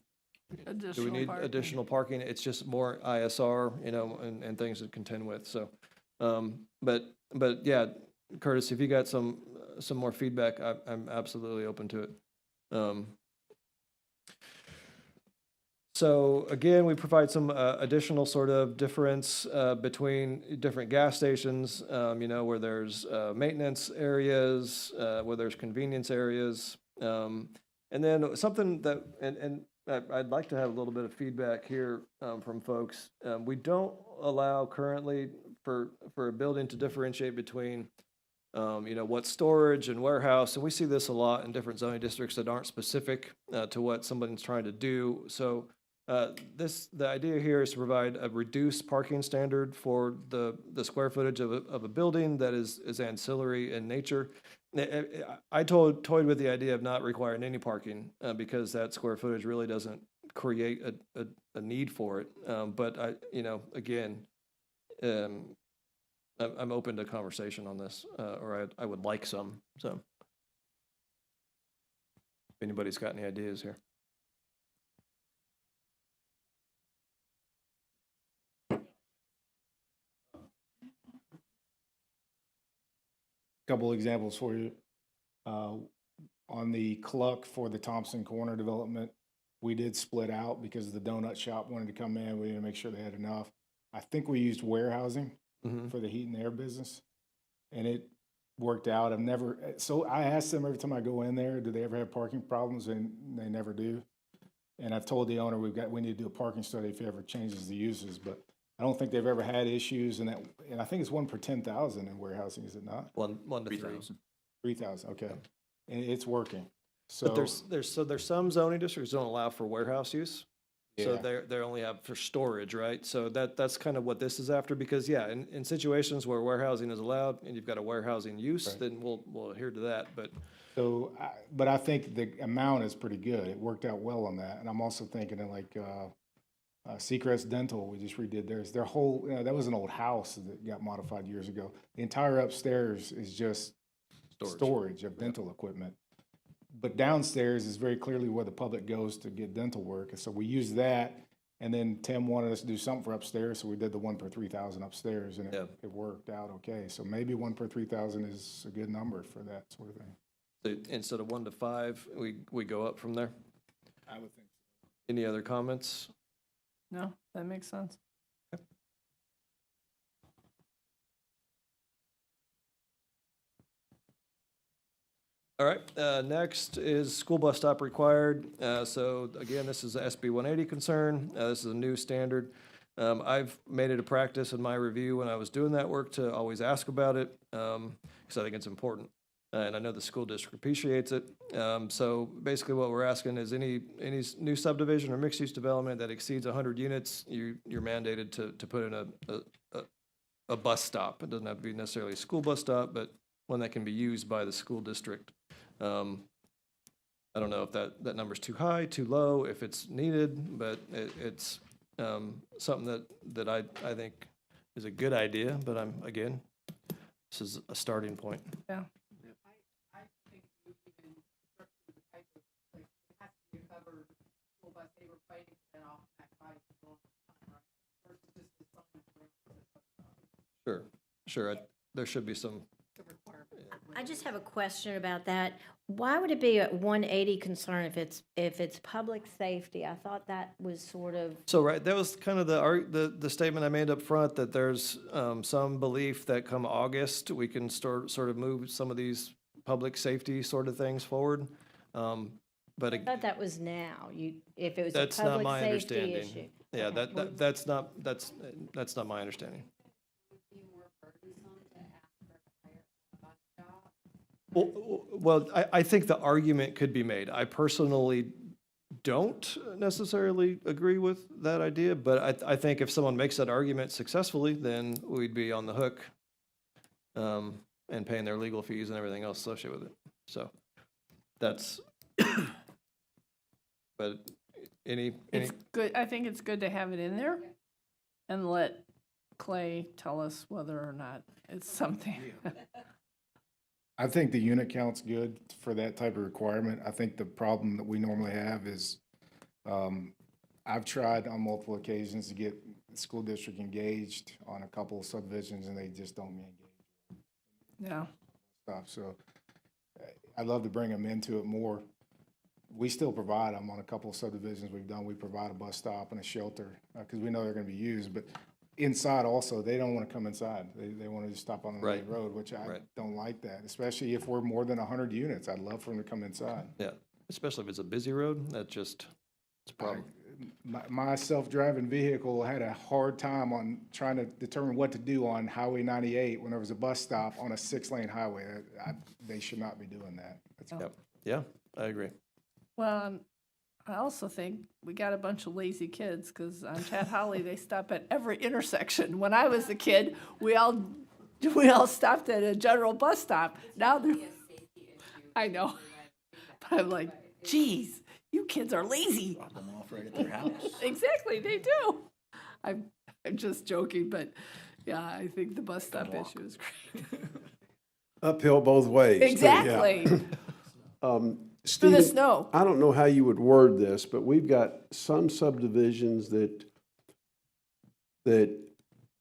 A: additional parking? It's just more ISR, you know, and things to contend with, so. But yeah, Curtis, if you got some more feedback, I'm absolutely open to it. So again, we provide some additional sort of difference between different gas stations, you know, where there's maintenance areas, where there's convenience areas. And then something that, and I'd like to have a little bit of feedback here from folks. We don't allow currently for a building to differentiate between you know, what's storage and warehouse, and we see this a lot in different zoning districts that aren't specific to what somebody's trying to do. So the idea here is to provide a reduced parking standard for the square footage of a building that is ancillary in nature. I toyed with the idea of not requiring any parking because that square footage really doesn't create a need for it. But you know, again, I'm open to conversation on this, or I would like some, so. If anybody's got any ideas here.
F: Couple examples for you. On the Cluck for the Thompson Corner development, we did split out because the donut shop wanted to come in. We had to make sure they had enough. I think we used warehousing for the heat and air business, and it worked out. So I asked them every time I go in there, do they ever have parking problems? And they never do. And I've told the owner we need to do a parking study if he ever changes the uses, but I don't think they've ever had issues. And I think it's 1 per 10,000 in warehousing, is it not?
A: 1 to 3.
F: 3,000, okay. And it's working.
A: But
F: So
A: there's some zoning districts don't allow for warehouse use. So
F: Yeah.
A: they only have for storage, right? So that's kind of what this is after, because yeah, in situations where warehousing is allowed and you've got a warehousing use,
F: Right.
A: then we'll adhere to that, but.
F: but I think the amount is pretty good. It worked out well on that. And I'm also thinking of like Seacrest Dental, we just redid theirs. Their whole, that was an old house that got modified years ago. The entire upstairs is just storage of dental equipment. But downstairs is very clearly where the public goes to get dental work. And so we used that. And then Tim wanted us to do something for upstairs, so we did the 1 per 3,000 upstairs, and it worked out okay. So maybe 1 per 3,000 is a good number for that sort of thing.
A: So instead of 1 to 5, we go up from there.
F: I would think.
A: Any other comments?
B: No, that makes sense.
A: All right, next is school bus stop required. So again, this is a SB 180 concern. This is a new standard. I've made it a practice in my review when I was doing that work to always ask about it, because I think it's important. and I know the school district appreciates it. So basically what we're asking is any new subdivision or mixed-use development that exceeds 100 units, you're mandated to put in a bus stop. It doesn't have to be necessarily a school bus stop, but one that can be used by the school district. I don't know if that number's too high, too low, if it's needed, but it's something that I think is a good idea, but again, this is a starting point.
B: Yeah.
E: I think we even structure the type of, like, it has to be a covered school bus, they were fighting that off that side for a long time, right? Versus just the sign for
A: Sure, there should be some,
N: I just have a question about that. Why would it be a 180 concern if it's public safety? I thought that was sort of,
A: so, right, that was kind of the statement I made up front, that there's some belief that come August, we can sort of move some of these public safety sort of things forward. But
N: I thought that was now, if it was a
A: that's not
N: public
A: my
N: safety issue.
A: understanding. Yeah,
N: Okay.
A: that's not my understanding. Well, I think the argument could be made. I personally don't necessarily agree with that idea, but I think if someone makes that argument successfully, then we'd be on the hook and paying their legal fees and everything else associated with it. So that's, but any,
B: It's good, I think it's good to have it in there and let Clay tell us whether or not it's something.
F: I think the unit count's good for that type of requirement. I think the problem that we normally have is, I've tried on multiple occasions to get the school district engaged on a couple of subdivisions, and they just don't engage
B: Yeah.
F: stuff. So I'd love to bring them into it more. We still provide them on a couple of subdivisions we've done. We provide a bus stop and a shelter, because we know they're gonna be used, but inside also, they don't want to come inside. They want to just stop on the main
A: Right.
F: road, which I
A: Right.
F: don't like that, especially if we're more than 100 units. I'd love for them to come inside.
A: yeah, especially if it's a busy road, it's a problem.
F: My self-driving vehicle had a hard time on trying to determine what to do on Highway 98 when there was a bus stop on a 6-lane highway. They should not be doing that.
A: Yep, yeah, I agree.
B: Well, I also think we got a bunch of lazy kids, because on Chat Holly, they stop at every intersection. When I was a kid, we all stopped at a general bus stop. Now they're, I know, but I'm like, geez, you kids are lazy.
C: Drop them off right at their house.
B: Exactly, they do. I'm just joking, but yeah, I think the bus stop issue is great.
H: Uphill both ways. but yeah.
B: Exactly. Through the
H: Steve,
B: snow.
H: I don't know how you would word this, but we've got some subdivisions that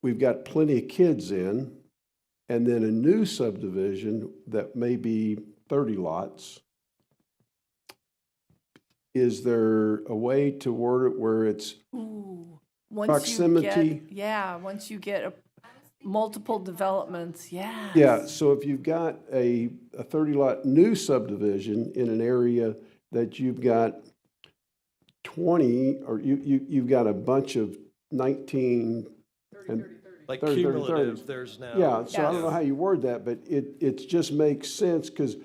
H: we've got plenty of kids in, and then a new subdivision that may be 30 lots. Is there a way to word it where it's,
B: Ooh, once
H: Proximity.
B: once you get multiple developments, yeah.
H: yeah, so if you've got a 30-lot new subdivision in an area that you've got 20, or you've got a bunch of 19 and
A: Like
H: 30, 30, 30.
A: cumulative, there's now.
H: yeah, so I don't know how you word that, but it just makes sense because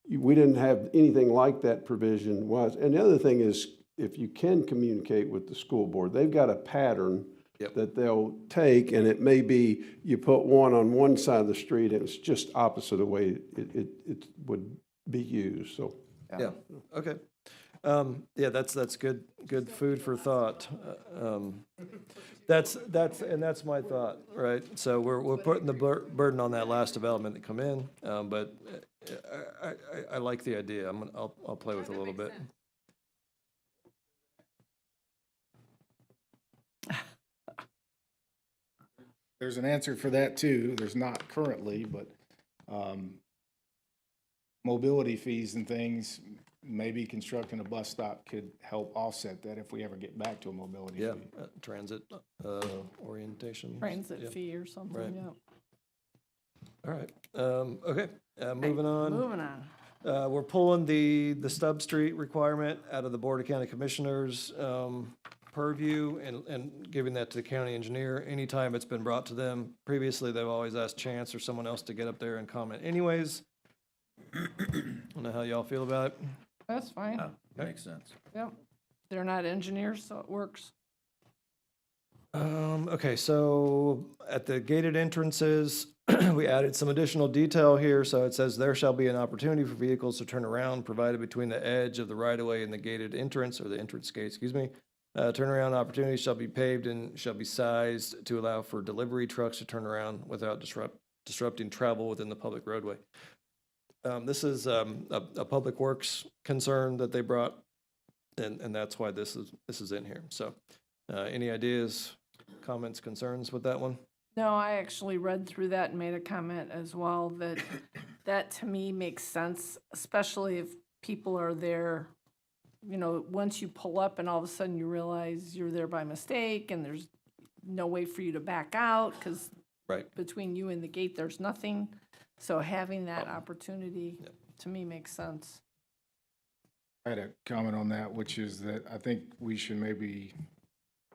H: we didn't have anything like that provision was. And the other thing is, if you can communicate with the school board, they've got a pattern
A: Yep.
H: that they'll take, and it may be you put one on one side of the street, and it's just opposite of the way it would be used, so.
A: Yeah, okay. Yeah, that's good food for thought. That's my thought, right? So we're putting the burden on that last development that come in, but I like the idea. I'll play with it a little bit.
F: There's an answer for that too. There's not currently, but mobility fees and things, maybe constructing a bus stop could help offset that if we ever get back to a mobility fee.
A: Yeah, transit orientation.
B: Transit
A: Yeah.
B: fee or something,
A: Right.
B: yeah.
A: All right, okay, moving on.
B: Moving on.
A: We're pulling the Stubb Street requirement out of the Board of County Commissioners' purview and giving that to the county engineer. Anytime it's been brought to them previously, they've always asked Chance or someone else to get up there and comment anyways. I don't know how y'all feel about it.
B: That's fine.
C: Makes sense.
B: Yep. They're not engineers, so it works.
A: Okay, so at the gated entrances, we added some additional detail here. So it says there shall be an opportunity for vehicles to turn around provided between the edge of the right-of-way and the gated entrance, or the entrance gate, excuse me. Turnaround opportunities shall be paved and shall be sized to allow for delivery trucks to turn around without disrupting travel within the public roadway. This is a public works concern that they brought, and that's why this is in here. So, any ideas, comments, concerns with that one?
B: No, I actually read through that and made a comment as well, that that to me makes sense, especially if people are there, you know, once you pull up and all of a sudden you realize you're there by mistake and there's no way for you to back out, because
A: Right.
B: between you and the gate, there's nothing. So having that opportunity, to me, makes sense.
F: I had a comment on that, which is that I think we should maybe,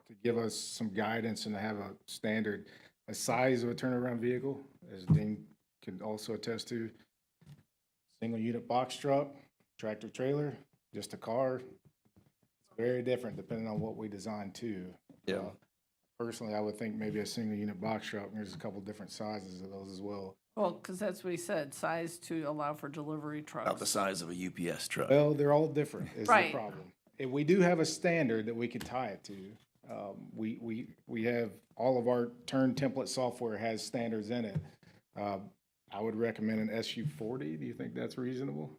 F: to give us some guidance and to have a standard, a size of a turnaround vehicle, as Dean can also attest to. Single unit box truck, tractor trailer, just a car. It's very different depending on what we design too.
A: Yeah.
F: Personally, I would think maybe a single unit box truck, and there's a couple different sizes of those as well.
B: Well, because that's what he said, size to allow for delivery
C: About the
B: trucks.
C: size of a UPS truck.
F: Well, they're all different is the
B: Right.
F: problem. And we do have a standard that we could tie it to. We have, all of our turn template software has standards in it. I would recommend an SU-40. Do you think that's reasonable?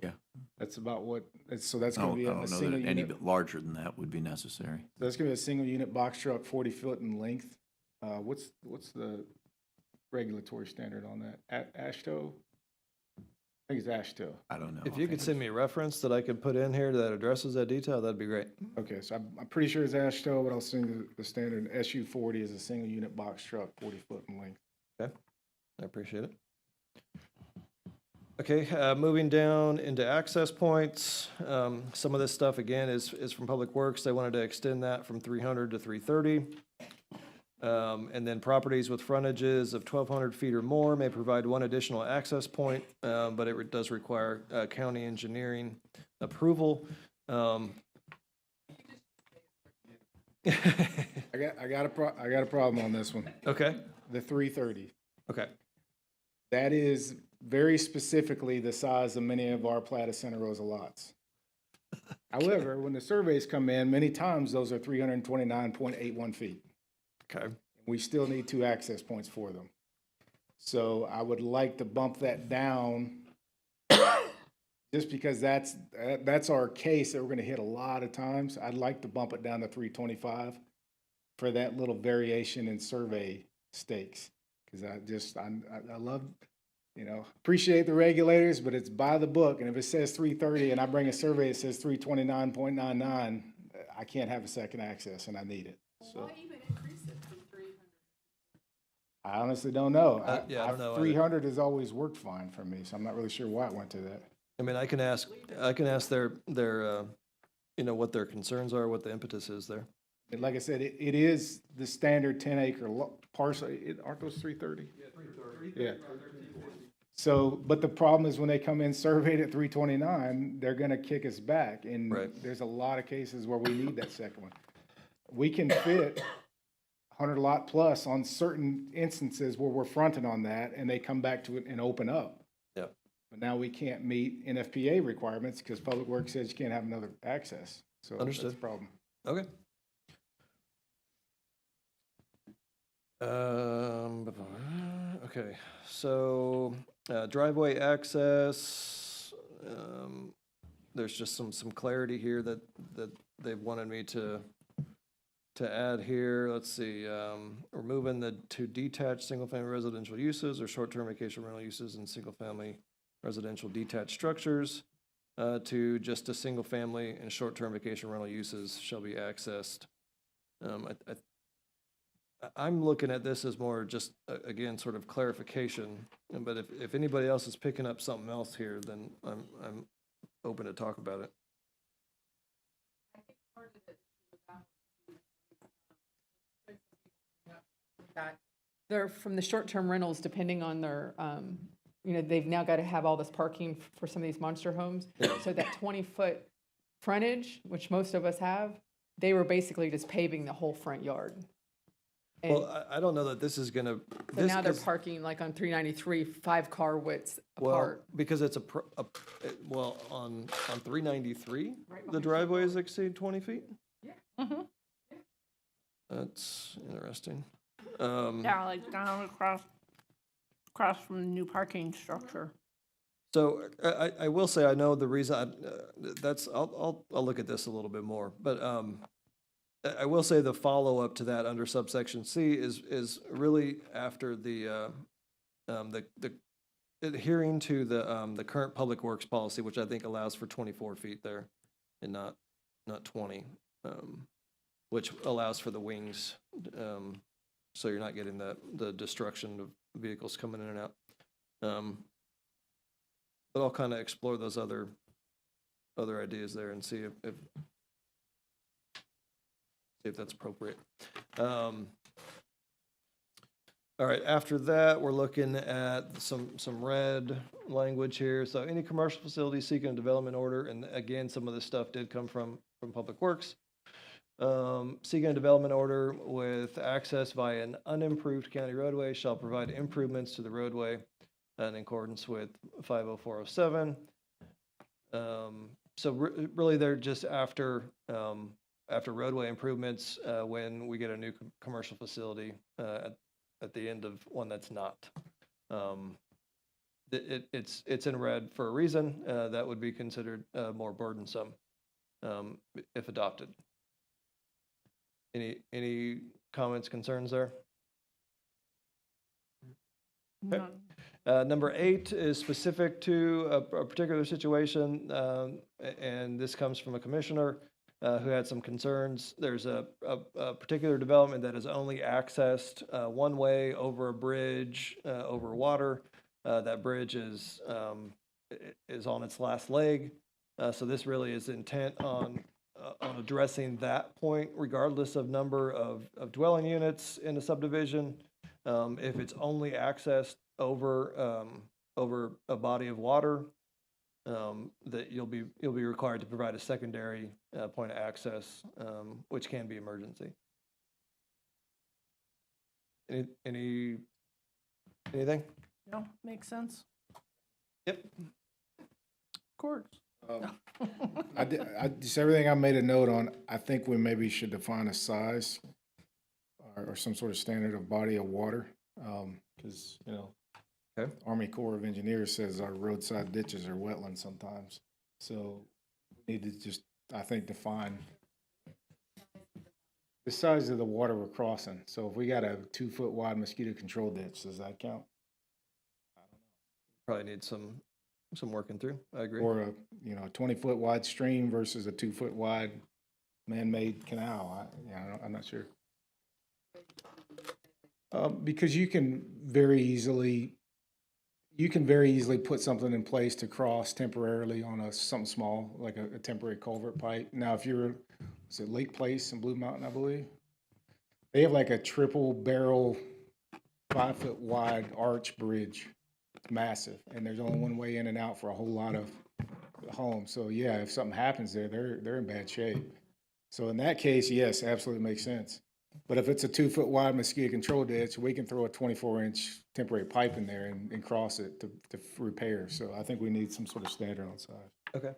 C: Yeah.
F: That's about what, so that's
C: I
F: gonna be
C: don't
F: a
C: know
F: single
C: that any
F: unit.
C: bit larger than that would be necessary.
F: That's gonna be a single unit box truck, 40 foot in length. What's the regulatory standard on that? AASHTO? I think it's AASHTO.
C: I don't know.
A: If you could send me a reference that I could put in here that addresses that detail, that'd be great.
F: Okay, so I'm pretty sure it's AASHTO, but I'll send you the standard. SU-40 is a single unit box truck, 40 foot in length.
A: Okay, I appreciate it. Okay, moving down into access points. Some of this stuff, again, is from Public Works. They wanted to extend that from 300 to 330. And then properties with frontages of 1,200 feet or more may provide one additional access point, but it does require county engineering approval.
F: I got a problem on this one.
A: Okay,
F: The 330.
A: okay,
F: That is very specifically the size of many of our Plata Santa Rosa lots. However, when the surveys come in, many times those are 329.81 feet.
A: okay.
F: We still need 2 access points for them. So I would like to bump that down just because that's our case that we're gonna hit a lot of times. I'd like to bump it down to 325 for that little variation in survey stakes. Cause I love, appreciate the regulators, but it's by the book. And if it says 330 and I bring a survey that says 329.99, I can't have a second access and I need it. So.
E: Why even increase it from 300?
F: I honestly don't know.
A: Yeah, I don't know either.
F: 300 has always worked fine for me, so I'm not really sure why it went to that.
A: I mean, I can ask their, what their concerns are, what the impetus is there.
F: And like I said, it is the standard 10-acre parcel. Aren't those 330? Yeah, 330. Yeah. So, but the problem is when they come in surveyed at 329, they're gonna kick us back. And
A: Right.
F: there's a lot of cases where we need that second one. We can fit 100 lot plus on certain instances where we're fronting on that and they come back to it and open up.
A: Yeah.
F: But now we can't meet NFPA requirements because Public Works says you can't have another access. So that's
A: Understood.
F: the problem.
A: Okay. Okay, so driveway access, there's just some clarity here that they've wanted me to add here. Let's see, removing the two detached single-family residential uses or short-term vacation rental uses in single-family residential detached structures to just a single-family and short-term vacation rental uses shall be accessed. I'm looking at this as more just, again, sort of clarification, but if anybody else is picking up something else here, then I'm open to talk about it.
E: That they're from the short-term rentals, depending on their you know, they've now got to have all this parking for some of these monster homes. So that 20-foot frontage, which most of us have, they were basically just paving the whole front yard. And
A: Well, I don't know that this is gonna.
E: so now they're parking like on 393, 5-car widths
A: Well,
E: apart.
A: because it's well, on 393,
E: Right
A: the
E: behind
A: driveways exceed 20 feet?
E: Yeah.
B: Mhm.
A: That's interesting.
B: Yeah, like down across from the new parking structure.
A: So I will say, I know the reason, I'll look at this a little bit more, but I will say the follow-up to that under subsection C is really after the adhering to the current public works policy, which I think allows for 24 feet there and not 20, which allows for the wings, so you're not getting the destruction of vehicles coming in and out. But I'll kind of explore those other ideas there and see if that's appropriate. All right, after that, we're looking at some red language here. So any commercial facility seeking a development order, and again, some of this stuff did come from Public Works. Seeking a development order with access via an unimproved county roadway shall provide improvements to the roadway in accordance with 50407. So really, they're just after roadway improvements when we get a new commercial facility at the end of one that's not. It's in red for a reason. That would be considered more burdensome if adopted. Any comments, concerns there? Okay. Number 8 is specific to a particular situation, and this comes from a commissioner who had some concerns. There's a particular development that is only accessed one way over a bridge, over water. That bridge is on its last leg. So this really is intent on addressing that point, regardless of number of dwelling units in a subdivision. If it's only accessed over a body of water, that you'll be required to provide a secondary point of access, which can be emergency. Anything?
B: No, makes sense.
A: Yep.
B: Courts.
F: Just everything I made a note on, I think we maybe should define a size or some sort of standard of body of water. Because, you know,
A: Okay.
F: Army Corps of Engineers says our roadside ditches are wetlands sometimes. So we need to just, I think, define the size of the water we're crossing. So if we got a 2-foot wide mosquito control ditch, does that count?
A: Probably need some working through. I agree.
F: Or a, 20-foot wide stream versus a 2-foot wide man-made canal. I'm not sure. Because you can very easily put something in place to cross temporarily on something small, like a temporary culvert pipe. Now, if you're, is it Lake Place in Blue Mountain, I believe? They have like a triple barrel, 5-foot wide arch bridge. It's massive, and there's only one way in and out for a whole lot of homes. So yeah, if something happens there, they're in bad shape. So in that case, yes, absolutely makes sense. But if it's a 2-foot wide mosquito control ditch, we can throw a 24-inch temporary pipe in there and cross it to repair. So I think we need some sort of standard on size.
A: Okay.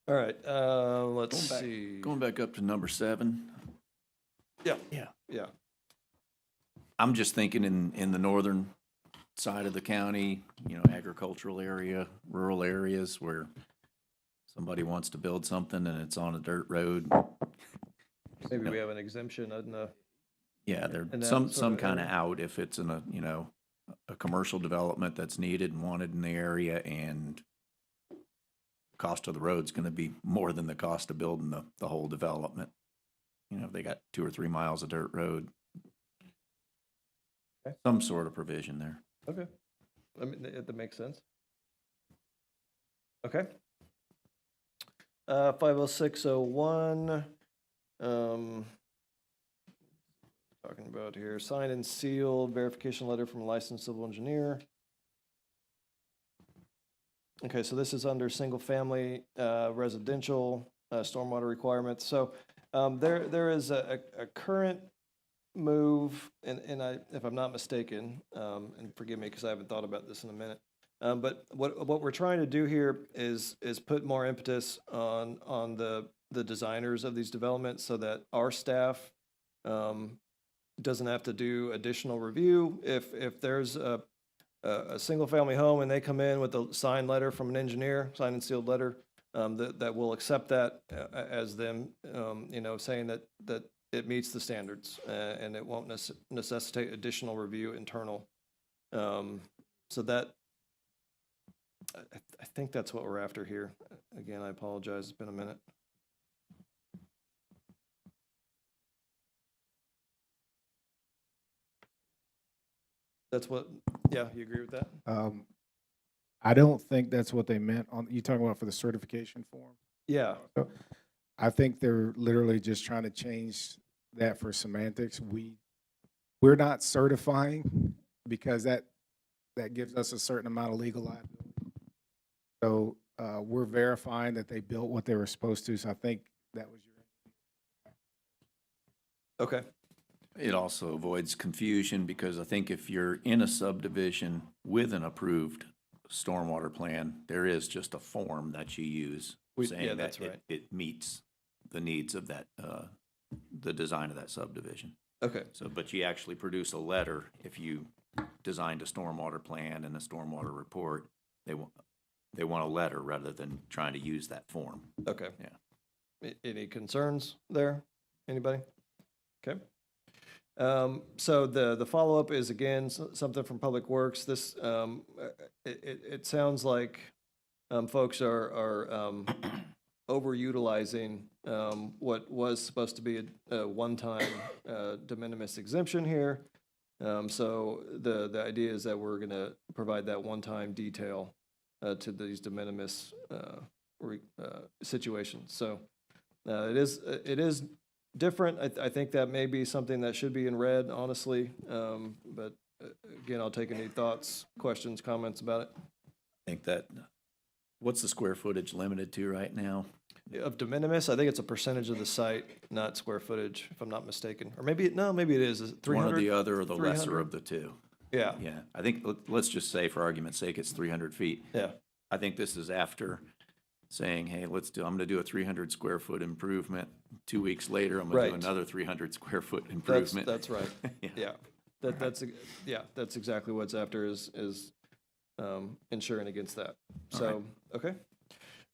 A: All right, let's see.
C: Going back up to number 7.
A: Yeah.
C: Yeah.
A: Yeah.
C: I'm just thinking in the northern side of the county, agricultural area, rural areas where somebody wants to build something and it's on a dirt road.
A: Maybe we have an exemption in the.
C: Yeah, there,
A: in that
C: some
A: sort of
C: kind of
A: area.
C: out if it's in a commercial development that's needed and wanted in the area, and cost of the road's gonna be more than the cost of building the whole development. They got 2 or 3 miles of dirt road.
A: Okay.
C: Some sort of provision there.
A: Okay. I mean, that makes sense. Okay. 50601, talking about here, signed and sealed verification letter from a licensed civil engineer. Okay, so this is under single-family residential stormwater requirements. So there is a current move, and if I'm not mistaken, and forgive me because I haven't thought about this in a minute, but what we're trying to do here is put more impetus on the designers of these developments so that our staff doesn't have to do additional review. If there's a single-family home and they come in with a signed letter from an engineer, signed and sealed letter, that will accept that as them, saying that it meets the standards, and it won't necessitate additional review internal. So that, I think that's what we're after here. Again, I apologize, it's been a minute. That's what, yeah, you agree with that?
O: I don't think that's what they meant on, you talking about for the certification form?
A: Yeah,
O: I think they're literally just trying to change that for semantics. We're not certifying because that gives us a certain amount of legal liability. So we're verifying that they built what they were supposed to. So I think that was your.
A: okay,
C: It also avoids confusion because I think if you're in a subdivision with an approved stormwater plan, there is just a form that you use
A: yeah,
C: saying
A: that's
C: that
A: right.
C: it meets the needs of that, the design of that subdivision.
A: okay,
C: So, but you actually produce a letter if you designed a stormwater plan and a stormwater report. They want a letter rather than trying to use that form.
A: okay.
C: Yeah.
A: Any concerns there? Anybody? Okay. So the follow-up is, again, something from Public Works. This, it sounds like folks are overutilizing what was supposed to be a one-time de minimis exemption here. So the idea is that we're going to provide that one-time detail to these de minimis situations. So it is different. I think that may be something that should be in red, honestly. But again, I'll take any thoughts, questions, comments about it.
C: I think that, what's the square footage limited to right now?
A: Of de minimis, I think it's a percentage of the site, not square footage, if I'm not mistaken. Or maybe maybe it is. Is it 300?
C: One or the other, or the lesser
A: 300?
C: of the two.
A: Yeah,
C: Yeah, I think, let's just say for argument's sake, it's 300 feet.
A: yeah,
C: I think this is after saying, hey, I'm gonna do a 300 square foot improvement. 2 weeks later, I'm gonna do
A: Right.
C: another 300 square foot improvement.
A: that's right.
C: Yeah.
A: Yeah, that's exactly what's after is ensuring against that. So, okay.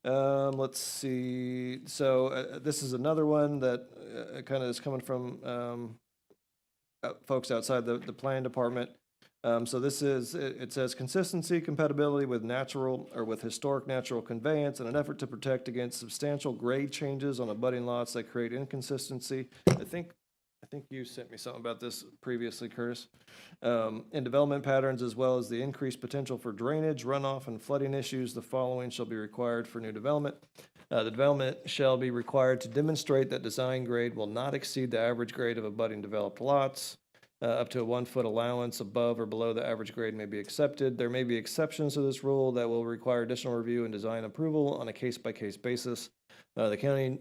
A: Let's see. So this is another one that kind of is coming from folks outside the planning department. So this is, it says consistency, compatibility with natural or with historic natural conveyance in an effort to protect against substantial grade changes on abutting lots that create inconsistency. I think you sent me something about this previously, Curtis. In development patterns, as well as the increased potential for drainage, runoff, and flooding issues, the following shall be required for new development. The development shall be required to demonstrate that design grade will not exceed the average grade of abutting developed lots. Up to a 1 foot allowance above or below the average grade may be accepted. There may be exceptions to this rule that will require additional review and design approval on a case-by-case basis. The county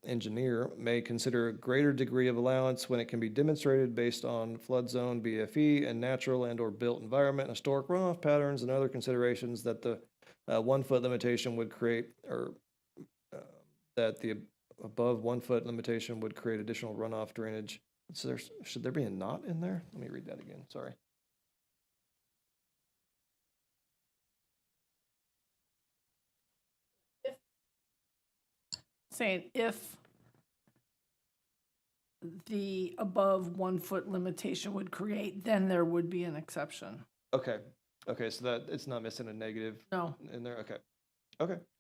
A: engineer may consider a greater degree of allowance when it can be demonstrated based on flood zone, BFE, and natural and/or built environment, historic runoff patterns, and other considerations that the 1 foot limitation would create, or that the above 1 foot limitation would create additional runoff drainage. So should there be a not in there? Let me read that again, sorry.
B: Saying if the above 1 foot limitation would create, then there would be an exception.
A: Okay, so that, it's not missing a negative
B: No,
A: in there, okay.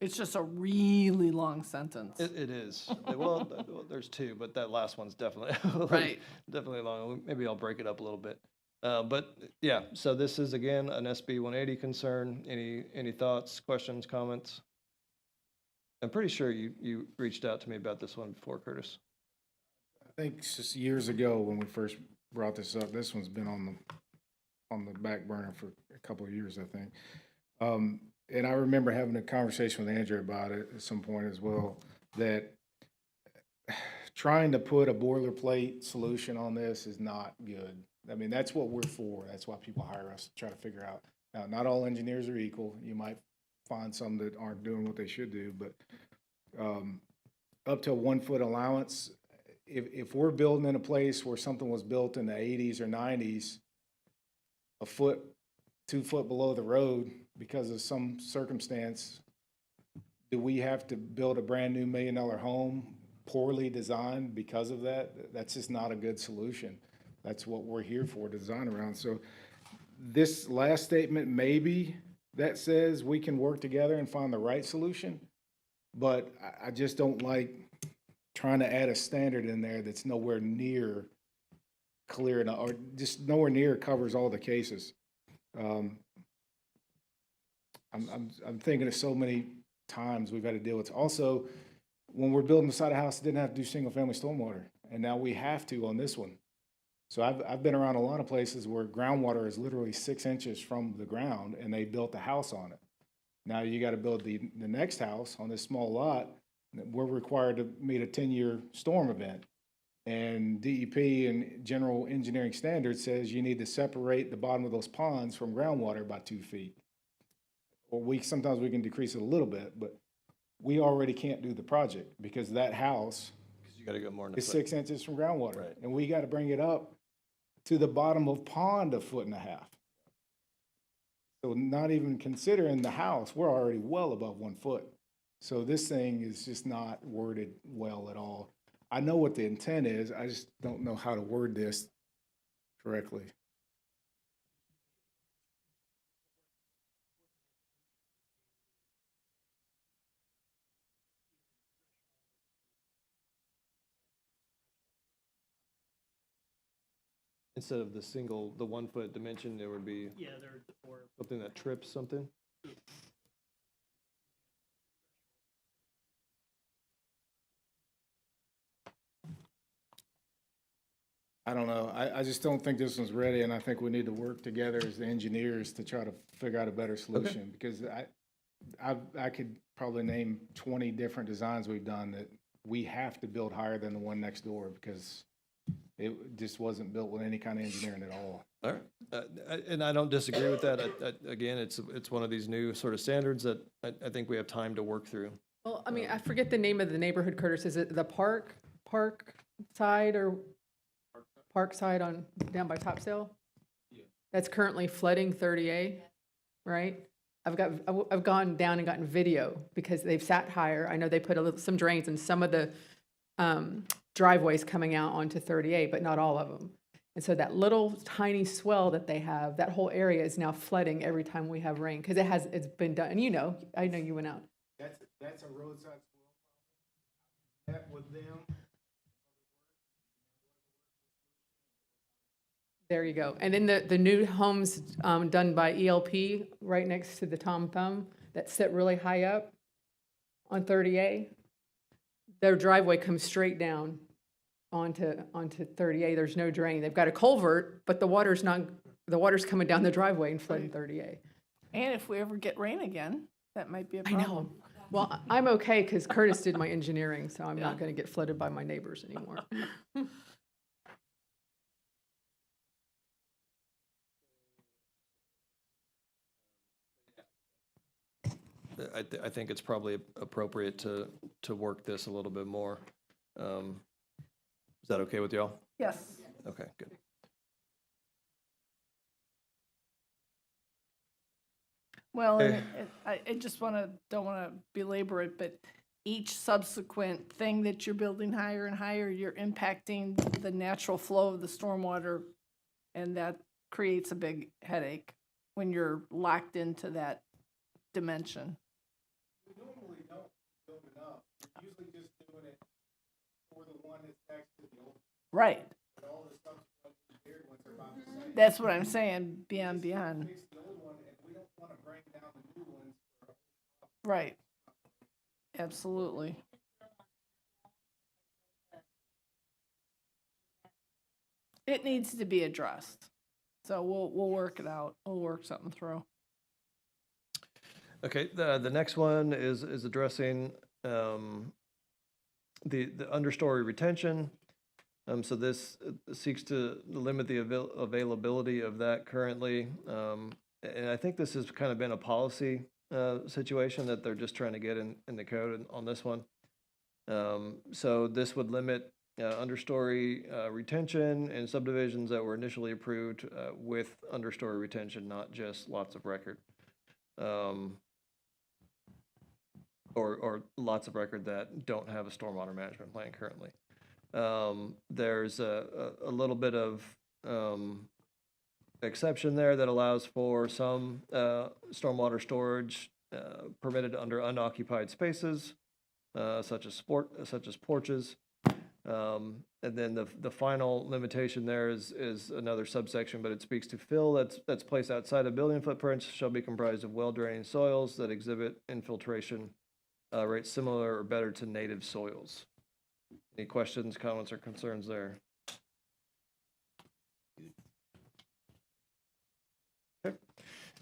B: it's just a really long sentence.
A: It is. Well, there's two, but that last one's definitely,
B: Right.
A: definitely long. Maybe I'll break it up a little bit. But yeah, so this is again an SB 180 concern. Any thoughts, questions, comments? I'm pretty sure you reached out to me about this one before, Curtis.
O: I think it's just years ago when we first brought this up, this one's been on the back burner for a couple of years, I think. And I remember having a conversation with Andrew about it at some point as well, that trying to put a boilerplate solution on this is not good. I mean, that's what we're for. That's why people hire us to try to figure out. Now, not all engineers are equal. You might find some that aren't doing what they should do, but up to a 1 foot allowance, if we're building in a place where something was built in the 80s or 90s, a foot, 2 foot below the road because of some circumstance, do we have to build a brand new $1 million home poorly designed because of that? That's just not a good solution. That's what we're here for, to design around. So this last statement, maybe that says we can work together and find the right solution, but I just don't like trying to add a standard in there that's nowhere near clear enough, or just nowhere near covers all the cases. I'm thinking of so many times we've had to deal with. Also, when we're building beside a house, it didn't have to do single-family stormwater, and now we have to on this one. So I've been around a lot of places where groundwater is literally 6 inches from the ground, and they built a house on it. Now you got to build the next house on this small lot. We're required to meet a 10-year storm event. And DEP and general engineering standards says you need to separate the bottom of those ponds from groundwater by 2 feet. Or sometimes we can decrease it a little bit, but we already can't do the project because that house
A: You got to go more than a
O: is
A: foot.
O: 6 inches from groundwater.
A: Right.
O: And we got to bring it up to the bottom of pond 1.5 feet. So not even considering the house, we're already well above 1 foot. So this thing is just not worded well at all. I know what the intent is, I just don't know how to word this correctly.
A: Instead of the 1 foot dimension, there would be
I: Yeah, they're, or
A: something that trips something.
O: I don't know, I just don't think this one's ready, and I think we need to work together as the engineers to try to figure out a better solution, because I could probably name 20 different designs we've done that we have to build higher than the one next door, because it just wasn't built with any kind of engineering at all.
A: All right, and I don't disagree with that. Again, it's one of these new sort of standards that I think we have time to work through.
E: Well, I mean, I forget the name of the neighborhood, Curtis. Is it the Park side or Park side on, down by Topsail? Yeah. That's currently flooding 30A, right? I've gone down and gotten video because they've sat higher. I know they put some drains in some of the driveways coming out onto 30A, but not all of them. And so that little tiny swell that they have, that whole area is now flooding every time we have rain, because it's been done. And I know you went out.
O: That's a roadside swell. That with them.
E: There you go. And then the new homes done by ELP right next to the Tom Thumb that sit really high up on 30A, their driveway comes straight down onto 30A. There's no drain. They've got a culvert, but the water's coming down the driveway and flooding 30A.
B: And if we ever get rain again, that might be a
E: I
B: problem.
E: know. Well, I'm okay because Curtis did my engineering, so I'm not going to get flooded by my neighbors anymore.
A: I think it's probably appropriate to work this a little bit more. Is that okay with y'all?
B: Yes.
A: Okay, good.
B: Well, and I just don't want to belabor it, but each subsequent thing that you're building higher and higher, you're impacting the natural flow of the stormwater, and that creates a big headache when you're locked into that dimension.
F: We normally don't build it up, usually just doing it for the one that's next to the old,
B: Right.
F: but all the subsequent engineered ones are about the same.
B: That's what I'm saying, beyond.
F: Fix the old one, and we don't want to bring down the new ones.
B: Right. Absolutely. It needs to be addressed. So we'll work it out. We'll work something through.
A: Okay, the next one is addressing the understory retention. So this seeks to limit the availability of that currently. And I think this has kind of been a policy situation that they're just trying to get in the code on this one. So this would limit understory retention in subdivisions that were initially approved with understory retention, not just lots of record. Or lots of record that don't have a stormwater management plan currently. There's a little bit of exception there that allows for some stormwater storage permitted under unoccupied spaces, such as porches. And then the final limitation there is another subsection, but it speaks to fill that's placed outside of building footprints shall be comprised of well-draining soils that exhibit infiltration rates similar or better to native soils. Any questions, comments, or concerns there? Okay.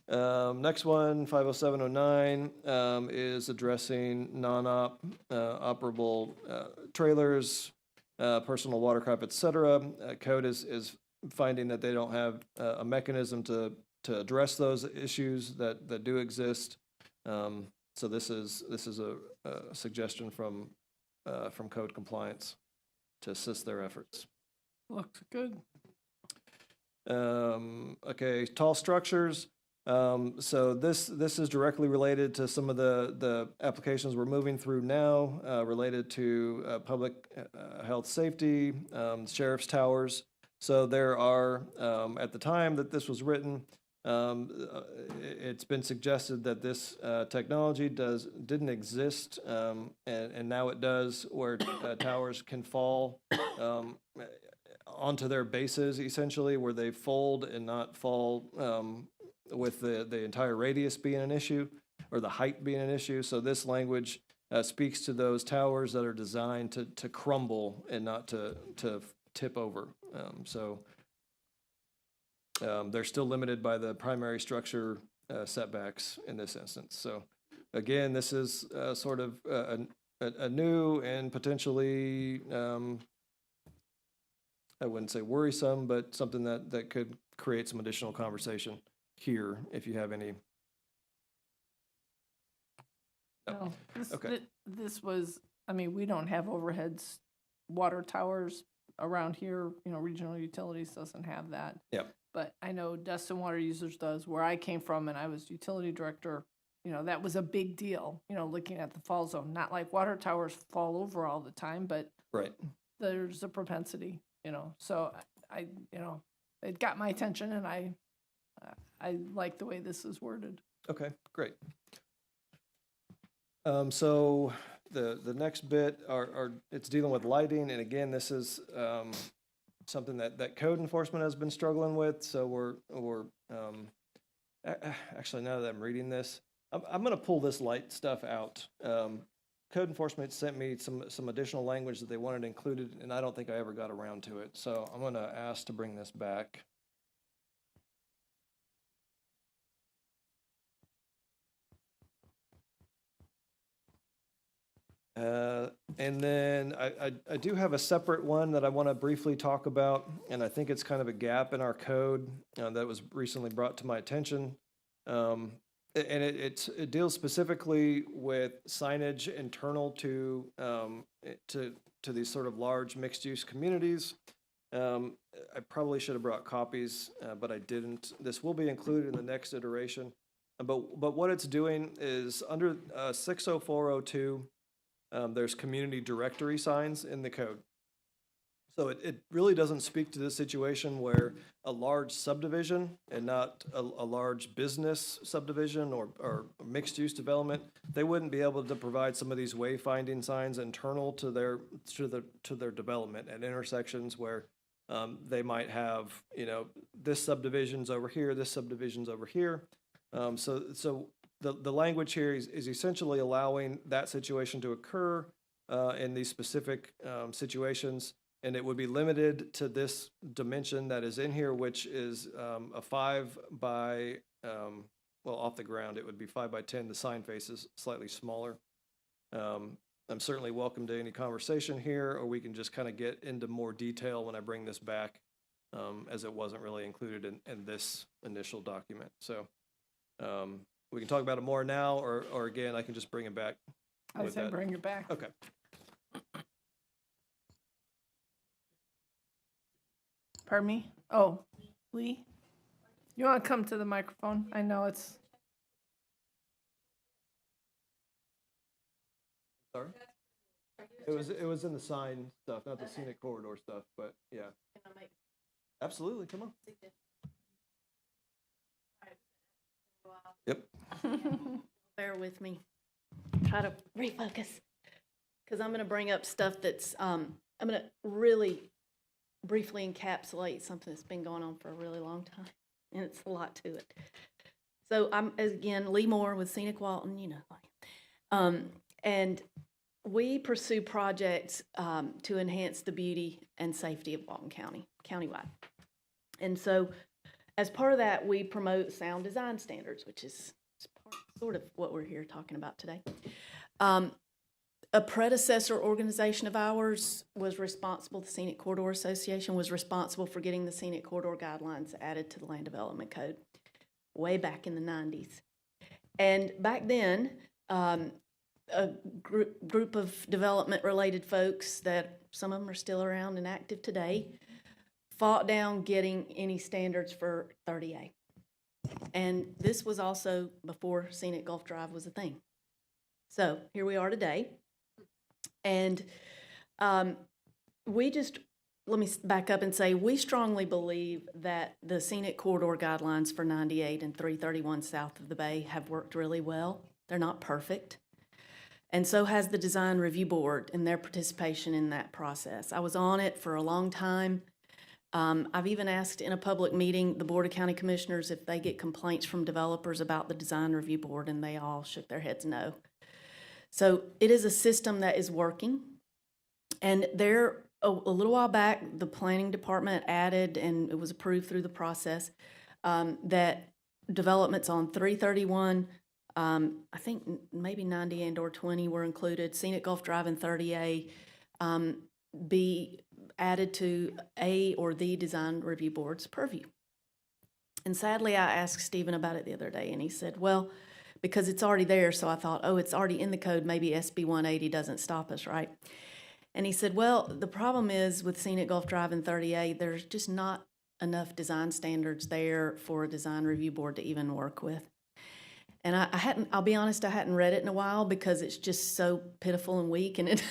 A: Next one, 50709, is addressing operable trailers, personal watercraft, et cetera. Code is finding that they don't have a mechanism to address those issues that do exist. So this is a suggestion from code compliance to assist their efforts.
B: Looks good.
A: Okay, tall structures. So this is directly related to some of the applications we're moving through now, related to public health safety, sheriff's towers. So there are, at the time that this was written, it's been suggested that this technology didn't exist, and now it does, where towers can fall onto their bases, essentially, where they fold and not fall with the entire radius being an issue, or the height being an issue. So this language speaks to those towers that are designed to crumble and not to tip over. They're still limited by the primary structure setbacks in this instance. So again, this is sort of a new and potentially, I wouldn't say worrisome, but something that could create some additional conversation here if you have any.
B: No,
A: Okay.
B: this was, I mean, we don't have overheads, water towers around here, Regional Utilities doesn't have that.
A: Yep.
B: But I know Destin Water Users does. Where I came from and I was utility director, that was a big deal, looking at the fall zone. Not like water towers fall over all the time, but
A: Right.
B: there's a propensity, So it got my attention, and I like the way this is worded.
A: Okay, great. So the next bit it's dealing with lighting, and again, this is something that code enforcement has been struggling with. So we're actually, now that I'm reading this, I'm going to pull this light stuff out. Code enforcement sent me some additional language that they wanted included, and I don't think I ever got around to it. So I'm going to ask to bring this back. And then I do have a separate one that I want to briefly talk about, and I think it's kind of a gap in our code that was recently brought to my attention. And it deals specifically with signage internal to these sort of large mixed-use communities. I probably should have brought copies, but I didn't. This will be included in the next iteration. But what it's doing is under 60402, there's community directory signs in the code. So it really doesn't speak to this situation where a large subdivision and not a large business subdivision or mixed-use development, they wouldn't be able to provide some of these wayfinding signs internal to their development at intersections where they might have, this subdivision's over here, this subdivision's over here. So the language here is essentially allowing that situation to occur in these specific situations, and it would be limited to this dimension that is in here, which is a 5 by, well, off the ground, it would be 5 by 10. The sign face is slightly smaller. I'm certainly welcome to any conversation here, or we can just kind of get into more detail when I bring this back, as it wasn't really included in this initial document. So we can talk about it more now, or again, I can just bring it back.
B: I
A: with
B: said
A: that.
B: bring it back.
A: Okay.
B: Pardon me? Oh, Lee? You want to come to the microphone? I know it's,
A: Sorry? It was in the sign stuff, not the scenic corridor stuff, but yeah. Absolutely, come on. Yep.
K: Bear with me. Try to refocus. Because I'm going to bring up stuff that's, I'm going to really briefly encapsulate something that's been going on for a really long time. And it's a lot to it. So I'm, again, Lee Moore with Scenic Walton, you know. And we pursue projects to enhance the beauty and safety of Walton County, countywide. And so as part of that, we promote sound design standards, which is sort of what we're here talking about today. A predecessor organization of ours was responsible, the Scenic Corridor Association was responsible for getting the Scenic Corridor guidelines added to the Land Development Code way back in the 90s. And back then, a group of development-related folks that some of them are still around and active today fought down getting any standards for 30A. And this was also before Scenic Gulf Drive was a thing. So here we are today. And we just, let me back up and say, we strongly believe that the Scenic Corridor guidelines for 98 and 331 south of the Bay have worked really well. They're not perfect. And so has the Design Review Board and their participation in that process. I was on it for a long time. I've even asked in a public meeting the Board of County Commissioners if they get complaints from developers about the Design Review Board, and they all shook their heads no. So it is a system that is working. And there, a little while back, the Planning Department added, and it was approved through the process, that developments on 331, I think maybe 90 and or 20 were included, Scenic Gulf Drive and 30A, be added to a or the Design Review Board's purview. And sadly, I asked Stephen about it the other day, and he said, well, because it's already there, so I thought, oh, it's already in the code, maybe SB 180 doesn't stop us, right? And he said, well, the problem is with Scenic Gulf Drive and 30A, there's just not enough design standards there for a Design Review Board to even work with. And I hadn't, I'll be honest, I hadn't read it in a while because it's just so pitiful and weak, and it,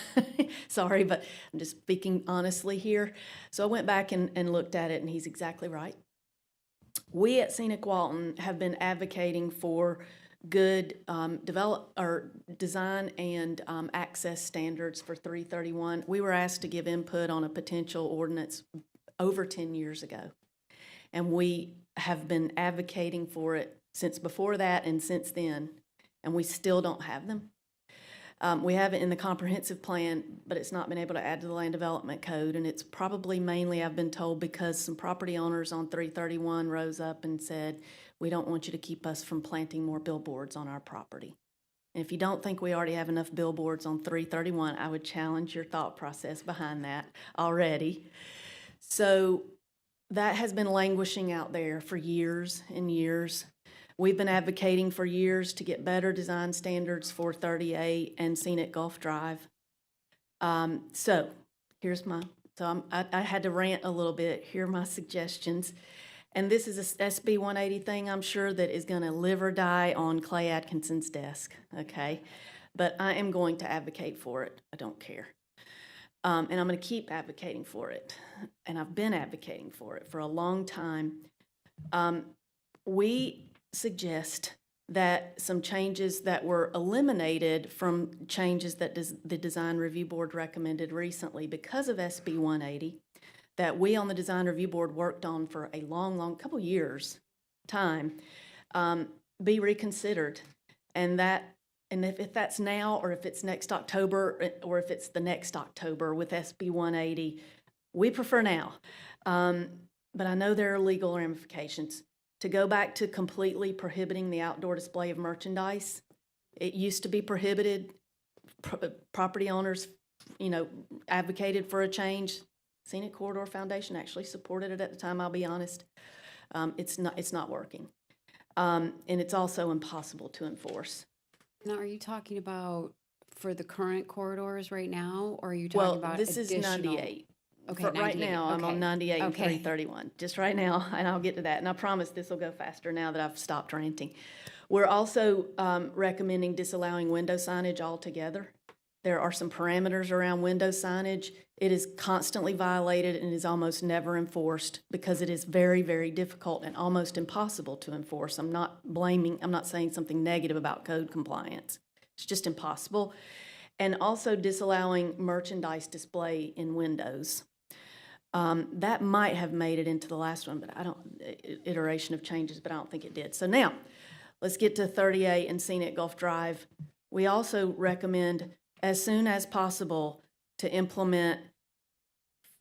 K: sorry, but I'm just speaking honestly here. So I went back and looked at it, and he's exactly right. We at Scenic Walton have been advocating for good design and access standards for 331. We were asked to give input on a potential ordinance over 10 years ago, and we have been advocating for it since before that and since then, and we still don't have them. We have it in the comprehensive plan, but it's not been able to add to the land development code, and it's probably mainly, I've been told, because some property owners on 331 rose up and said, we don't want you to keep us from planting more billboards on our property. And if you don't think we already have enough billboards on 331, I would challenge your thought process behind that already. So that has been languishing out there for years and years. We've been advocating for years to get better design standards for 30A and Scenic Gulf Drive. So here's my, I had to rant a little bit. Here are my suggestions. And this is a SB 180 thing, I'm sure, that is going to live or die on Clay Atkinson's desk, okay? But I am going to advocate for it. I don't care. And I'm going to keep advocating for it. And I've been advocating for it for a long time. We suggest that some changes that were eliminated from changes that the Design Review Board recommended recently because of SB 180, that we on the Design Review Board worked on for a long couple years time, be reconsidered. And if that's now, or if it's next October, or if it's the next October with SB 180, we prefer now. But I know there are legal ramifications. To go back to completely prohibiting the outdoor display of merchandise, it used to be prohibited. Property owners, advocated for a change. Scenic Corridor Foundation actually supported it at the time, I'll be honest. It's not working. And it's also impossible to enforce.
D: Now, are you talking about for the current corridors right now, or are you talking about
K: This is
D: additional?
K: 98.
D: Okay,
K: Right
D: 98,
K: now, I'm on
D: okay.
K: 98 and
D: Okay.
K: 331, just right now, and I'll get to that. And I promise this will go faster now that I've stopped ranting. We're also recommending disallowing window signage altogether. There are some parameters around window signage. It is constantly violated and is almost never enforced because it is very, very difficult and almost impossible to enforce. I'm not saying something negative about code compliance. It's just impossible. And also disallowing merchandise display in windows. That might have made it into the last one, but iteration of changes, but I don't think it did. So now, let's get to 38 and Scenic Gulf Drive. We also recommend, as soon as possible, to implement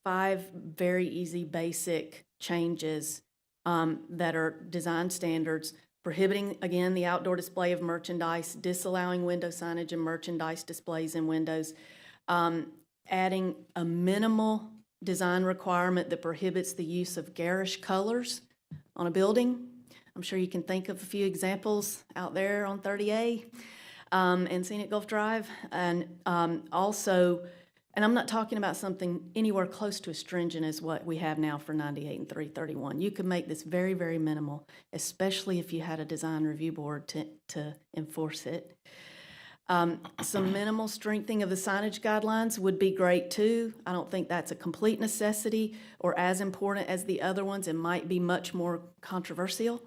K: 5 very easy, basic changes that are design standards, prohibiting, again, the outdoor display of merchandise, disallowing window signage and merchandise displays in windows, adding a minimal design requirement that prohibits the use of garish colors on a building. I'm sure you can think of a few examples out there on 30A and Scenic Gulf Drive. And also, and I'm not talking about something anywhere close to as stringent as what we have now for 98 and 331. You could make this very, very minimal, especially if you had a design review board to enforce it. Some minimal strengthening of the signage guidelines would be great too. I don't think that's a complete necessity or as important as the other ones. It might be much more controversial.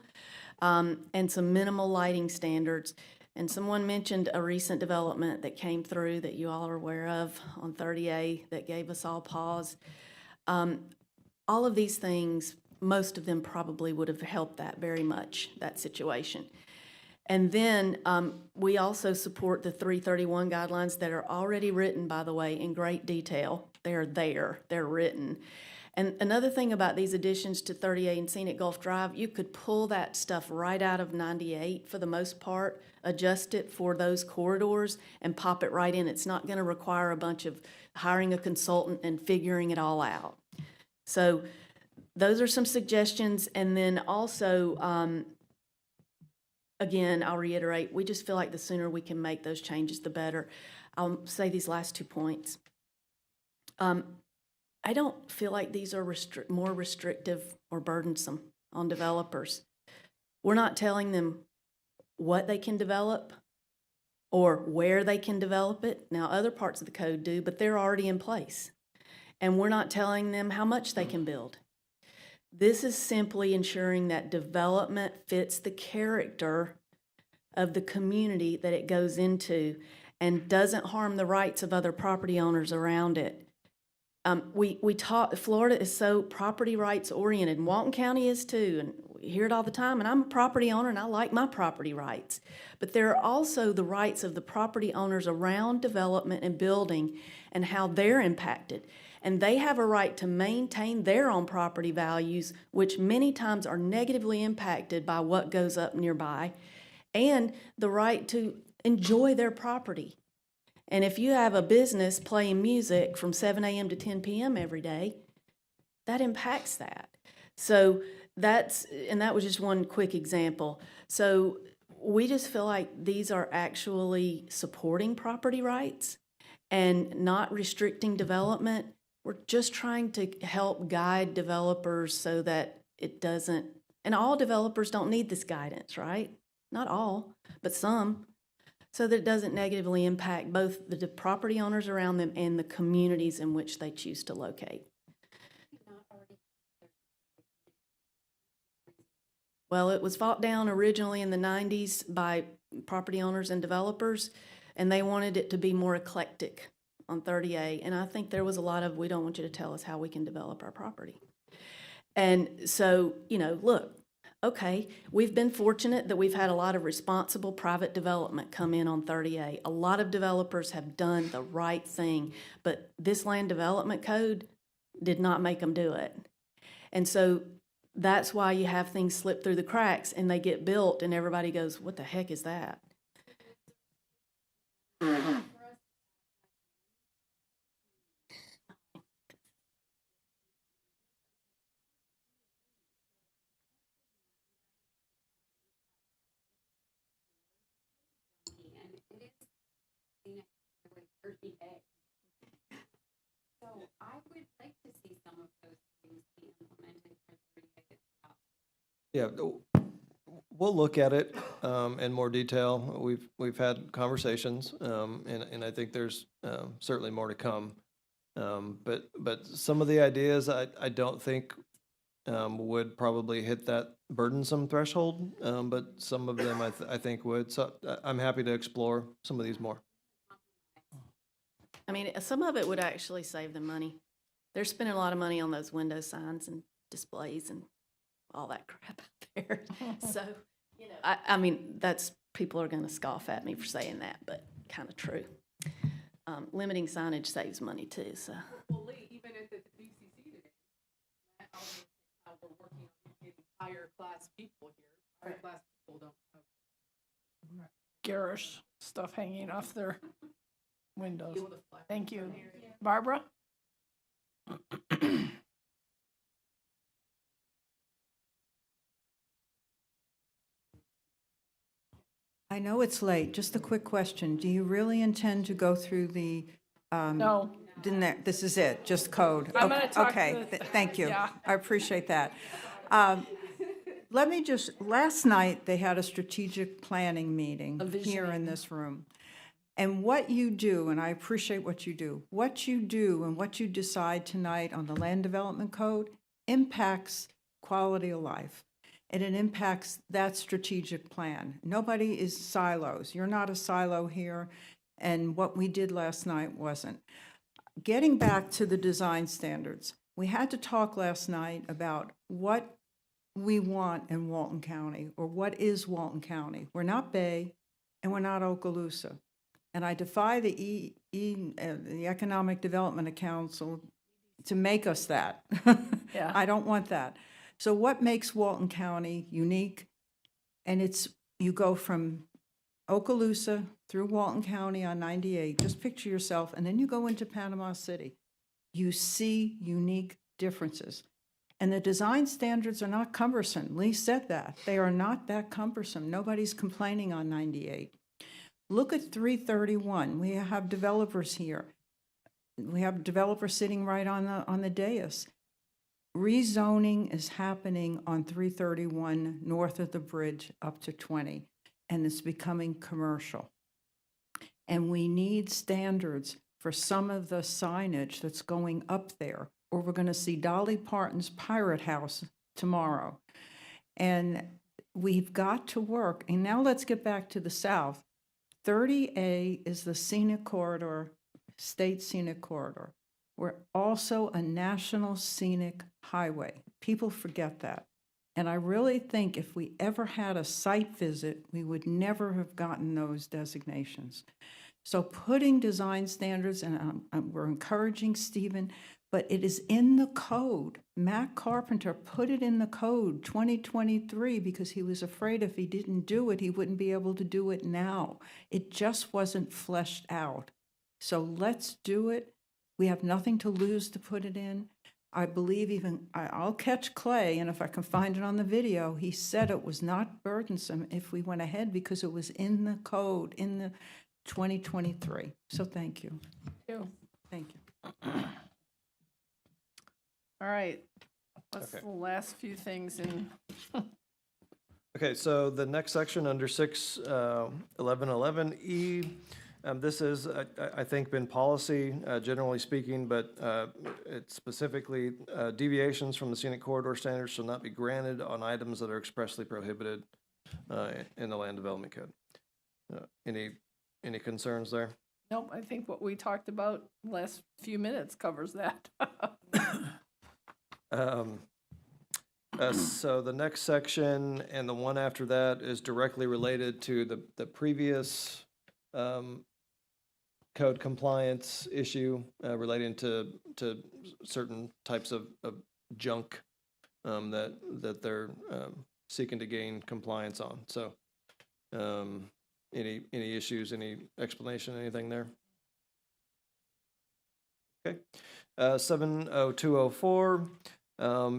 K: And some minimal lighting standards. And someone mentioned a recent development that came through that you all are aware of on 30A that gave us all pause. All of these things, most of them probably would have helped that very much, that situation. And then we also support the 331 guidelines that are already written, by the way, in great detail. They're there, they're written. And another thing about these additions to 38 and Scenic Gulf Drive, you could pull that stuff right out of 98 for the most part, adjust it for those corridors and pop it right in. It's not going to require a bunch of hiring a consultant and figuring it all out. So those are some suggestions. And then also, again, I'll reiterate, we just feel like the sooner we can make those changes, the better. I'll say these last 2 points. I don't feel like these are more restrictive or burdensome on developers. We're not telling them what they can develop or where they can develop it. Now, other parts of the code do, but they're already in place. And we're not telling them how much they can build. This is simply ensuring that development fits the character of the community that it goes into and doesn't harm the rights of other property owners around it. Florida is so property rights oriented, and Walton County is too, and we hear it all the time, and I'm a property owner and I like my property rights. But there are also the rights of the property owners around development and building and how they're impacted. And they have a right to maintain their own property values, which many times are negatively impacted by what goes up nearby, and the right to enjoy their property. And if you have a business playing music from 7 a.m. to 10 p.m. every day, that impacts that. So that was just one quick example. So we just feel like these are actually supporting property rights and not restricting development. We're just trying to help guide developers so that it doesn't, and all developers don't need this guidance, right? Not all, but some. So that it doesn't negatively impact both the property owners around them and the communities in which they choose to locate. Well, it was fought down originally in the 90s by property owners and developers, and they wanted it to be more eclectic on 30A. And I think there was a lot of, we don't want you to tell us how we can develop our property. And so, look, Okay, we've been fortunate that we've had a lot of responsible private development come in on 38. A lot of developers have done the right thing, but this land development code did not make them do it. And so that's why you have things slip through the cracks and they get built and everybody goes, what the heck is that?
D: And it is scenic highway 30A. So I would like to see some of those things be implemented for 30A itself.
A: Yeah, we'll look at it in more detail. We've had conversations, and I think there's certainly more to come. But some of the ideas I don't think would probably hit that burdensome threshold, but some of them I think would. So I'm happy to explore some of these more.
K: I mean, some of it would actually save them money. They're spending a lot of money on those window signs and displays and all that crap out there. So, you know, I mean, that's, people are gonna scoff at me for saying that, but kind of true. Limiting signage saves money too, so.
E: Well, Lee, even at the BCC today, that also how we're working on getting higher class people here. Higher class people don't have.
B: Garish stuff hanging off their windows.
E: Deal with the flag.
B: Thank you. Barbara?
J: I know it's late, just a quick question. Do you really intend to go through the,
B: No.
J: this is it, just code?
B: I'm gonna talk to
J: Okay,
B: the-
J: thank you.
B: Yeah.
J: I appreciate that. Let me just, last night, they had a strategic planning meeting here in this room. And what you do, and I appreciate what you do and what you decide tonight on the land development code impacts quality of life. And it impacts that strategic plan. Nobody is silos. You're not a silo here, and what we did last night wasn't. Getting back to the design standards, we had to talk last night about what we want in Walton County, or what is Walton County. We're not Bay, and we're not Okaloosa. And I defy the the Economic Development Council to make us that.
B: Yeah.
J: I don't want that. So what makes Walton County unique? And it's, you go from Okaloosa through Walton County on 98, just picture yourself, and then you go into Panama City. You see unique differences. And the design standards are not cumbersome. Lee said that. They are not that cumbersome. Nobody's complaining on 98. Look at 331. We have developers here. We have developers sitting right on the dais. Rezoning is happening on 331 north of the bridge up to 20, and it's becoming commercial. And we need standards for some of the signage that's going up there, or we're going to see Dolly Parton's Pirate House tomorrow. And we've got to work. And now let's get back to the south. 30A is the scenic corridor, state scenic corridor. We're also a national scenic highway. People forget that. And I really think if we ever had a site visit, we would never have gotten those designations. So putting design standards, and we're encouraging Stephen, but it is in the code. Matt Carpenter put it in the code 2023 because he was afraid if he didn't do it, he wouldn't be able to do it now. It just wasn't fleshed out. So let's do it. We have nothing to lose to put it in. I believe even, I'll catch Clay, and if I can find it on the video, he said it was not burdensome if we went ahead because it was in the code, in the 2023. So thank you. Thank you.
B: All right. That's
A: Okay.
B: the last few things in.
A: Okay, so the next section under 61111E, this is, I think, been policy, generally speaking, but it's specifically deviations from the scenic corridor standards shall not be granted on items that are expressly prohibited in the land development code. Any concerns there?
B: Nope, I think what we talked about last few minutes covers that.
A: So the next section and the one after that is directly related to the previous code compliance issue relating to certain types of junk that they're seeking to gain compliance on. So any issues, any explanation, anything there? Okay. 70204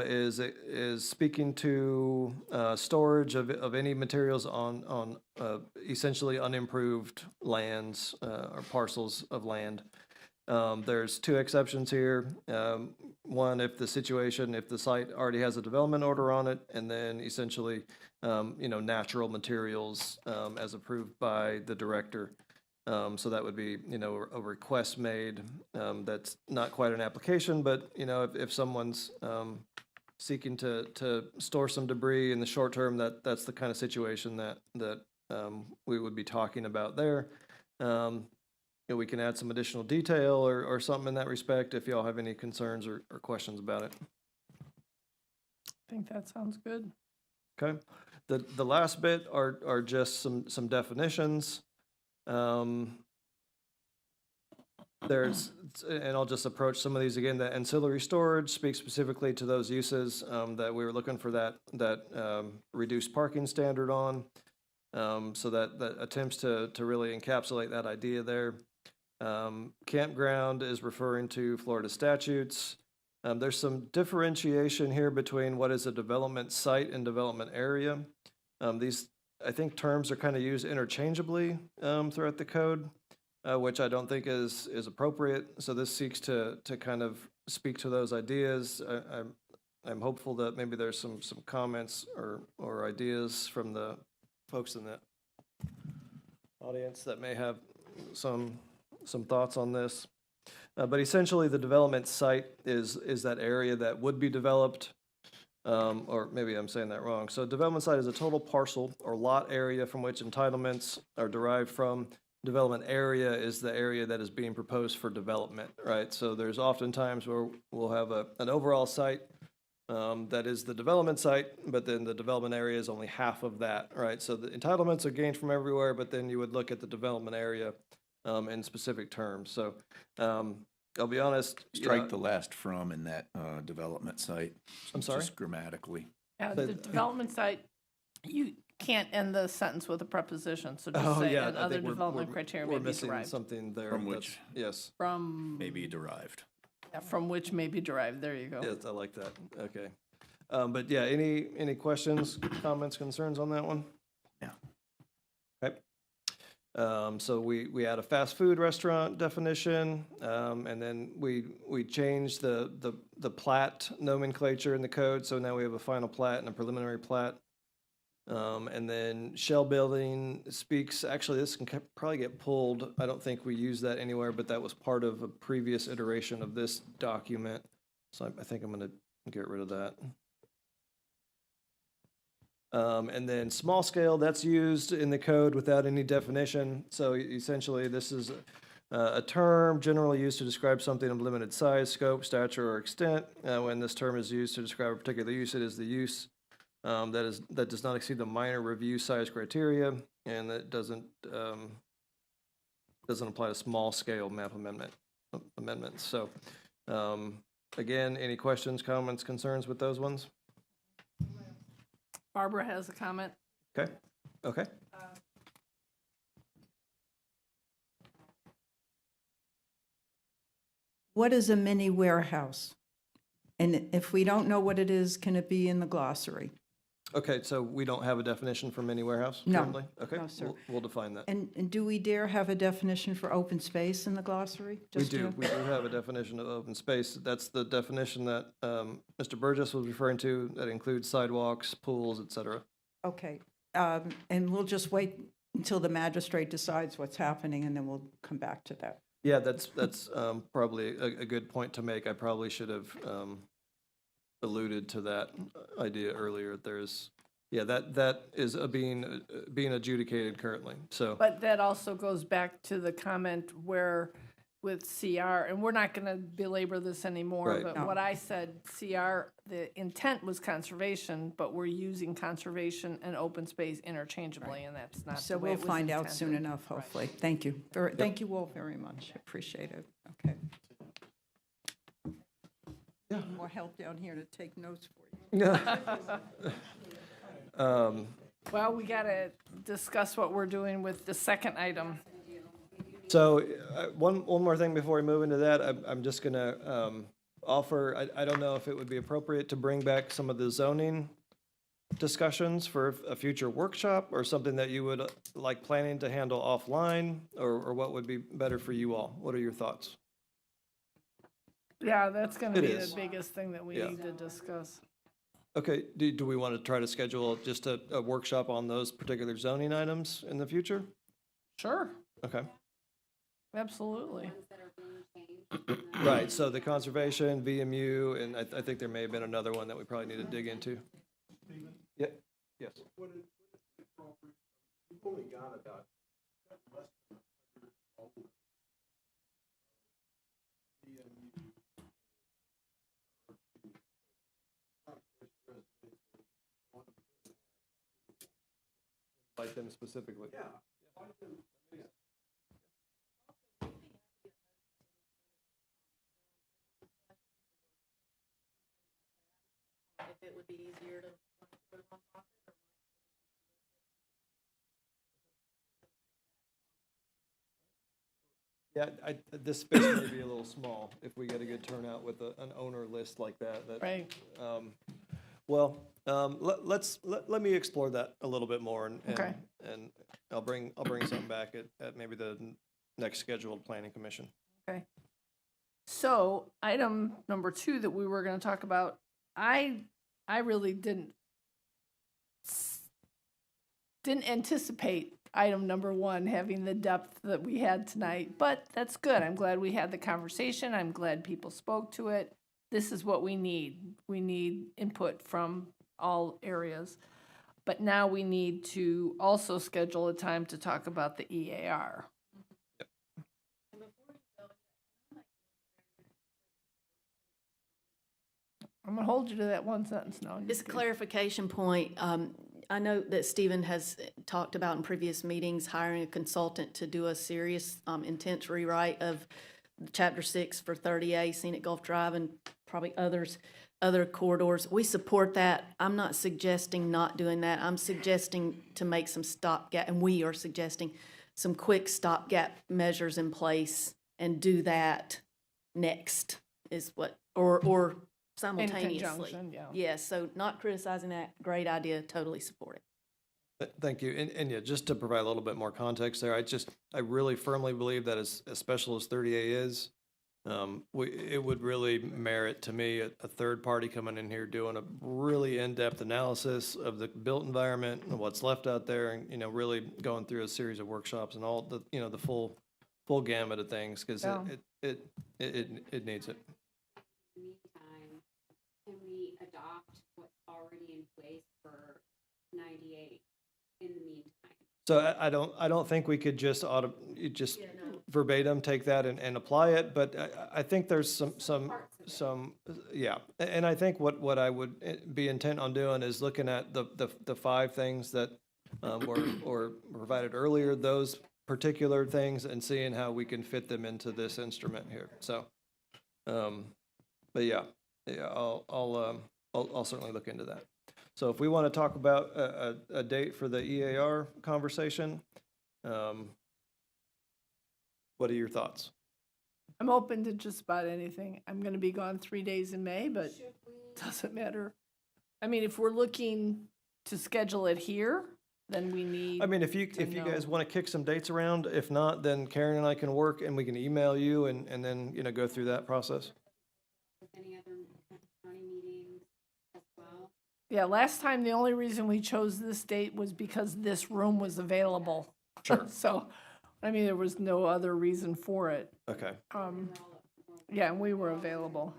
A: is speaking to storage of any materials on essentially unimproved lands or parcels of land. There's two exceptions here. One, if the site already has a development order on it, and then essentially, natural materials as approved by the director. So that would be, a request made, that's not quite an application, but, if someone's seeking to store some debris in the short term, that's the kind of situation that we would be talking about there. We can add some additional detail or something in that respect if y'all have any concerns or questions about it.
B: I think that sounds good.
A: Okay. The last bit are just some definitions. There's, and I'll just approach some of these again, the ancillary storage speaks specifically to those uses that we were looking for that reduced parking standard on. So that attempts to really encapsulate that idea there. Campground is referring to Florida statutes. There's some differentiation here between what is a development site and development area. These, I think, terms are kind of used interchangeably throughout the code, which I don't think is appropriate. So this seeks to kind of speak to those ideas. I'm hopeful that maybe there's some comments or ideas from the folks in the audience that may have some thoughts on this. But essentially, the development site is that area that would be developed, or maybe I'm saying that wrong. So development site is a total parcel or lot area from which entitlements are derived from. Development area is the area that is being proposed for development, right? So there's often times where we'll have an overall site that is the development site, but then the development area is only half of that, right? So the entitlements are gained from everywhere, but then you would look at the development area in specific terms. So I'll be honest.
C: Strike the last "from" in that development site.
A: I'm sorry?
C: Just grammatically.
B: Yeah, the development site, you can't end the sentence with a preposition, so just say, and other development criteria may
A: We're
B: be
A: missing
B: derived.
A: something there.
C: From
A: that's-
C: which-
A: Yes,
C: May be derived.
B: From which may be derived, there you go.
A: yes, I like that, okay. But yeah, any questions, comments, concerns on that one?
C: Yeah.
A: Okay. So we add a fast food restaurant definition, and then we change the plat nomenclature in the code, so now we have a final plat and a preliminary plat. And then shell building speaks, actually this can probably get pulled, I don't think we use that anywhere, but that was part of a previous iteration of this document. So I think I'm gonna get rid of that. And then small scale, that's used in the code without any definition. So essentially, this is a term generally used to describe something of limited size, scope, stature, or extent. When this term is used to describe a particular use, it is the use that does not exceed the minor review size criteria, and that doesn't apply to small scale map amendments. So again, any questions, comments, concerns with those ones?
B: Barbara has a comment.
A: Okay.
J: What is a mini warehouse? And if we don't know what it is, can it be in the glossary?
A: Okay, so we don't have a definition for mini warehouse
J: No.
A: currently? Okay,
J: No, sir.
A: we'll define that.
J: And do we dare have a definition for open space in the glossary?
A: We
J: Just
A: do
J: to-
A: have a definition of open space. That's the definition that Mr. Burgess was referring to, that includes sidewalks, pools, et cetera.
J: Okay, and we'll just wait until the magistrate decides what's happening, and then we'll come back to that.
A: Yeah, that's probably a good point to make. I probably should have alluded to that idea earlier. That is being adjudicated currently, so.
B: But that also goes back to the comment where with CR, and we're not gonna belabor this anymore,
A: Right.
B: but
J: No.
B: what I said, CR, the intent was conservation, but we're using conservation and open space interchangeably, and that's not
J: So
B: the way
J: we'll
B: it was
J: find out soon
B: intended.
J: enough, hopefully. Thank you. Thank you all very much. Appreciate it. Okay. More help down here to take notes for you.
B: Well, we gotta discuss what we're doing with the second item.
A: So, one more thing before we move into that, I'm just gonna, offer, I don't know if it would be appropriate to bring back some of the zoning discussions for a future workshop, or something that you would like planning to handle offline, or what would be better for you all? What are your thoughts?
B: Yeah, that's gonna
A: It
B: be
A: is.
B: the biggest thing that we
A: Yeah.
B: need to discuss.
A: Okay, do we want to try to schedule just a workshop on those particular zoning items in the future?
B: Sure,
A: Okay.
B: absolutely.
A: Right, so the conservation, VMU, and I think there may have been another one that we probably need to dig into. Yeah, yes.
H: We've only got about less than 100 owners.
A: Like them specifically.
H: Yeah.
K: If it would be easier to put it on profit or?
A: Yeah, this space may be a little small if we get a good turnout with an owner list like that.
B: Right.
A: Well, let me explore that a little bit more, and
B: Okay.
A: and I'll bring something back at maybe the next scheduled planning commission.
B: Okay. So, item number 2 that we were gonna talk about, I really didn't anticipate item number 1 having the depth that we had tonight, but that's good. I'm glad we had the conversation. I'm glad people spoke to it. This is what we need. We need input from all areas. But now we need to also schedule a time to talk about the EAR. I'm gonna hold you to that one sentence now.
K: Just a clarification point, I know that Stephen has talked about in previous meetings hiring a consultant to do a serious, intense rewrite of Chapter 6 for 30A, Scenic Gulf Drive, and probably other corridors. We support that. I'm not suggesting not doing that. I'm suggesting to make some stopgap, and we are suggesting some quick stopgap measures in place and do that next is what, or simultaneously.
B: conjunction, yeah.
K: Yes, so not criticizing that, great idea, totally support it.
A: Thank you. And yeah, just to provide a little bit more context there, I really firmly believe that as special as 30A is, it would really merit to me a third party coming in here doing a really in-depth analysis of the built environment and what's left out there, and, really going through a series of workshops and all the, the full gamut of things, because
B: Yeah.
A: it needs it.
D: Meantime, can we adopt what's already in place for 98 in the meantime?
A: So I don't think we could just verbatim take that and apply it, but I think there's some, yeah. And I think what I would be intent on doing is looking at the 5 things that were provided earlier, those particular things, and seeing how we can fit them into this instrument here. So, but yeah, I'll certainly look into that. So if we want to talk about a date for the EAR conversation, what are your thoughts?
B: I'm open to just about anything. I'm gonna be gone 3 days in May, but doesn't matter. I mean, if we're looking to schedule it here, then we need.
A: I mean, if you guys want to kick some dates around, if not, then Karen and I can work and we can email you and then, go through that process.
D: Any other county meetings as well?
B: Yeah, last time, the only reason we chose this date was because this room was available.
A: Sure.
B: So, I mean, there was no other reason for it.
A: Okay.
B: Yeah, and we were available.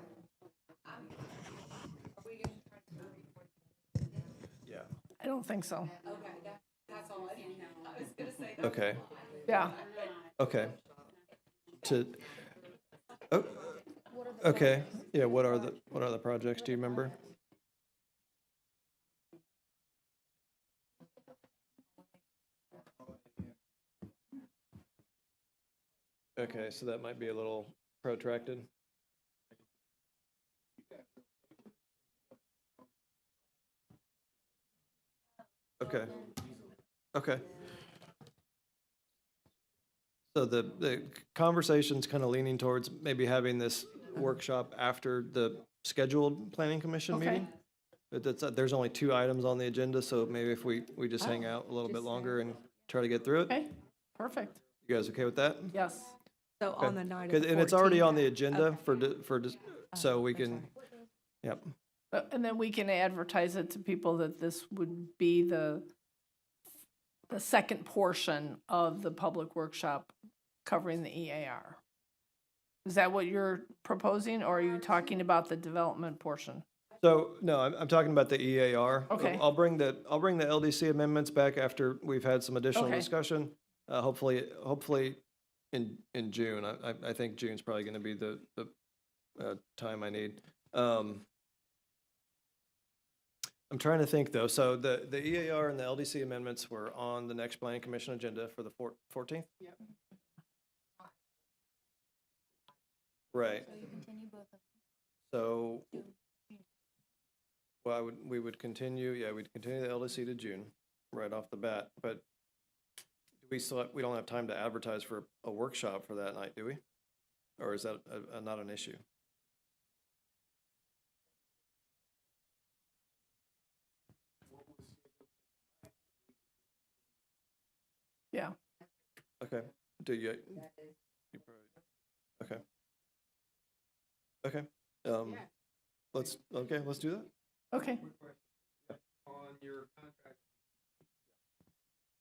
A: Yeah.
B: I don't think so.
D: That's all I can know. I was gonna say.
A: Okay.
B: Yeah.
A: Okay. Oh, okay, yeah, what are the projects, do you remember? Okay, so that might be a little protracted. Okay, okay. So the conversation's kind of leaning towards maybe having this workshop after the scheduled planning commission
B: Okay.
A: meeting? But there's only 2 items on the agenda, so maybe if we just hang out a little bit longer and try to get through it?
B: Okay, perfect.
A: You guys okay with that?
B: Yes.
P: So
A: Okay.
P: on the night of the
A: 'Cause- And it's already
P: 14th,
A: on the agenda
P: okay.
A: so we can, yep.
B: And then we can advertise it to people that this would be the second portion of the public workshop covering the EAR. Is that what you're proposing, or are you talking about the development portion?
A: So, no, I'm talking about the EAR.
B: Okay.
A: I'll bring the LDC amendments back after we've had some additional
B: Okay.
A: discussion. Hopefully in June. I think June's probably gonna be the time I need. I'm trying to think though. So the EAR and the LDC amendments were on the next planning commission agenda for the 14th?
B: Yep.
A: Right. So, well, we would continue, we'd continue the LDC to June, right off the bat, but we don't have time to advertise for a workshop for that night, do we? Or is that not an issue?
B: Yeah.
A: Okay, do you probably, okay. Okay, let's do that.
B: Okay.
F: On your contract,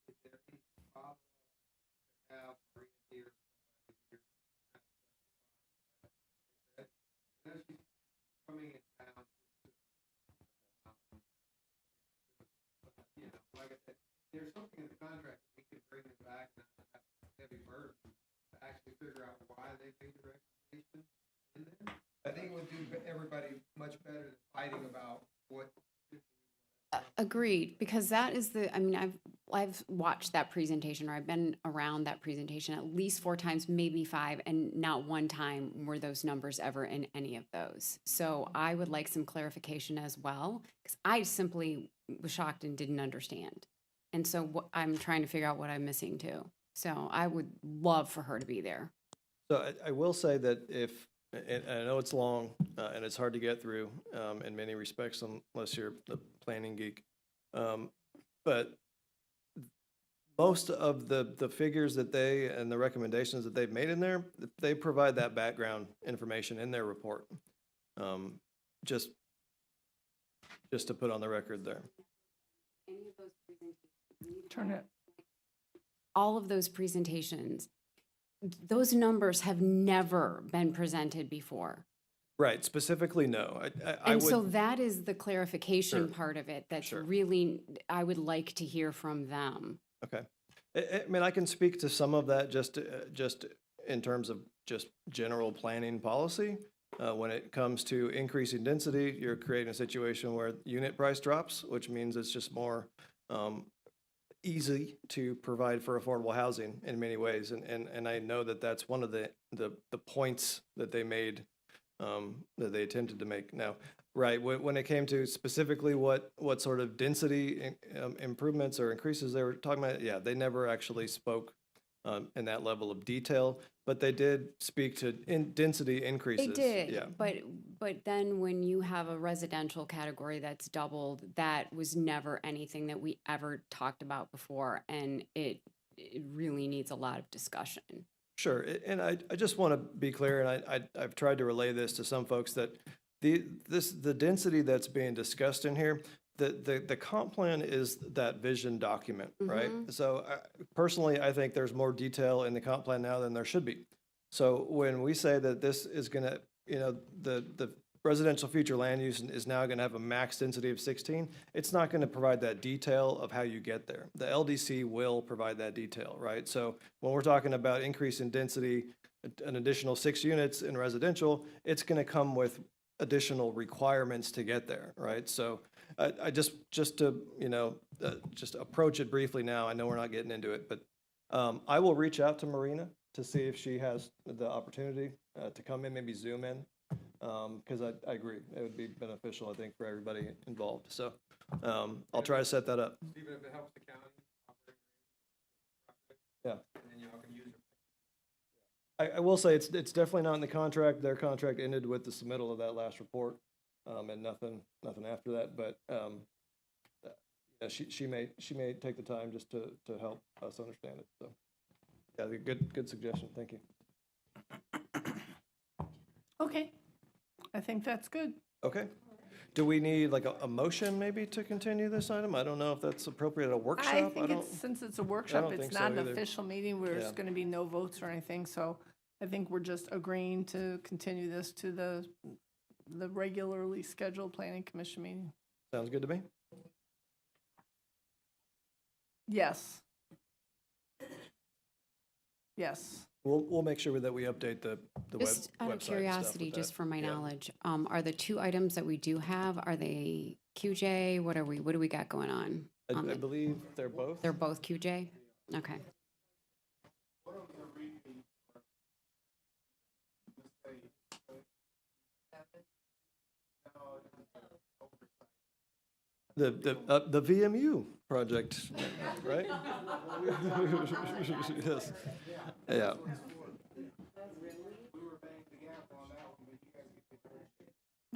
F: is there any follow-up to have for a year? I know she's coming in town. You know, like I said, there's something in the contract, we can bring it back and not have a heavy burden to actually figure out why they made the recommendation in there. I think it would do everybody much better than fighting about what.
D: Agreed, because that is I've watched that presentation, or I've been around that presentation at least 4 times, maybe 5, and not one time were those numbers ever in any of those. So I would like some clarification as well, because I simply was shocked and didn't understand. And so I'm trying to figure out what I'm missing too. So I would love for her to be there.
A: So I will say that and I know it's long, and it's hard to get through, in many respects, unless you're the planning geek. But most of the figures that and the recommendations that they've made in there, they provide that background information in their report. Just to put on the record there.
B: Turn it.
D: All of those presentations, those numbers have never been presented before.
A: Right, specifically, no. I
D: And so
A: would,
D: that is the clarification
A: Sure.
D: part of it that's
A: Sure.
D: really, I would like to hear from them.
A: okay. I mean, I can speak to some of that just in terms of just general planning policy. When it comes to increasing density, you're creating a situation where unit price drops, which means it's just more easy to provide for affordable housing in many ways. And I know that that's one of the points that they made, that they attempted to make. Now, right, when it came to specifically what sort of density improvements or increases they were talking about, yeah, they never actually spoke in that level of detail, but they did speak to density increases.
D: They did,
A: Yeah.
D: but then when you have a residential category that's doubled, that was never anything that we ever talked about before, and it really needs a lot of discussion.
A: Sure, and I just want to be clear, and I've tried to relay this to some folks, that the density that's being discussed in here, the comp plan is that vision document, right? So personally, I think there's more detail in the comp plan now than there should be. So when we say that this is gonna, the residential future land use is now gonna have a max density of 16, it's not gonna provide that detail of how you get there. The LDC will provide that detail, right? So when we're talking about increase in density, an additional 6 units in residential, it's gonna come with additional requirements to get there, right? So I just to, just approach it briefly now, I know we're not getting into it, but I will reach out to Marina to see if she has the opportunity to come in, maybe Zoom in, because I agree, it would be beneficial, I think, for everybody involved. So I'll try to set that up.
F: Even if it helps the county operate.
A: Yeah.
F: And then y'all can use it.
A: I will say, it's definitely not in the contract. Their contract ended with the submittal of that last report, and nothing after that, but she may take the time just to help us understand it, so. Yeah, good suggestion, thank you.
B: Okay, I think that's good.
A: Okay. Do we need like a motion maybe to continue this item? I don't know if that's appropriate at a workshop.
B: I think since it's a workshop,
A: don't
B: it's
A: think
B: not
A: so
B: an
A: either.
B: official meeting where
A: Yeah.
B: there's gonna be no votes or anything, so I think we're just agreeing to continue this to the regularly scheduled planning commission meeting.
A: Sounds good to me.
B: Yes. Yes.
A: We'll make sure that we update the web
D: Just out
A: website
D: of
A: and stuff
D: curiosity,
A: with
D: just
A: that.
D: for my
A: Yeah.
D: knowledge, are the 2 items that we do have, are they QJ? What do we got going on?
A: I believe they're both.
D: They're both QJ? Okay.
A: The VMU project, right? Yes. Yeah.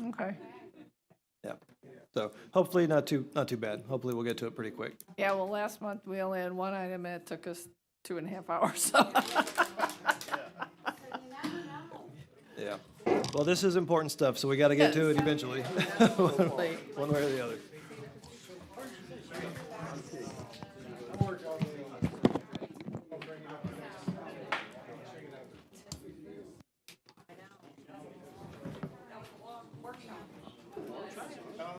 B: Okay.
A: Yeah. So hopefully not too bad. Hopefully we'll get to it pretty quick.
B: Yeah, well, last month we only had one item and it took us 2.5 hours, so.
A: Yeah. Well, this is important stuff, so we got to get to it eventually. One way or the other.